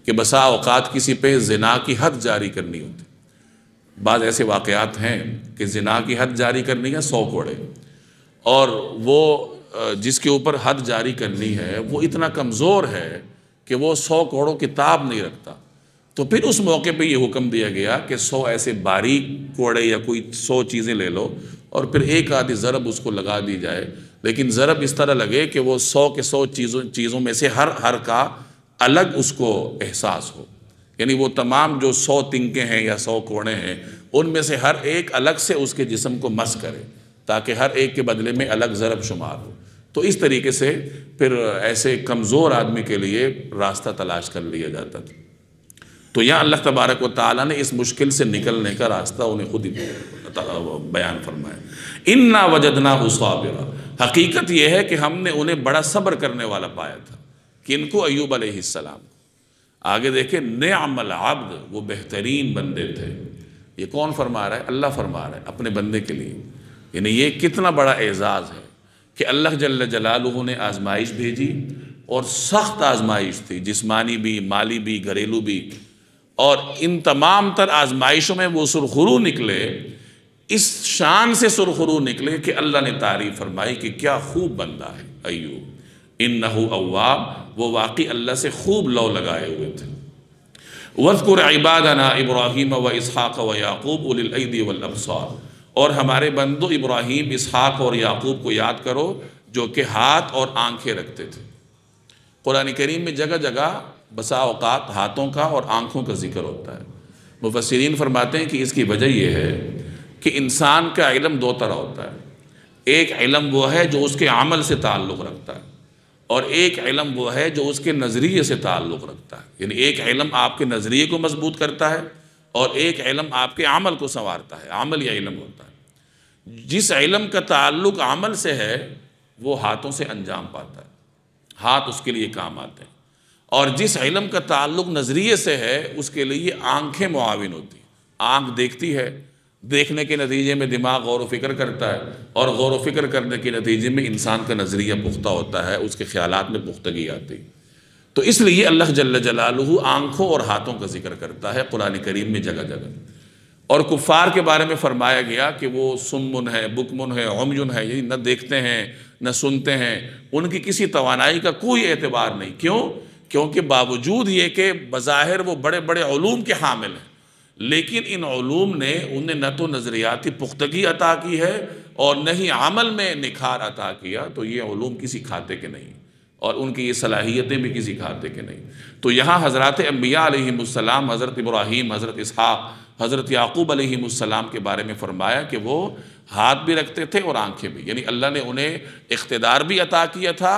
کہ بسا اوقات کسی پہ زنا کی حد جاری کرنی ہوتی. بعض ایسے واقعات ہیں کہ زنا کی حد جاری کرنی ہے 100 کوڑے، اور وہ جس کے اوپر حد جاری کرنی ہے وہ اتنا کمزور ہے کہ وہ 100 کوڑوں کی تاب نہیں رکھتا. تو پھر اس موقع پہ یہ حکم دیا گیا کہ 100 ایسے باریک کوڑے یا کوئی 100 چیزیں لے لو، اور پھر ایک آدھی ضرب اس کو لگا دی جائے. لیکن ضرب اس طرح لگے کہ وہ 100 کے 100 چیزوں میں سے ہر کا الگ اس کو احساس ہو. یعنی وہ تمام جو 100 تنکے ہیں یا 100 کوڑے ہیں ان میں سے ہر ایک الگ سے اس کے جسم کو مس کرے، تاکہ ہر ایک کے بدلے میں الگ ضرب شمار ہو. تو اس طریقے سے پھر ایسے کمزور آدمی کے لیے راستہ تلاش کر لیا جاتا تھا. تو یہاں اللہ تبارک و تعالیٰ نے اس مشکل سے نکلنے کا راستہ انہیں خود ہی بیان فرمایا. اِنَّا وَجَدْنَاهُ صَابِرًا، حقیقت یہ ہے کہ ہم نے انہیں بڑا صبر کرنے والا پایا تھا. کن کو؟ ایوب علیہ السلام کو. آگے دیکھیں، نعم العبد، وہ بہترین بندے تھے. یہ کون فرما رہا ہے؟ اللہ فرما رہا ہے اپنے بندے کے لیے. یعنی یہ کتنا بڑا اعزاز ہے کہ اللہ جل جلالہ نے آزمائش بھیجی، اور سخت آزمائش تھی، جسمانی بھی، مالی بھی، گھریلو بھی. اور ان تمام تر آزمائشوں میں وہ سرخرو نکلے، اس شان سے سرخرو نکلے کہ اللہ نے تعریف فرمائی کہ کیا خوب بندہ ہے ایوب. انہو اواب، وہ واقعی اللہ سے خوب لو لگائے ہوئے تھے. وَاذْكُرْ عِبَادَنَا إِبْرَاهِيمَ وَإِسْحَاقَ وَيَعْقُوبَ أُولِي الْأَيْدِي وَالْأَبْصَارِ، اور ہمارے بندو ابراہیم، اسحاق اور یعقوب کو یاد کرو جو کہ ہاتھ اور آنکھیں رکھتے تھے۔ قرآن کریم میں جگہ جگہ بسا اوقات ہاتھوں کا اور آنکھوں کا ذکر ہوتا ہے۔ مفسرین فرماتے ہیں کہ اس کی وجہ یہ ہے کہ انسان کا علم دو طرح ہوتا ہے۔ ایک علم وہ ہے جو اس کے عمل سے تعلق رکھتا ہے، اور ایک علم وہ ہے جو اس کے نظریے سے تعلق رکھتا ہے۔ یعنی ایک علم آپ کے نظریے کو مضبوط کرتا ہے اور ایک علم آپ کے عمل کو سنوارتا ہے۔ عمل یا علم ہوتا ہے۔ جس علم کا تعلق عمل سے ہے وہ ہاتھوں سے انجام پاتا ہے، ہاتھ اس کے لیے کام آتے ہیں، اور جس علم کا تعلق نظریے سے ہے اس کے لیے آنکھیں معاون ہوتی ہیں۔ آنکھ دیکھتی ہے، دیکھنے کے نتیجے میں دماغ غور و فکر کرتا ہے، اور غور و فکر کرنے کے نتیجے میں انسان کا نظریہ پختہ ہوتا ہے، اس کے خیالات میں پختگی آتی ہے۔ تو اس لیے اللہ جل جلالہ آنکھوں اور ہاتھوں کا ذکر کرتا ہے قرآن کریم میں جگہ جگہ۔ اور کفار کے بارے میں فرمایا گیا کہ وہ سمن ہے، بکمن ہے، عمیٌ ہے، یعنی نہ دیکھتے ہیں نہ سنتے ہیں، ان کی کسی توانائی کا کوئی اعتبار نہیں۔ کیوں؟ کیونکہ باوجود یہ کہ بظاہر وہ بڑے بڑے علوم کے حامل ہیں، لیکن ان علوم نے انہیں نہ تو نظریاتی پختگی عطا کی ہے اور نہ ہی عمل میں نکھار عطا کیا، تو یہ علوم کسی کھاتے کے نہیں، اور ان کی یہ صلاحیتیں بھی کسی کھاتے کے نہیں۔ تو یہاں حضرات انبیاء علیہم السلام، حضرت ابراہیم، حضرت اسحاق، حضرت یعقوب علیہم السلام کے بارے میں فرمایا کہ وہ ہاتھ بھی رکھتے تھے اور آنکھیں بھی، یعنی اللہ نے انہیں اقتدار بھی عطا کیا تھا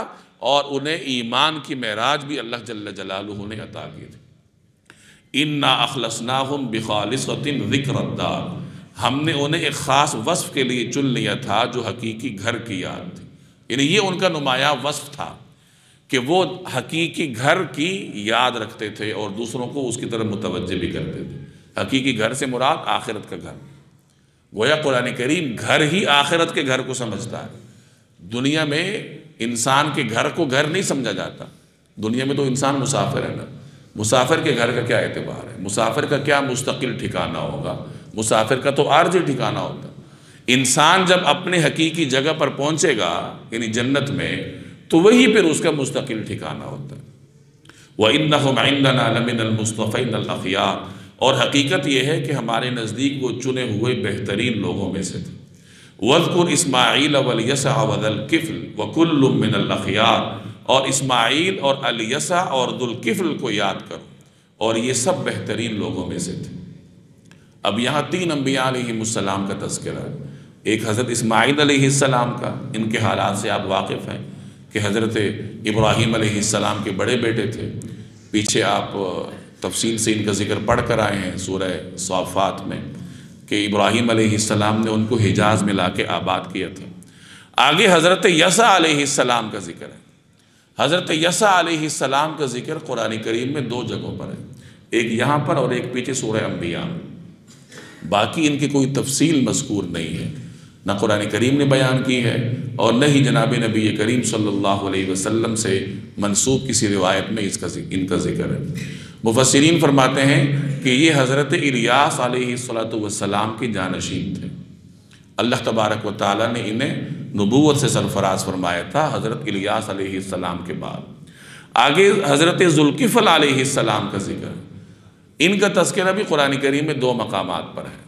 اور انہیں ایمان کی معراج بھی اللہ جل جلالہ نے عطا کی تھی۔ اِنَّا أَخْلَصْنَاهُمْ بِخَالِصَةٍ ذِكْرَ الدَّارِ، ہم نے انہیں ایک خاص وصف کے لیے چن لیا تھا جو حقیقی گھر کی یاد تھی۔ یعنی یہ ان کا نمایاں وصف تھا کہ وہ حقیقی گھر کی یاد رکھتے تھے اور دوسروں کو اس کی طرف متوجہ بھی کرتے تھے۔ حقیقی گھر سے مراد آخرت کا گھر، گویا قرآن کریم گھر ہی آخرت کے گھر کو سمجھتا ہے۔ دنیا میں انسان کے گھر کو گھر نہیں سمجھا جاتا، دنیا میں تو انسان مسافر ہے نا، مسافر کے گھر کا کیا اعتبار ہے، مسافر کا کیا مستقل ٹھکانہ ہوگا، مسافر کا تو عارضی ٹھکانہ ہوتا ہے۔ انسان جب اپنے حقیقی جگہ پر پہنچے گا یعنی جنت میں، تو وہی پھر اس کا مستقل ٹھکانہ ہوتا ہے۔ وَإِنَّهُمْ عِنْدَنَا لَمِنَ الْمُصْطَفَيْنَ الْأَخْيَارِ، اور حقیقت یہ ہے کہ ہمارے نزدیک وہ چنے ہوئے بہترین لوگوں میں سے تھے۔ وَاذْكُرْ إِسْمَاعِيلَ وَالْيَسَعَ وَذَا الْكِفْلِ وَكُلٌّ مِّنَ الْأَخْيَارِ، اور اسماعیل اور الیسع اور ذو الکفل کو یاد کرو، اور یہ سب بہترین لوگوں میں سے تھے۔ اب یہاں تین انبیاء علیہم السلام کا تذکرہ ہے۔ ایک حضرت اسماعیل علیہ السلام کا، ان کے حالات سے آپ واقف ہیں کہ حضرت ابراہیم علیہ السلام کے بڑے بیٹے تھے، پیچھے آپ تفصیل سے ان کا ذکر پڑھ کر آئے ہیں سورہ صافات میں کہ ابراہیم علیہ السلام نے ان کو حجاز میں لا کے آباد کیا تھا۔ آگے حضرت یسع علیہ السلام کا ذکر ہے۔ حضرت یسع علیہ السلام کا ذکر قرآن کریم میں دو جگہوں پر ہے، ایک یہاں پر اور ایک پیچھے سورہ انبیاء میں۔ باقی ان کی کوئی تفصیل مذکور نہیں ہے، نہ قرآن کریم نے بیان کی ہے اور نہ ہی جناب نبی کریم صلی اللہ علیہ وسلم سے منسوب کسی روایت میں ان کا ذکر ہے۔ مفسرین فرماتے ہیں کہ یہ حضرت الیاس علیہ السلام کی جانشین تھے۔ اللہ تبارک و تعالیٰ نے انہیں نبوت سے سرفراز فرمایا تھا حضرت الیاس علیہ السلام کے بعد۔ آگے حضرت ذوالکفل علیہ السلام کا ذکر، ان کا تذکرہ بھی قرآن کریم میں دو مقامات پر ہے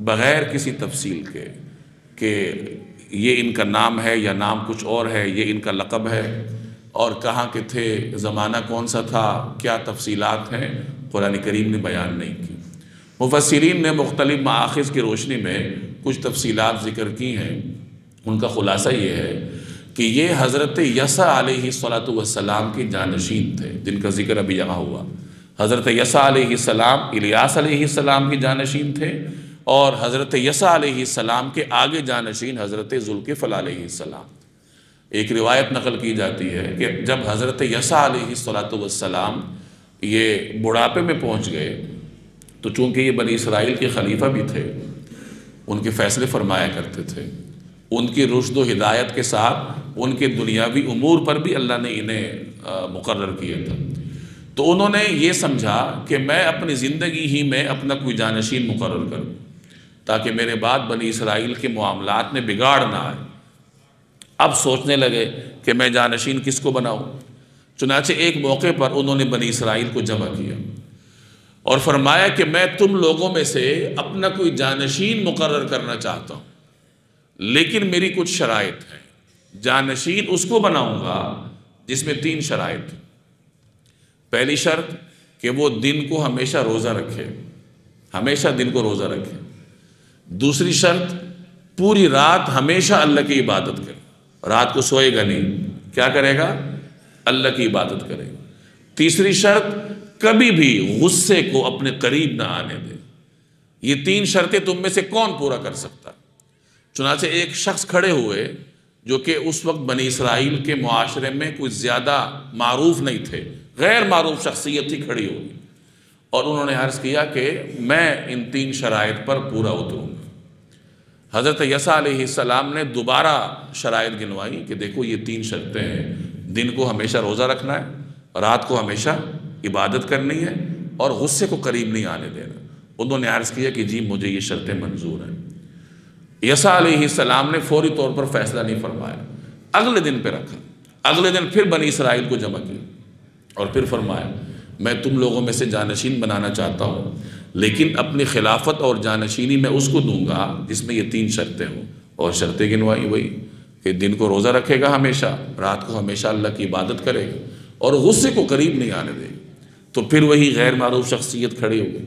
بغیر کسی تفصیل کے کہ یہ ان کا نام ہے یا نام کچھ اور ہے، یہ ان کا لقب ہے، اور کہاں کے تھے، زمانہ کون سا تھا، کیا تفصیلات ہیں، قرآن کریم نے بیان نہیں کی۔ مفسرین نے مختلف مآخذ کی روشنی میں کچھ تفصیلات ذکر کی ہیں، ان کا خلاصہ یہ ہے کہ یہ حضرت یسع علیہ السلام کی جانشین تھے جن کا ذکر ابھی یہاں ہوا۔ حضرت یسع علیہ السلام الیاس علیہ السلام کی جانشین تھے، اور حضرت یسع علیہ السلام کے آگے جانشین حضرت ذوالکفل علیہ السلام۔ ایک روایت نقل کی جاتی ہے کہ جب حضرت یسع علیہ السلام یہ بڑھاپے میں پہنچ گئے تو چونکہ یہ بنی اسرائیل کے خلیفہ بھی تھے، ان کے فیصلے فرمایا کرتے تھے، ان کی رشد و ہدایت کے ساتھ ان کے دنیاوی امور پر بھی اللہ نے انہیں مقرر کیا تھا۔ تو انہوں نے یہ سمجھا کہ میں اپنی زندگی ہی میں اپنا کوئی جانشین مقرر کروں تاکہ میرے بعد بنی اسرائیل کے معاملات میں بگاڑ نہ آئے۔ اب سوچنے لگے کہ میں جانشین کس کو بناؤں۔ چنانچہ ایک موقع پر انہوں نے بنی اسرائیل کو جمع کیا اور فرمایا کہ میں تم لوگوں میں سے اپنا کوئی جانشین مقرر کرنا چاہتا ہوں۔ لیکن میری کچھ شرائط ہیں، جانشین اس کو بناؤں گا جس میں 3 شرائط۔ پہلی شرط کہ وہ دن کو ہمیشہ روزہ رکھے، ہمیشہ دن کو روزہ رکھے۔ دوسری شرط پوری رات ہمیشہ اللہ کی عبادت کرے، رات کو سوئے گا نہیں، کیا کرے گا؟ اللہ کی عبادت کرے گا۔ تیسری شرط کبھی بھی غصے کو اپنے قریب نہ آنے دے۔ یہ 3 شرطیں تم میں سے کون پورا کر سکتا؟ چنانچہ ایک شخص کھڑے ہوئے جو کہ اس وقت بنی اسرائیل کے معاشرے میں کچھ زیادہ معروف نہیں تھے، غیر معروف شخصیت تھی، کھڑی ہوئی، اور انہوں نے عرض کیا کہ میں ان 3 شرائط پر پورا اتروں گا۔ حضرت یسع علیہ السلام نے دوبارہ شرائط گنوائی کہ دیکھو یہ 3 شرطیں ہیں، دن کو ہمیشہ روزہ رکھنا ہے، رات کو ہمیشہ عبادت کرنی ہے، اور غصے کو قریب نہیں آنے دینا۔ انہوں نے عرض کیا کہ جی مجھے یہ شرطیں منظور ہیں۔ یسع علیہ السلام نے فوری طور پر فیصلہ نہیں فرمایا، اگلے دن پہ رکھا، اگلے دن پھر بنی اسرائیل کو جمع کیا اور پھر فرمایا میں تم لوگوں میں سے جانشین بنانا چاہتا ہوں، لیکن اپنی خلافت اور جانشینی میں اس کو دوں گا جس میں یہ 3 شرطیں ہوں۔ اور شرطیں گنوائی وہی کہ دن کو روزہ رکھے گا ہمیشہ، رات کو ہمیشہ اللہ کی عبادت کرے گا، اور غصے کو قریب نہیں آنے دے گا۔ تو پھر وہی غیر معروف شخصیت کھڑی ہو گئی،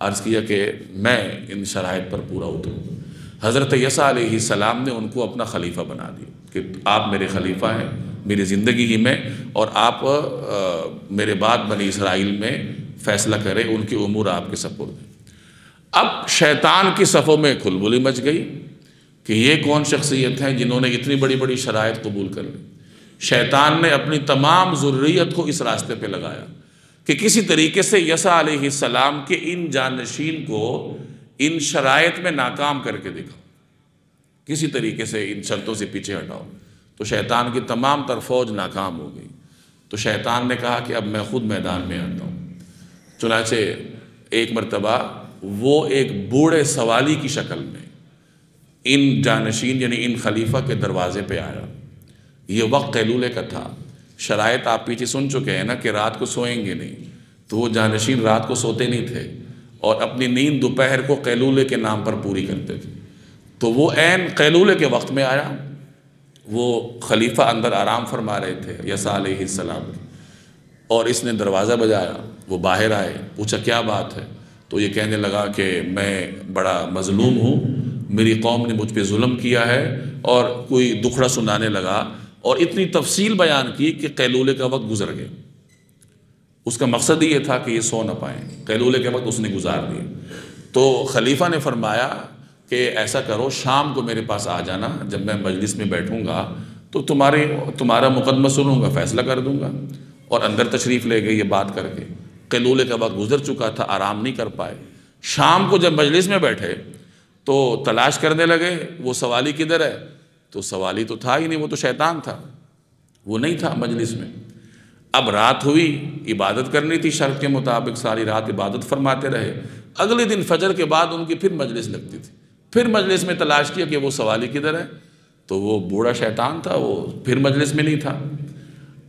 عرض کیا کہ میں ان شرائط پر پورا اتروں۔ حضرت یسع علیہ السلام نے ان کو اپنا خلیفہ بنا دیا کہ آپ میرے خلیفہ ہیں میری زندگی ہی میں، اور آپ میرے بعد بنی اسرائیل میں فیصلہ کریں، ان کی امور آپ کے سپرد ہیں۔ اب شیطان کی صفوں میں کھلبلی مچ گئی کہ یہ کون شخصیت ہیں جنہوں نے اتنی بڑی بڑی شرائط قبول کر لی۔ شیطان نے اپنی تمام ذریت کو اس راستے پہ لگایا کہ کسی طریقے سے یسع علیہ السلام کے ان جانشین کو ان شرائط میں ناکام کر کے دکھاؤ، کسی طریقے سے ان شرطوں سے پیچھے ہٹاؤ۔ تو شیطان کی تمام تر فوج ناکام ہو گئی۔ تو شیطان نے کہا کہ اب میں خود میدان میں آتا ہوں۔ چنانچہ ایک مرتبہ وہ ایک بوڑھے سوالی کی شکل میں ان جانشین یعنی ان خلیفہ کے دروازے پہ آیا۔ یہ وقت قیلولے کا تھا، شرائط آپ پیچھے سن چکے ہیں نا کہ رات کو سوئیں گے نہیں، تو وہ جانشین رات کو سوتے نہیں تھے اور اپنی نیند دوپہر کو قیلولے کے نام پر پوری کرتے تھے۔ تو وہ عین قیلولے کے وقت میں آیا، وہ خلیفہ اندر آرام فرما رہے تھے یسع علیہ السلام، اور اس نے دروازہ بجایا، وہ باہر آئے، پوچھا کیا بات ہے؟ تو یہ کہنے لگا کہ میں بڑا مظلوم ہوں، میری قوم نے مجھ پہ ظلم کیا ہے، اور کوئی دکھڑا سنانے لگا اور اتنی تفصیل بیان کی کہ قیلولے کا وقت گزر گیا۔ اس کا مقصد یہ تھا کہ یہ سو نہ پائیں، قیلولے کے وقت اس نے گزار دیا۔ تو خلیفہ نے فرمایا کہ ایسا کرو شام کو میرے پاس آ جانا، جب میں مجلس میں بیٹھوں گا تو تمہارا مقدمہ سنوں گا، فیصلہ کر دوں گا۔ اور اندر تشریف لے گئے یہ بات کر کے۔ قیلولے کا وقت گزر چکا تھا، آرام نہیں کر پائے۔ شام کو جب مجلس میں بیٹھے تو تلاش کرنے لگے وہ سوالی کدھر ہے، تو سوالی تو تھا ہی نہیں، وہ تو شیطان تھا، وہ نہیں تھا مجلس میں۔ اب رات ہوئی، عبادت کرنی تھی شرط کے مطابق، ساری رات عبادت فرماتے رہے۔ اگلے دن فجر کے بعد ان کی پھر مجلس لگتی تھی، پھر مجلس میں تلاش کیا کہ وہ سوالی کدھر ہے، تو وہ بوڑھا شیطان تھا، وہ پھر مجلس میں نہیں تھا۔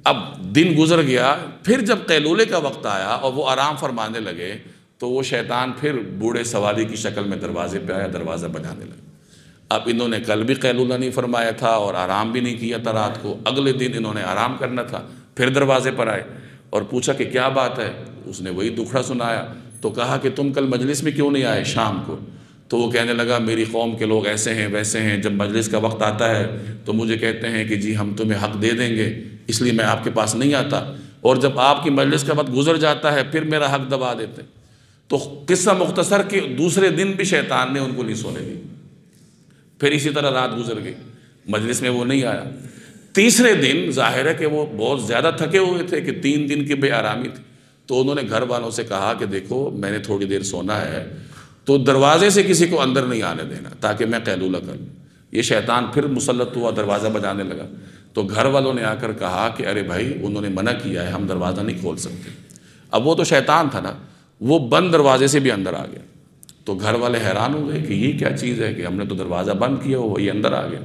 اب دن گزر گیا، پھر جب قیلولے کا وقت آیا اور وہ آرام فرمانے لگے تو وہ شیطان پھر بوڑھے سوالی کی شکل میں دروازے پہ آیا، دروازہ بجانے لگا۔ اب انہوں نے کل بھی قیلولہ نہیں فرمایا تھا اور آرام بھی نہیں کیا تھا رات کو، اگلے دن انہوں نے آرام کرنا تھا، پھر دروازے پر آئے اور پوچھا کہ کیا بات ہے؟ اس نے وہی دکھڑا سنایا۔ تو کہا کہ تم کل مجلس میں کیوں نہیں آئے شام کو؟ تو وہ کہنے لگا میری قوم کے لوگ ایسے ہیں ویسے ہیں، جب مجلس کا وقت آتا ہے تو مجھے کہتے ہیں کہ جی ہم تمہیں حق دے دیں گے، اس لیے میں آپ کے پاس نہیں آتا، اور جب آپ کی مجلس کا وقت گزر جاتا ہے پھر میرا حق دبا دیتے۔ تو قصہ مختصر کہ دوسرے دن بھی شیطان نے ان کو نہیں سونے دی، پھر اسی طرح رات گزر گئی، مجلس میں وہ نہیں آیا۔ تیسرے دن ظاہر ہے کہ وہ بہت زیادہ تھکے ہوئے تھے کہ 3 دن کی بے آرامی تھی، تو انہوں نے گھر والوں سے کہا کہ دیکھو میں نے تھوڑی دیر سونا ہے تو دروازے سے کسی کو اندر نہیں آنے دینا تاکہ میں قیلولہ کر لوں۔ یہ شیطان پھر مسلط ہوا، دروازہ بجانے لگا، تو گھر والوں نے آ کر کہا کہ ارے بھائی انہوں نے منع کیا ہے، ہم دروازہ نہیں کھول سکتے۔ اب وہ تو شیطان تھا نا، وہ بند دروازے سے بھی اندر آ گیا۔ تو گھر والے حیران ہو گئے کہ یہ کیا چیز ہے کہ ہم نے تو دروازہ بند کیا ہوا، یہ اندر آ گیا،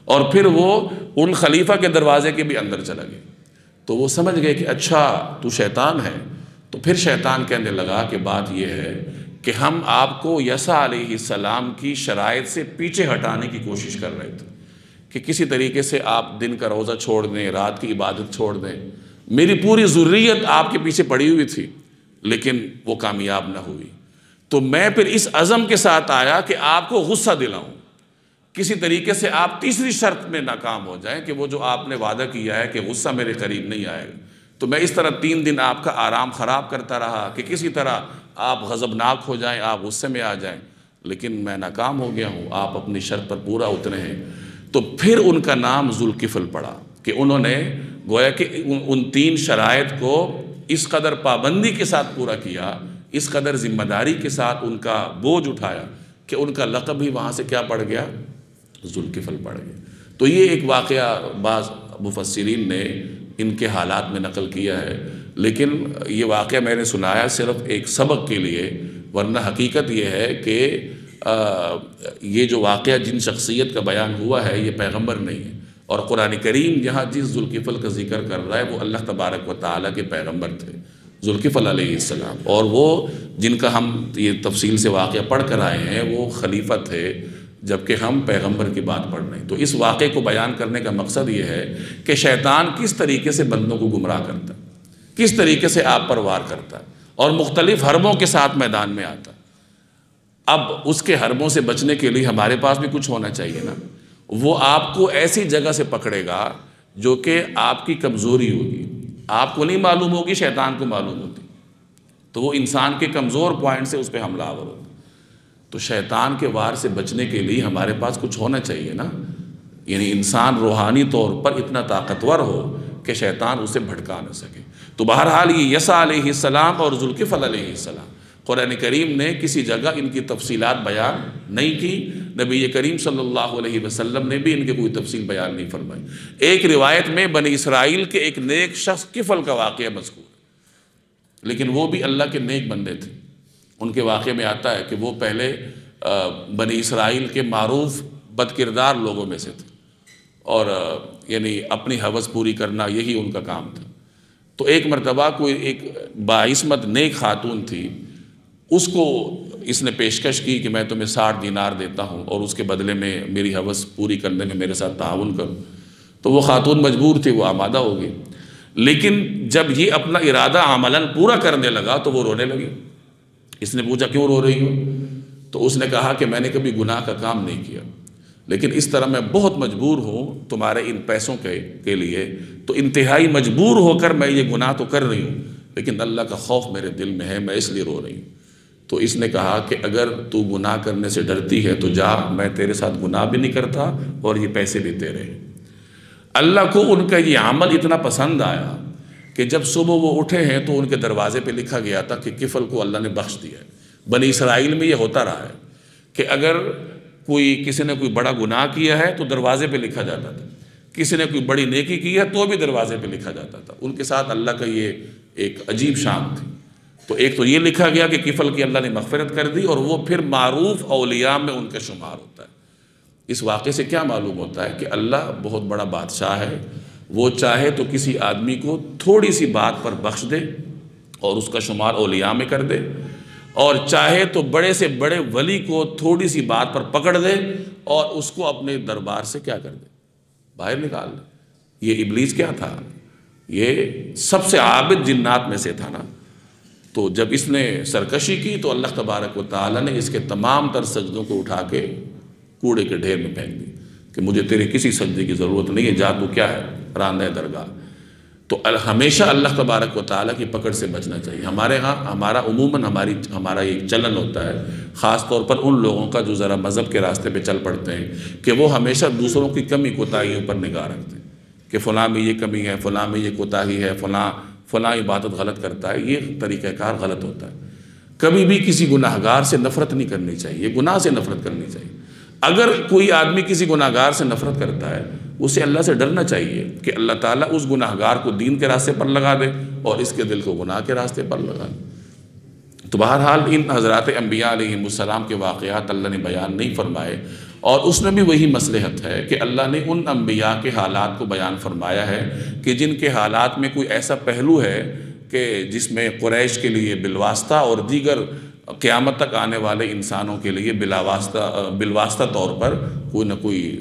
اور پھر وہ ان خلیفہ کے دروازے کے بھی اندر چلا گیا۔ تو وہ سمجھ گئے کہ اچھا تو شیطان ہے۔ تو پھر شیطان کہنے لگا کہ بات یہ ہے کہ ہم آپ کو یسع علیہ السلام کی شرائط سے پیچھے ہٹانے کی کوشش کر رہے تھے کہ کسی طریقے سے آپ دن کا روزہ چھوڑ دیں، رات کی عبادت چھوڑ دیں۔ میری پوری ذریت آپ کے پیچھے پڑی ہوئی تھی لیکن وہ کامیاب نہ ہوئی، تو میں پھر اس عزم کے ساتھ آیا کہ آپ کو غصہ دلاؤں، کسی طریقے سے آپ تیسری شرط میں ناکام ہو جائیں کہ وہ جو آپ نے وعدہ کیا ہے کہ غصہ میرے قریب نہیں آئے گا۔ تو میں اس طرح 3 دن آپ کا آرام خراب کرتا رہا کہ کسی طرح آپ غضبناک ہو جائیں، آپ غصے میں آ جائیں، لیکن میں ناکام ہو گیا ہوں، آپ اپنی شرط پر پورا اترے ہیں۔ تو پھر ان کا نام ذوالکفل پڑا کہ انہوں نے گویا کہ ان 3 شرائط کو اس قدر پابندی کے ساتھ پورا کیا، اس قدر ذمہ داری کے ساتھ ان کا بوجھ اٹھایا کہ ان کا لقب ہی وہاں سے کیا پڑ گیا؟ ذوالکفل پڑ گیا۔ تو یہ ایک واقعہ بعض مفسرین نے ان کے حالات میں نقل کیا ہے، لیکن یہ واقعہ میں نے سنایا صرف ایک سبق کے لیے، ورنہ حقیقت یہ ہے کہ یہ جو واقعہ جن شخصیت کا بیان ہوا ہے یہ پیغمبر نہیں ہے، اور قرآن کریم جہاں جس ذوالکفل کا ذکر کر رہا ہے وہ اللہ تبارک و تعالیٰ کے پیغمبر تھے، ذوالکفل علیہ السلام، اور وہ جن کا ہم یہ تفصیل سے واقعہ پڑھ کر آئے ہیں وہ خلیفہ تھے، جبکہ ہم پیغمبر کی بات پڑھ رہے ہیں۔ تو اس واقعے کو بیان کرنے کا مقصد یہ ہے کہ شیطان کس طریقے سے بندوں کو گمراہ کرتا ہے، کس طریقے سے آپ پر وار کرتا ہے، اور مختلف حربوں کے ساتھ میدان میں آتا ہے۔ اب اس کے حربوں سے بچنے کے لیے ہمارے پاس بھی کچھ ہونا چاہیے نا۔ وہ آپ کو ایسی جگہ سے پکڑے گا جو کہ آپ کی کمزوری ہوگی، آپ کو نہیں معلوم ہوگی، شیطان کو معلوم ہوتی، تو وہ انسان کے کمزور پوائنٹ سے اس پہ حملہ آور ہوتا۔ تو شیطان کے وار سے بچنے کے لیے ہمارے پاس کچھ ہونا چاہیے نا، یعنی انسان روحانی طور پر اتنا طاقتور ہو کہ شیطان اسے بھٹکا نہ سکے۔ تو بہرحال یہ یسع علیہ السلام اور ذوالکفل علیہ السلام، قرآن کریم نے کسی جگہ ان کی تفصیلات بیان نہیں کی، نبی کریم صلی اللہ علیہ وسلم نے بھی ان کے کوئی تفصیل بیان نہیں فرمائی۔ ایک روایت میں بنی اسرائیل کے ایک نیک شخص کفل کا واقعہ مذکور ہے، لیکن وہ بھی اللہ کے نیک بندے تھے۔ ان کے واقعے میں آتا ہے کہ وہ پہلے بنی اسرائیل کے معروف بد کردار لوگوں میں سے تھے، اور یعنی اپنی ہوس پوری کرنا یہی ان کا کام تھا۔ تو ایک مرتبہ کوئی ایک باعصمت نیک خاتون تھی، اس کو اس نے پیشکش کی کہ میں تمہیں 60 دینار دیتا ہوں اور اس کے بدلے میں میری ہوس پوری کرنے میں میرے ساتھ تعاون کرو۔ تو وہ خاتون مجبور تھی، وہ آمادہ ہو گئی، لیکن جب یہ اپنا ارادہ عملاً پورا کرنے لگا تو وہ رونے لگی۔ اس نے پوچھا کیوں رو رہی ہو؟ تو اس نے کہا کہ میں نے کبھی گناہ کا کام نہیں کیا، لیکن اس طرح میں بہت مجبور ہوں تمہارے ان پیسوں کے لیے، تو انتہائی مجبور ہو کر میں یہ گناہ تو کر رہی ہوں، لیکن اللہ کا خوف میرے دل میں ہے، میں اس لیے رو رہی ہوں۔ تو اس نے کہا کہ اگر تو گناہ کرنے سے ڈرتی ہے تو جا، میں تیرے ساتھ گناہ بھی نہیں کرتا اور یہ پیسے بھی تیرے ہیں۔ اللہ کو ان کا یہ عمل اتنا پسند آیا کہ جب صبح وہ اٹھے ہیں تو ان کے دروازے پہ لکھا گیا تھا کہ کفل کو اللہ نے بخش دیا ہے۔ بنی اسرائیل میں یہ ہوتا رہا ہے کہ اگر کسی نے کوئی بڑا گناہ کیا ہے تو دروازے پہ لکھا جاتا تھا، کسی نے کوئی بڑی نیکی کی ہے تو بھی دروازے پہ لکھا جاتا تھا۔ ان کے ساتھ اللہ کا یہ ایک عجیب شان تھی۔ تو ایک تو یہ لکھا گیا کہ کفل کی اللہ نے مغفرت کر دی، اور وہ پھر معروف اولیاء میں ان کا شمار ہوتا ہے۔ اس واقعے سے کیا معلوم ہوتا ہے کہ اللہ بہت بڑا بادشاہ ہے، وہ چاہے تو کسی آدمی کو تھوڑی سی بات پر بخش دے اور اس کا شمار اولیاء میں کر دے، اور چاہے تو بڑے سے بڑے ولی کو تھوڑی سی بات پر پکڑ دے اور اس کو اپنے دربار سے کیا کر دے؟ باہر نکال دے۔ یہ ابلیس کیا تھا؟ یہ سب سے عابد جنات میں سے تھا نا۔ تو جب اس نے سرکشی کی تو اللہ تبارک و تعالیٰ نے اس کے تمام تر سجدوں کو اٹھا کے کوڑے کے ڈھیر میں پھینک دی کہ مجھے تیرے کسی سجدے کی ضرورت نہیں ہے، جا تو کیا ہے راندہ درگاہ۔ تو ہمیشہ اللہ تبارک و تعالیٰ کی پکڑ سے بچنا چاہیے۔ ہمارے ہاں عموماً ہمارا ایک چلن ہوتا ہے، خاص طور پر ان لوگوں کا جو ذرا مذہب کے راستے پہ چل پڑتے ہیں، کہ وہ ہمیشہ دوسروں کی کمی کوتاہیوں پر نگاہ رکھتے ہیں کہ فلاں میں یہ کمی ہے، فلاں میں یہ کوتاہی ہے، فلاں عبادت غلط کرتا ہے۔ یہ طریقہ کار غلط ہوتا ہے۔ کبھی بھی کسی گناہگار سے نفرت نہیں کرنی چاہیے، گناہ سے نفرت کرنی چاہیے۔ اگر کوئی آدمی کسی گناہگار سے نفرت کرتا ہے، اسے اللہ سے ڈرنا چاہیے کہ اللہ تعالیٰ اس گناہگار کو دین کے راستے پر لگا دے اور اس کے دل کو گناہ کے راستے پر لگا دے۔ تو بہرحال ان حضرات انبیاء علیہ السلام کے واقعات اللہ نے بیان نہیں فرمائے، اور اس میں بھی وہی مصلحت ہے کہ اللہ نے ان انبیاء کے حالات کو بیان فرمایا ہے کہ جن کے حالات میں کوئی ایسا پہلو ہے کہ جس میں قریش کے لیے بالواسطہ اور دیگر قیامت تک آنے والے انسانوں کے لیے بالواسطہ طور پر کوئی نہ کوئی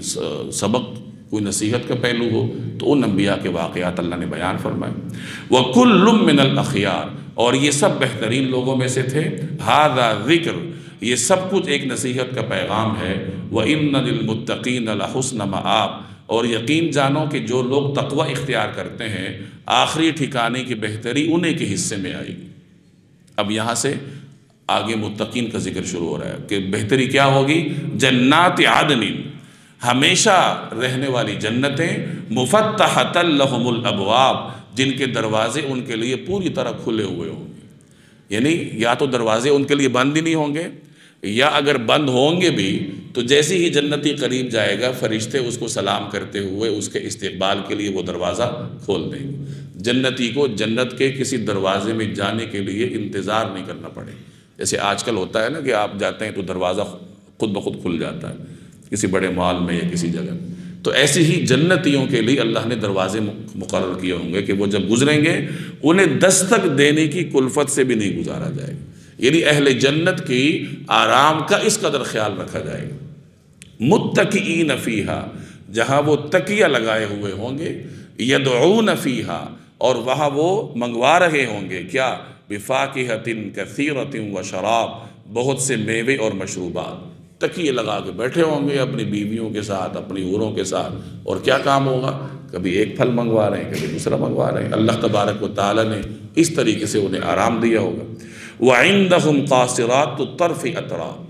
سبق، کوئی نصیحت کا پہلو ہو، تو ان انبیاء کے واقعات اللہ نے بیان فرمائے۔ وَكُلٌّ مِّنَ الْأَخْيَارِ، اور یہ سب بہترین لوگوں میں سے تھے۔ هَذَا ذکر، یہ سب کچھ ایک نصیحت کا پیغام ہے۔ وَإِنَّ لِلْمُتَّقِينَ لَحُسْنَ مَآبٍ، اور یقین جانو کہ جو لوگ تقوی اختیار کرتے ہیں آخری ٹھکانے کی بہتری انہیں کے حصے میں آئے گی۔ اب یہاں سے آگے متقین کا ذکر شروع ہو رہا ہے کہ بہتری کیا ہوگی؟ جنات عدن، ہمیشہ رہنے والی جنتیں، مفتحۃ لہم الابواب، جن کے دروازے ان کے لیے پوری طرح کھلے ہوئے ہوں گے۔ یعنی یا تو دروازے ان کے لیے بند ہی نہیں ہوں گے، یا اگر بند ہوں گے بھی تو جیسے ہی جنتی قریب جائے گا فرشتے اس کو سلام کرتے ہوئے اس کے استقبال کے لیے وہ دروازہ کھول دیں گے۔ جنتی کو جنت کے کسی دروازے میں جانے کے لیے انتظار نہیں کرنا پڑے، جیسے آج کل ہوتا ہے نا کہ آپ جاتے ہیں تو دروازہ خود بخود کھل جاتا ہے کسی بڑے مال میں یا کسی جگہ۔ تو ایسے ہی جنتیوں کے لیے اللہ نے دروازے مقرر کیے ہوں گے کہ وہ جب گزریں گے انہیں دستک دینے کی کلفت سے بھی نہیں گزارا جائے گا۔ یعنی اہل جنت کی آرام کا اس قدر خیال رکھا جائے گا۔ متکئین فیہا، جہاں وہ تکیہ لگائے ہوئے ہوں گے، یدعون فیہا، اور وہاں وہ منگوا رہے ہوں گے کیا؟ بفاکہۃ کثیرۃ وشراب، بہت سے میوے اور مشروبات۔ تکیے لگا کے بیٹھے ہوں گے اپنی بیویوں کے ساتھ، اپنی حوروں کے ساتھ، اور کیا کام ہوگا؟ کبھی ایک پھل منگوا رہے ہیں، کبھی دوسرا منگوا رہے ہیں۔ اللہ تبارک و تعالیٰ نے اس طریقے سے انہیں آرام دیا ہوگا۔ وَعِندَهُمْ قَاصِرَاتُ الطَّرْفِ أَتْرَابٌ،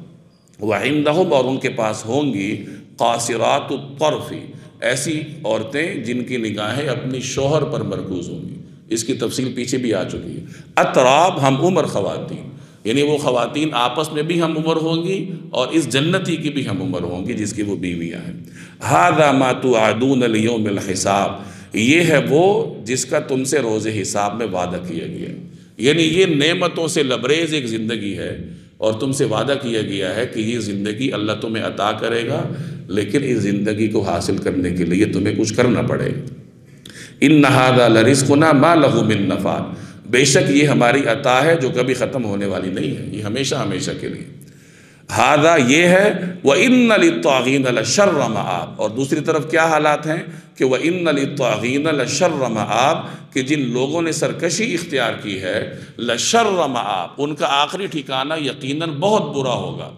وَعِندَهُمْ، اور ان کے پاس ہوں گی قاصرات الطرف، ایسی عورتیں جن کی نگاہیں اپنی شوہر پر مرکوز ہوں گی۔ اس کی تفصیل پیچھے بھی آ چکی ہے۔ اطراب، ہم عمر خواتین، یعنی وہ خواتین آپس میں بھی ہم عمر ہوں گی اور اس جنتی کی بھی ہم عمر ہوں گی جس کی وہ بیویاں ہیں۔ هَذَا مَا تُوعَدُونَ لِيَوْمِ الْحِسَابِ، یہ ہے وہ جس کا تم سے روز حساب میں وعدہ کیا گیا ہے۔ یعنی یہ نعمتوں سے لبریز ایک زندگی ہے اور تم سے وعدہ کیا گیا ہے کہ یہ زندگی اللہ تمہیں عطا کرے گا، لیکن اس زندگی کو حاصل کرنے کے لیے تمہیں کچھ کرنا پڑے گا۔ إِنَّ هَذَا لَرِزْقُنَا مَا لَهُ مِن نَفَادٍ، بے شک یہ ہماری عطا ہے جو کبھی ختم ہونے والی نہیں ہے، یہ ہمیشہ ہمیشہ کے لیے۔ ہذا، یہ ہے، وَإِنَّ لِلطَّاغِينَ لَشَرَّ مَآبٍ، اور دوسری طرف کیا حالات ہیں کہ وَإِنَّ لِلطَّاغِينَ لَشَرَّ مَآبٍ، کہ جن لوگوں نے سرکشی اختیار کی ہے، لَشَرَّ مَآبٍ، ان کا آخری ٹھکانہ یقیناً بہت برا ہوگا۔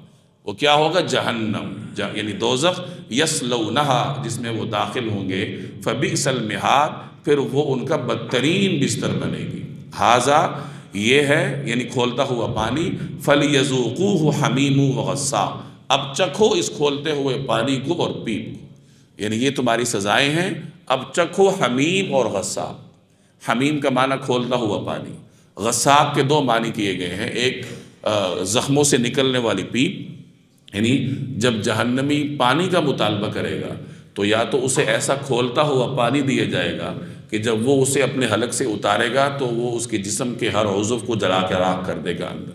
وہ کیا ہوگا؟ جہنم، یعنی دوزخ، یصلونہا، جس میں وہ داخل ہوں گے، فبئس المہاد، پھر وہ ان کا بدترین بستر بنے گی۔ ہذا، یہ ہے، یعنی کھولتا ہوا پانی، فَلْيَذُوقُوهُ حَمِيمٌ وَغَسَّاقٌ، اب چکھو اس کھولتے ہوئے پانی کو اور پیپ کو، یعنی یہ تمہاری سزائیں ہیں، اب چکھو حمیم اور غساق۔ حمیم کا معنی کھولتا ہوا پانی، غساق کے دو معنی کیے گئے ہیں، ایک زخموں سے نکلنے والی پیپ، یعنی جب جہنمی پانی کا مطالبہ کرے گا تو یا تو اسے ایسا کھولتا ہوا پانی دیا جائے گا کہ جب وہ اسے اپنے حلق سے اتارے گا تو وہ اس کے جسم کے ہر عضو کو جلا کے راکھ کر دے گا اندر،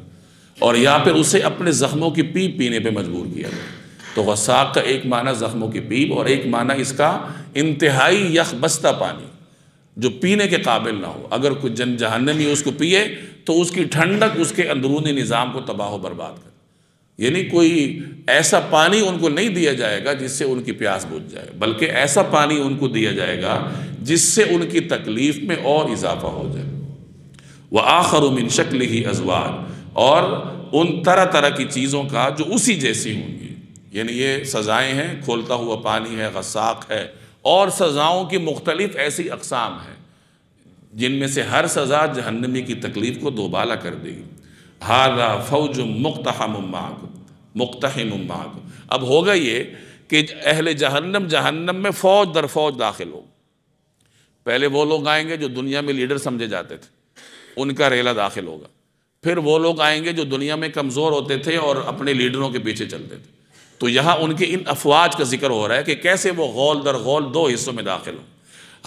اور یا پھر اسے اپنے زخموں کی پیپ پینے پہ مجبور کیا گیا۔ تو غساق کا ایک معنی زخموں کی پیپ، اور ایک معنی اس کا انتہائی یخ بستہ پانی جو پینے کے قابل نہ ہو۔ اگر کوئی جہنمی اس کو پیے تو اس کی ٹھنڈک اس کے اندرونی نظام کو تباہ و برباد کرے، یعنی کوئی ایسا پانی ان کو نہیں دیا جائے گا جس سے ان کی پیاس بجھ جائے، بلکہ ایسا پانی ان کو دیا جائے گا جس سے ان کی تکلیف میں اور اضافہ ہو جائے۔ وَآخَرُ مِن شَكْلِهِ أَزْوَاجٌ، اور ان طرح طرح کی چیزوں کا جو اسی جیسی ہوں گی، یعنی یہ سزائیں ہیں، کھولتا ہوا پانی ہے، غساق ہے، اور سزاؤں کی مختلف ایسی اقسام ہیں جن میں سے ہر سزا جہنمی کی تکلیف کو دوبالا کر دے گی۔ ہذا فوج مقتحم معکم، اب ہوگا یہ کہ اہل جہنم میں فوج در فوج داخل ہو۔ پہلے وہ لوگ آئیں گے جو دنیا میں لیڈر سمجھے جاتے تھے، ان کا ریلا داخل ہوگا۔ پھر وہ لوگ آئیں گے جو دنیا میں کمزور ہوتے تھے اور اپنے لیڈروں کے پیچھے چلتے تھے۔ تو یہاں ان کے ان افواج کا ذکر ہو رہا ہے کہ کیسے وہ غول در غول دو حصوں میں داخل ہوں۔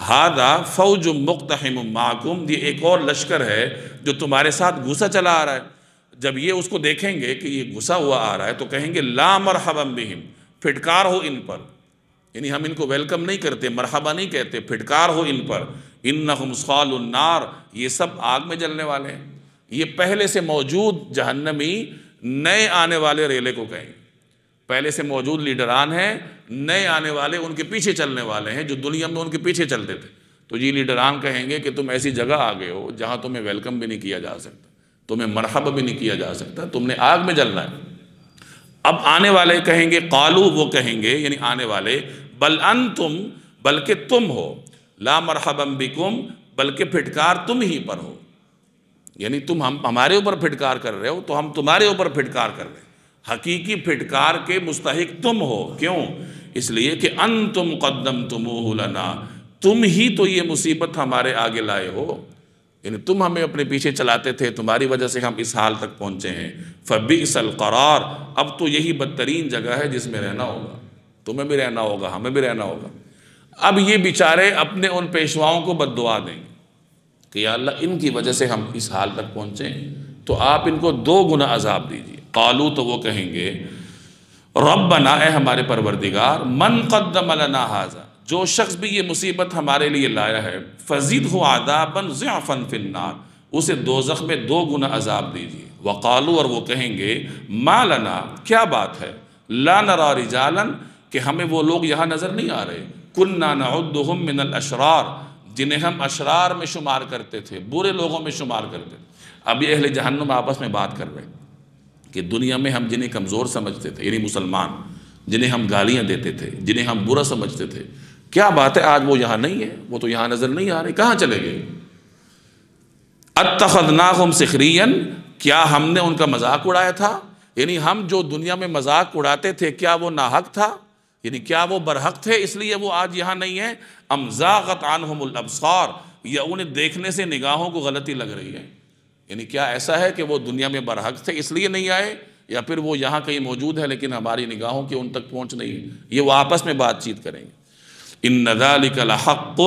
ہذا فوج مقتحم معکم، یہ ایک اور لشکر ہے جو تمہارے ساتھ گھسا چلا آ رہا ہے۔ جب یہ اس کو دیکھیں گے کہ یہ گھسا ہوا آ رہا ہے تو کہیں گے لا مرحبا بہم، پھٹکار ہو ان پر، یعنی ہم ان کو ویلکم نہیں کرتے، مرحبا نہیں کہتے، پھٹکار ہو ان پر۔ انہم صال النار، یہ سب آگ میں جلنے والے ہیں۔ یہ پہلے سے موجود جہنمی نئے آنے والے ریلے کو کہیں گے۔ پہلے سے موجود لیڈران ہیں، نئے آنے والے ان کے پیچھے چلنے والے ہیں جو دنیا میں ان کے پیچھے چلتے تھے۔ تو یہ لیڈران کہیں گے کہ تم ایسی جگہ آ گئے ہو جہاں تمہیں ویلکم بھی نہیں کیا جا سکتا، تمہیں مرحبا بھی نہیں کیا جا سکتا، تم نے آگ میں جلنا ہے۔ اب آنے والے کہیں گے، قالو وہ کہیں گے یعنی آنے والے، بل انتم بلکہ تم ہو، لا مرحبا بکم بلکہ پھٹکار تم ہی پر ہو، یعنی تم ہمارے اوپر پھٹکار کر رہے ہو تو ہم تمہارے اوپر پھٹکار کر رہے ہیں۔ حقیقی پھٹکار کے مستحق تم ہو، کیوں؟ اس لیے کہ انتم قدمتموہ لنا، تم ہی تو یہ مصیبت ہمارے آگے لائے ہو، یعنی تم ہمیں اپنے پیچھے چلاتے تھے، تمہاری وجہ سے ہم اس حال تک پہنچے ہیں۔ فبئس القرار، اب تو یہی بدترین جگہ ہے جس میں رہنا ہوگا، تمہیں بھی رہنا ہوگا، ہمیں بھی رہنا ہوگا۔ اب یہ بیچارے اپنے ان پیشواؤں کو بد دعا دیں گے کہ یا اللہ ان کی وجہ سے ہم اس حال تک پہنچے تو آپ ان کو 2 گنا عذاب دیجیے۔ قالو تو وہ کہیں گے، ربنا اے ہمارے پروردگار، من قدم لنا ھذا، جو شخص بھی یہ مصیبت ہمارے لیے لایا ہے، فزدہ عذابا ضعفا فی النار، اسے دوزخ میں 2 گنا عذاب دیجیے۔ وقالو اور وہ کہیں گے، ما لنا کیا بات ہے، لا نرى رجالا کہ ہمیں وہ لوگ یہاں نظر نہیں آ رہے، کننا نعدہم من الاشرار جنہیں ہم اشرار میں شمار کرتے تھے، برے لوگوں میں شمار کرتے تھے۔ اب یہ اہل جہنم آپس میں بات کر رہے ہیں کہ دنیا میں ہم جنہیں کمزور سمجھتے تھے یعنی مسلمان، جنہیں ہم گالیاں دیتے تھے، جنہیں ہم برا سمجھتے تھے، کیا بات ہے آج وہ یہاں نہیں ہے، وہ تو یہاں نظر نہیں آ رہے، کہاں چلے گئے؟ اتخذناہم سخریا، کیا ہم نے ان کا مذاق اڑایا تھا، یعنی ہم جو دنیا میں مذاق اڑاتے تھے کیا وہ ناحق تھا، یعنی کیا وہ برحق تھے اس لیے وہ آج یہاں نہیں ہے؟ ام زاغت عنہم الابصار، یا انہیں دیکھنے سے نگاہوں کو غلطی لگ رہی ہے، یعنی کیا ایسا ہے کہ وہ دنیا میں برحق تھے اس لیے نہیں آئے، یا پھر وہ یہاں کہیں موجود ہے لیکن ہماری نگاہوں کے ان تک پہنچ نہیں ہے؟ یہ وہ آپس میں بات چیت کریں گے۔ ان ذالک لحق،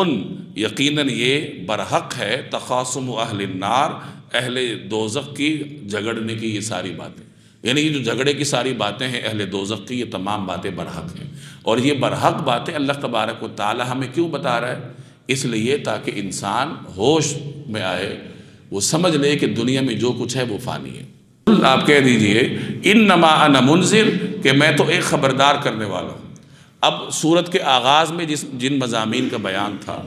یقیناً یہ برحق ہے، تخاصم اہل النار، اہل دوزخ کی جھگڑنے کی یہ ساری باتیں، یعنی یہ جو جھگڑے کی ساری باتیں ہیں اہل دوزخ کی، یہ تمام باتیں برحق ہیں۔ اور یہ برحق باتیں اللہ تبارک و تعالی ہمیں کیوں بتا رہا ہے؟ اس لیے تاکہ انسان ہوش میں آئے، وہ سمجھ لے کہ دنیا میں جو کچھ ہے وہ فانی ہے۔ آپ کہہ دیجئے انما انا منذر، کہ میں تو ایک خبردار کرنے والا ہوں۔ اب سورت کے آغاز میں جن مضامین کا بیان تھا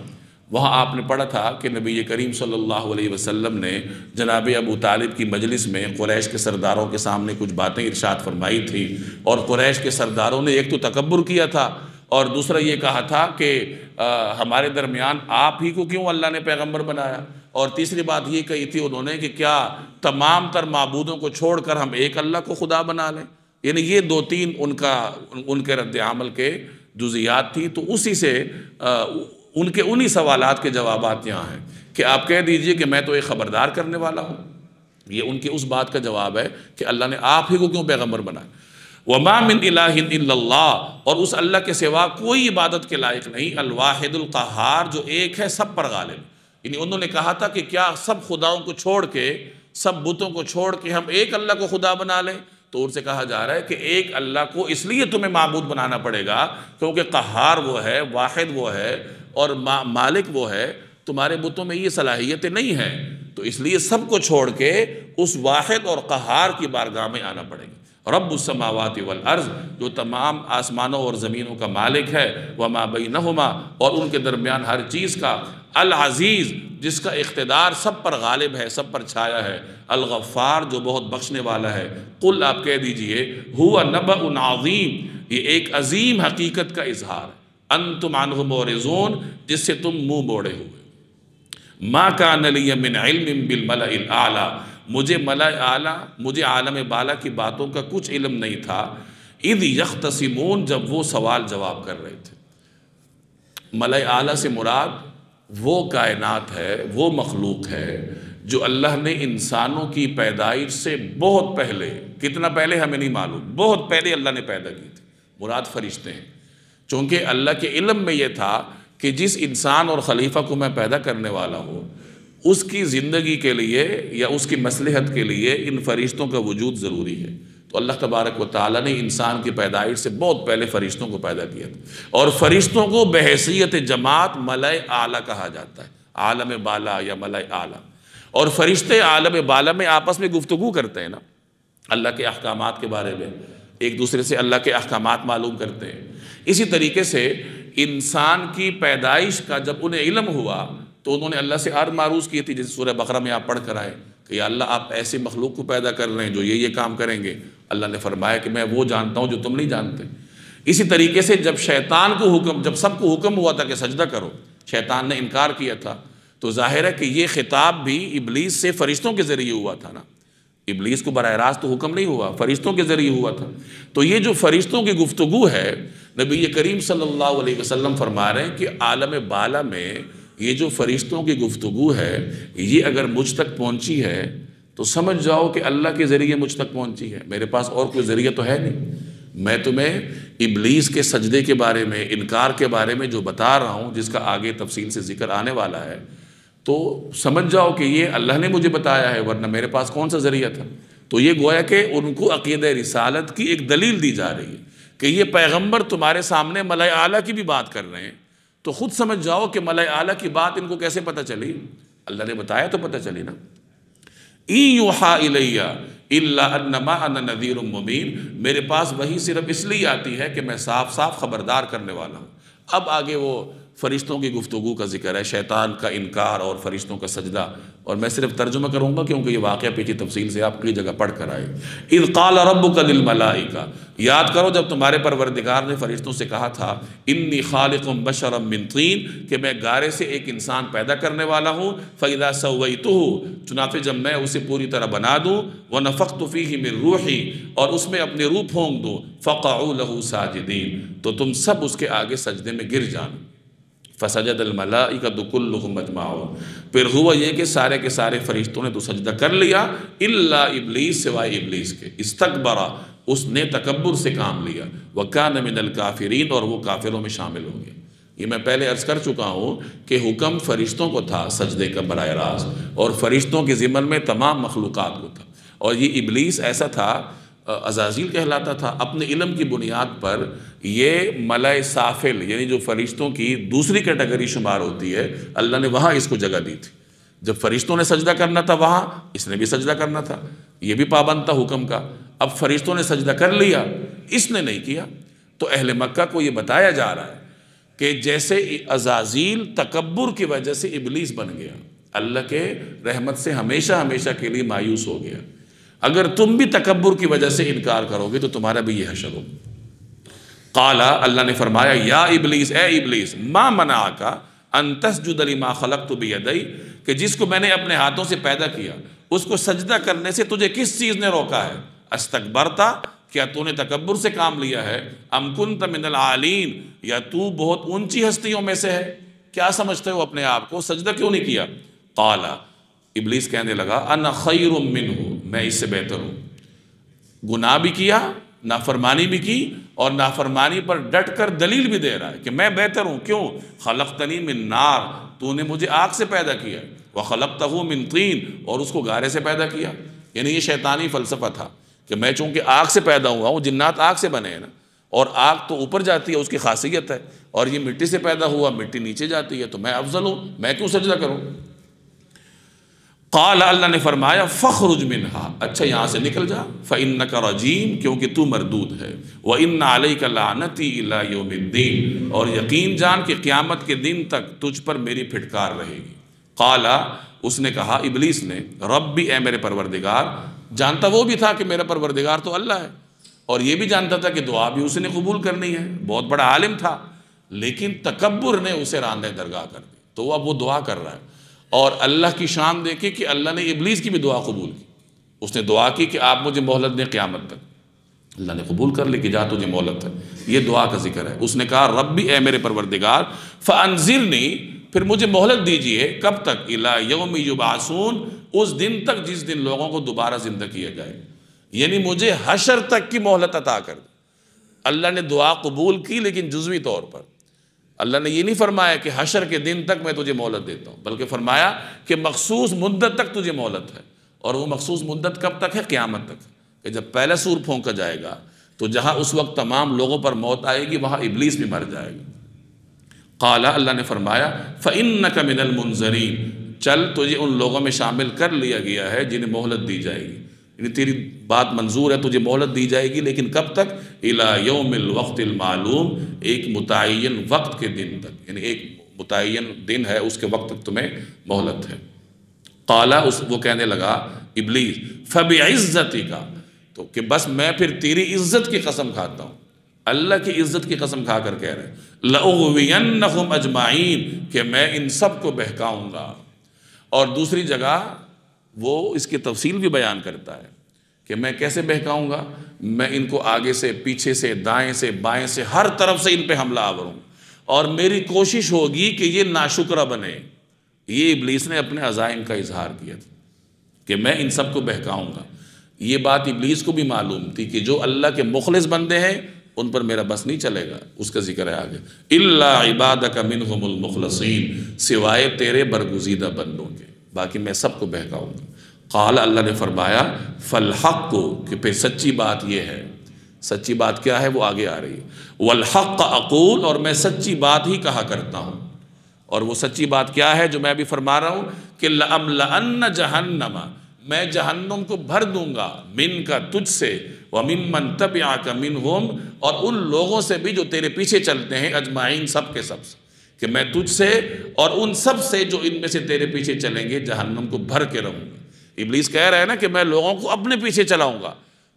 وہاں آپ نے پڑھا تھا کہ نبی کریم صلی اللہ علیہ وسلم نے جناب ابو طالب کی مجلس میں قریش کے سرداروں کے سامنے کچھ باتیں ارشاد فرمائی تھی، اور قریش کے سرداروں نے ایک تو تکبر کیا تھا اور دوسرا یہ کہا تھا کہ ہمارے درمیان آپ ہی کو کیوں اللہ نے پیغمبر بنایا، اور تیسری بات یہ کہی تھی انہوں نے کہ کیا تمام تر معبودوں کو چھوڑ کر ہم ایک اللہ کو خدا بنا لیں، یعنی یہ 2-3 ان کے رد عمل کے جزیات تھی۔ تو اسی سے ان کے انہی سوالات کے جوابات یہاں ہیں کہ آپ کہہ دیجئے کہ میں تو ایک خبردار کرنے والا ہوں، یہ ان کی اس بات کا جواب ہے کہ اللہ نے آپ ہی کو کیوں پیغمبر بنایا۔ وَمَا مِنْ إِلَٰهٍ إِلَّا اللَّهُ، اور اس اللہ کے سوا کوئی عبادت کے لائق نہیں، الواحد القہار، جو ایک ہے سب پر غالب۔ یعنی انہوں نے کہا تھا کہ کیا سب خداؤں کو چھوڑ کے، سب بتوں کو چھوڑ کے ہم ایک اللہ کو خدا بنا لیں؟ تو ان سے کہا جا رہا ہے کہ ایک اللہ کو اس لیے تمہیں معبود بنانا پڑے گا کیونکہ قہار وہ ہے، واحد وہ ہے، اور مالک وہ ہے، تمہارے بتوں میں یہ صلاحیتیں نہیں ہیں، تو اس لیے سب کو چھوڑ کے اس واحد اور قہار کی بارگاہ میں آنا پڑے گا۔ رب السماوات والارض، جو تمام آسمانوں اور زمینوں کا مالک ہے، وما بینہما، اور ان کے درمیان ہر چیز کا، العزیز، جس کا اقتدار سب پر غالب ہے، سب پر چھایا ہے، الغفار، جو بہت بخشنے والا ہے۔ قل، آپ کہہ دیجئے، ہوا نبأ عظیم، یہ ایک عظیم حقیقت کا اظہار ہے، انتم عنہ معرضون، جس سے تم منہ موڑے ہوئے۔ ما کان لی من علم بالملأ الاعلی، مجھے ملأ اعلیٰ، مجھے عالم بالا کی باتوں کا کچھ علم نہیں تھا، اذ یختصمون، جب وہ سوال جواب کر رہے تھے۔ ملأ اعلیٰ سے مراد وہ کائنات ہے، وہ مخلوق ہے جو اللہ نے انسانوں کی پیدائش سے بہت پہلے، کتنا پہلے ہمیں نہیں معلوم، بہت پہلے اللہ نے پیدا کی تھی، مراد فرشتے ہیں۔ چونکہ اللہ کے علم میں یہ تھا کہ جس انسان اور خلیفہ کو میں پیدا کرنے والا ہوں، اس کی زندگی کے لیے یا اس کی مصلحت کے لیے ان فرشتوں کا وجود ضروری ہے۔ تو اللہ تبارک و تعالیٰ نے انسان کی پیدائش سے بہت پہلے فرشتوں کو پیدا کیا تھا، اور فرشتوں کو بحیثیت جماعت ملأ اعلیٰ کہا جاتا ہے، عالم بالا یا ملأ اعلیٰ۔ اور فرشتے عالم بالا میں آپس میں گفتگو کرتے ہیں نا، اللہ کے احکامات کے بارے میں، ایک دوسرے سے اللہ کے احکامات معلوم کرتے ہیں۔ اسی طریقے سے انسان کی پیدائش کا جب انہیں علم ہوا تو انہوں نے اللہ سے عرض معروض کی تھی، جیسے سورہ بقرہ میں آپ پڑھ کر آئے کہ یا اللہ آپ ایسے مخلوق کو پیدا کر رہے ہیں جو یہ کام کریں گے۔ اللہ نے فرمایا کہ میں وہ جانتا ہوں جو تم نہیں جانتے۔ اسی طریقے سے جب شیطان کو جب سب کو حکم ہوا تھا کہ سجدہ کرو، شیطان نے انکار کیا تھا، تو ظاہر ہے کہ یہ خطاب بھی ابلیس سے فرشتوں کے ذریعے ہوا تھا نا۔ ابلیس کو براہ راست تو حکم نہیں ہوا، فرشتوں کے ذریعے ہوا تھا۔ تو یہ جو فرشتوں کی گفتگو ہے، نبی کریم صلی اللہ علیہ وسلم فرما رہے ہیں کہ عالم بالا میں یہ جو فرشتوں کی گفتگو ہے، یہ اگر مجھ تک پہنچی ہے تو سمجھ جاؤ کہ اللہ کے ذریعے مجھ تک پہنچی ہے، میرے پاس اور کوئی ذریعہ تو ہے نہیں۔ میں تمہیں ابلیس کے سجدے کے بارے میں، انکار کے بارے میں جو بتا رہا ہوں، جس کا آگے تفصیل سے ذکر آنے والا ہے، تو سمجھ جاؤ کہ یہ اللہ نے مجھے بتایا ہے، ورنہ میرے پاس کون سا ذریعہ تھا۔ تو یہ گویا کہ ان کو عقیدہ رسالت کی ایک دلیل دی جا رہی ہے کہ یہ پیغمبر تمہارے سامنے ملائے اعلیٰ کی بھی بات کر رہے ہیں، تو خود سمجھ جاؤ کہ ملائے اعلیٰ کی بات ان کو کیسے پتہ چلی؟ اللہ نے بتایا تو پتہ چلی نا۔ اِن یوحیٰ اِلیَّ اِلَّا اَنَّمَا أَنَا نَذِیرٌ مُبِینٌ، میرے پاس وہی صرف اس لیے آتی ہے کہ میں صاف صاف خبردار کرنے والا ہوں۔ اب آگے وہ فرشتوں کی گفتگو کا ذکر ہے، شیطان کا انکار اور فرشتوں کا سجدہ، اور میں صرف ترجمہ کروں گا کیونکہ یہ واقعہ پیچھے تفصیل سے آپ کی جگہ پڑھ کر آئے۔ اِذْ قَالَ رَبُّكَ لِلْمَلَائِكَةِ، یاد کرو جب تمہارے پروردگار نے فرشتوں سے کہا تھا اِنِّی خَالِقٌ بَشَرًا مِّن طِینٍ، کہ میں گارے سے ایک انسان پیدا کرنے والا ہوں، فَإِذَا سَوَّیْتُهُ، چنانچہ جب میں اسے پوری طرح بنا دوں، وَنَفَخْتُ فِیہِ مِن رُوحِی، اور اس میں اپنے روح پھونک دوں، فَقَعُوا لَهُ سَاجِدِینَ، تو تم سب اس کے آگے سجدے میں گر جانا۔ فسجد الملائکۃ کلھم اجمعون، پھر ہوا یہ کہ سارے کے سارے فرشتوں نے تو سجدہ کر لیا، الا ابلیس، سوائے ابلیس کے، استکبر، اس نے تکبر سے کام لیا، وکان من الکافرین، اور وہ کافروں میں شامل ہو گیا۔ یہ میں پہلے عرض کر چکا ہوں کہ حکم فرشتوں کو تھا سجدے کا براہ راست، اور فرشتوں کے ضمن میں تمام مخلوقات کو تھا، اور یہ ابلیس ایسا تھا، عزازیل کہلاتا تھا، اپنے علم کی بنیاد پر یہ ملائے سافل، یعنی جو فرشتوں کی دوسری کیٹیگری شمار ہوتی ہے، اللہ نے وہاں اس کو جگہ دی تھی۔ جب فرشتوں نے سجدہ کرنا تھا وہاں اس نے بھی سجدہ کرنا تھا، یہ بھی پابند تھا حکم کا۔ اب فرشتوں نے سجدہ کر لیا، اس نے نہیں کیا، تو اہل مکہ کو یہ بتایا جا رہا ہے کہ جیسے عزازیل تکبر کی وجہ سے ابلیس بن گیا، اللہ کے رحمت سے ہمیشہ ہمیشہ کے لیے مایوس ہو گیا، اگر تم بھی تکبر کی وجہ سے انکار کرو گے تو تمہارا بھی یہ حشر ہو۔ قالا، اللہ نے فرمایا، یا ابلیس، اے ابلیس، ما منعک ان تسجد لما خلقت بیدی، کہ جس کو میں نے اپنے ہاتھوں سے پیدا کیا اس کو سجدہ کرنے سے تجھے کس چیز نے روکا ہے؟ استکبرتا، کیا تو نے تکبر سے کام لیا ہے؟ ام کنت من العالین، یا تو بہت اونچی ہستیوں میں سے ہے؟ کیا سمجھتے ہو اپنے آپ کو، سجدہ کیوں نہیں کیا؟ قالا، ابلیس کہنے لگا، انا خیر منہ، میں اس سے بہتر ہوں۔ گناہ بھی کیا، نافرمانی بھی کی، اور نافرمانی پر ڈٹ کر دلیل بھی دے رہا ہے کہ میں بہتر ہوں۔ کیوں؟ خلقتنی من نار، تو نے مجھے آگ سے پیدا کیا، وخلقتہ من طین، اور اس کو گارے سے پیدا کیا۔ یعنی یہ شیطانی فلسفہ تھا کہ میں چونکہ آگ سے پیدا ہوا ہوں، جنات آگ سے بنے ہیں نا، اور آگ تو اوپر جاتی ہے، اس کی خاصیت ہے، اور یہ مٹی سے پیدا ہوا، مٹی نیچے جاتی ہے، تو میں افضل ہوں، میں کیوں سجدہ کروں؟ قال، اللہ نے فرمایا، فخرج منہا، اچھا یہاں سے نکل جا، فإنک رجیم، کیونکہ تو مردود ہے، وإن علیک لعنتی الی یوم الدین، اور یقین جان کہ قیامت کے دن تک تجھ پر میری پھٹکار رہے گی۔ قال، اس نے کہا، ابلیس نے، ربی، اے میرے پروردگار، جانتا وہ بھی تھا کہ میرا پروردگار تو اللہ ہے، اور یہ بھی جانتا تھا کہ دعا بھی اس نے قبول کرنی ہے، بہت بڑا عالم تھا، لیکن تکبر نے اسے راندہ درگاہ کر دی، تو وہ اب وہ دعا کر رہا ہے۔ اور اللہ کی شان دیکھی کہ اللہ نے ابلیس کی بھی دعا قبول کی، اس نے دعا کی کہ آپ مجھے مہلت دیں قیامت تک، اللہ نے قبول کر لی کہ جا تجھے مہلت ہے۔ یہ دعا کا ذکر ہے۔ اس نے کہا، ربی، اے میرے پروردگار، فانذرنی، پھر مجھے مہلت دیجئے، کب تک؟ الی یوم یبعثون، اس دن تک جس دن لوگوں کو دوبارہ زندہ کیا جائے، یعنی مجھے حشر تک کی مہلت عطا کر دے۔ اللہ نے دعا قبول کی لیکن جزوی طور پر، اللہ نے یہ نہیں فرمایا کہ حشر کے دن تک میں تجھے مہلت دیتا ہوں، بلکہ فرمایا کہ مخصوص مدت تک تجھے مہلت ہے، اور وہ مخصوص مدت کب تک ہے؟ قیامت تک، کہ جب پہلا سور پھونکا جائے گا تو جہاں اس وقت تمام لوگوں پر موت آئے گی وہاں ابلیس بھی مر جائے گا۔ قال، اللہ نے فرمایا، فإنک من المنذرین، چل تجھے ان لوگوں میں شامل کر لیا گیا ہے جنہیں مہلت دی جائے گی۔ یعنی تیری بات منظور ہے، تجھے مہلت دی جائے گی، لیکن کب تک؟ الی یوم الوقت المعلوم، ایک متعین وقت کے دن تک، یعنی ایک متعین دن ہے، اس کے وقت تک تمہیں مہلت ہے۔ قال، وہ کہنے لگا ابلیس، فبعزتک، تو کہ بس میں پھر تیری عزت کی قسم کھاتا ہوں، اللہ کی عزت کی قسم کھا کر کہہ رہے ہیں، لأغوینہم اجمعین، کہ میں ان سب کو بہکاؤں گا۔ اور دوسری جگہ وہ اس کی تفصیل بھی بیان کرتا ہے کہ میں کیسے بہکاؤں گا، میں ان کو آگے سے، پیچھے سے، دائیں سے، بائیں سے، ہر طرف سے ان پہ حملہ آور ہوں، اور میری کوشش ہوگی کہ یہ ناشکرہ بنے۔ یہ ابلیس نے اپنے عزائم کا اظہار کیا تھا کہ میں ان سب کو بہکاؤں گا۔ یہ بات ابلیس کو بھی معلوم تھی کہ جو اللہ کے مخلص بندے ہیں ان پر میرا بس نہیں چلے گا، اس کا ذکر ہے آگے، الا عبادک منہم المخلصین، سوائے تیرے برگزیدہ بندوں کے، باقی میں سب کو بہکاؤں گا۔ قال، اللہ نے فرمایا، فالحق کو، کہ پھر سچی بات یہ ہے، سچی بات کیا ہے وہ آگے آ رہی ہے، والحق اقول، اور میں سچی بات ہی کہا کرتا ہوں، اور وہ سچی بات کیا ہے جو میں ابھی فرما رہا ہوں کہ لَأَمْلَأَنَّ جَهَنَّمَ، میں جہنم کو بھر دوں گا، من کا تجھ سے، وَمِمَّن تَبِعَكَ مِنْهُمْ، اور ان لوگوں سے بھی جو تیرے پیچھے چلتے ہیں، اجمعین، سب کے سب سے، کہ میں تجھ سے اور ان سب سے جو ان میں سے تیرے پیچھے چلیں گے جہنم کو بھر کے رہوں گا۔ ابلیس کہہ رہا ہے نا کہ میں لوگوں کو اپنے پیچھے چلاؤں گا،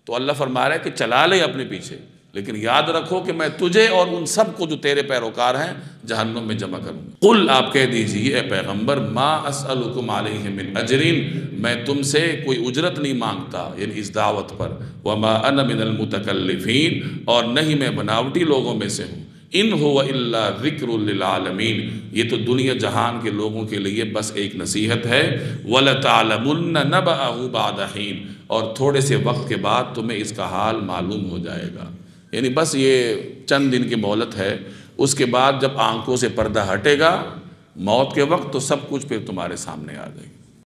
تو اللہ فرما رہا ہے کہ چلا لے اپنے پیچھے، لیکن یاد رکھو کہ میں تجھے اور ان سب کو جو تیرے پیروکار ہیں جہنم میں جمع کروں گا۔ قل، آپ کہہ دیجئے اے پیغمبر، ما اسألکم علیہ من اجرین، میں تم سے کوئی اجرت نہیں مانگتا، یعنی اس دعوت پر، وما انا من المتکلفین، اور نہیں میں بناوٹی لوگوں میں سے ہوں، ان هو الا ذکر للعالمین، یہ تو دنیا جہان کے لوگوں کے لیے بس ایک نصیحت ہے، وَلَتَعْلَمُنَّ نَبَأَهُ بَعْدَ حِینٍ، اور تھوڑے سے وقت کے بعد تمہیں اس کا حال معلوم ہو جائے گا، یعنی بس یہ چند دن کی مہلت ہے، اس کے بعد جب آنکھوں سے پردہ ہٹے گا موت کے وقت، تو سب کچھ پھر تمہارے سامنے آ جائے گا۔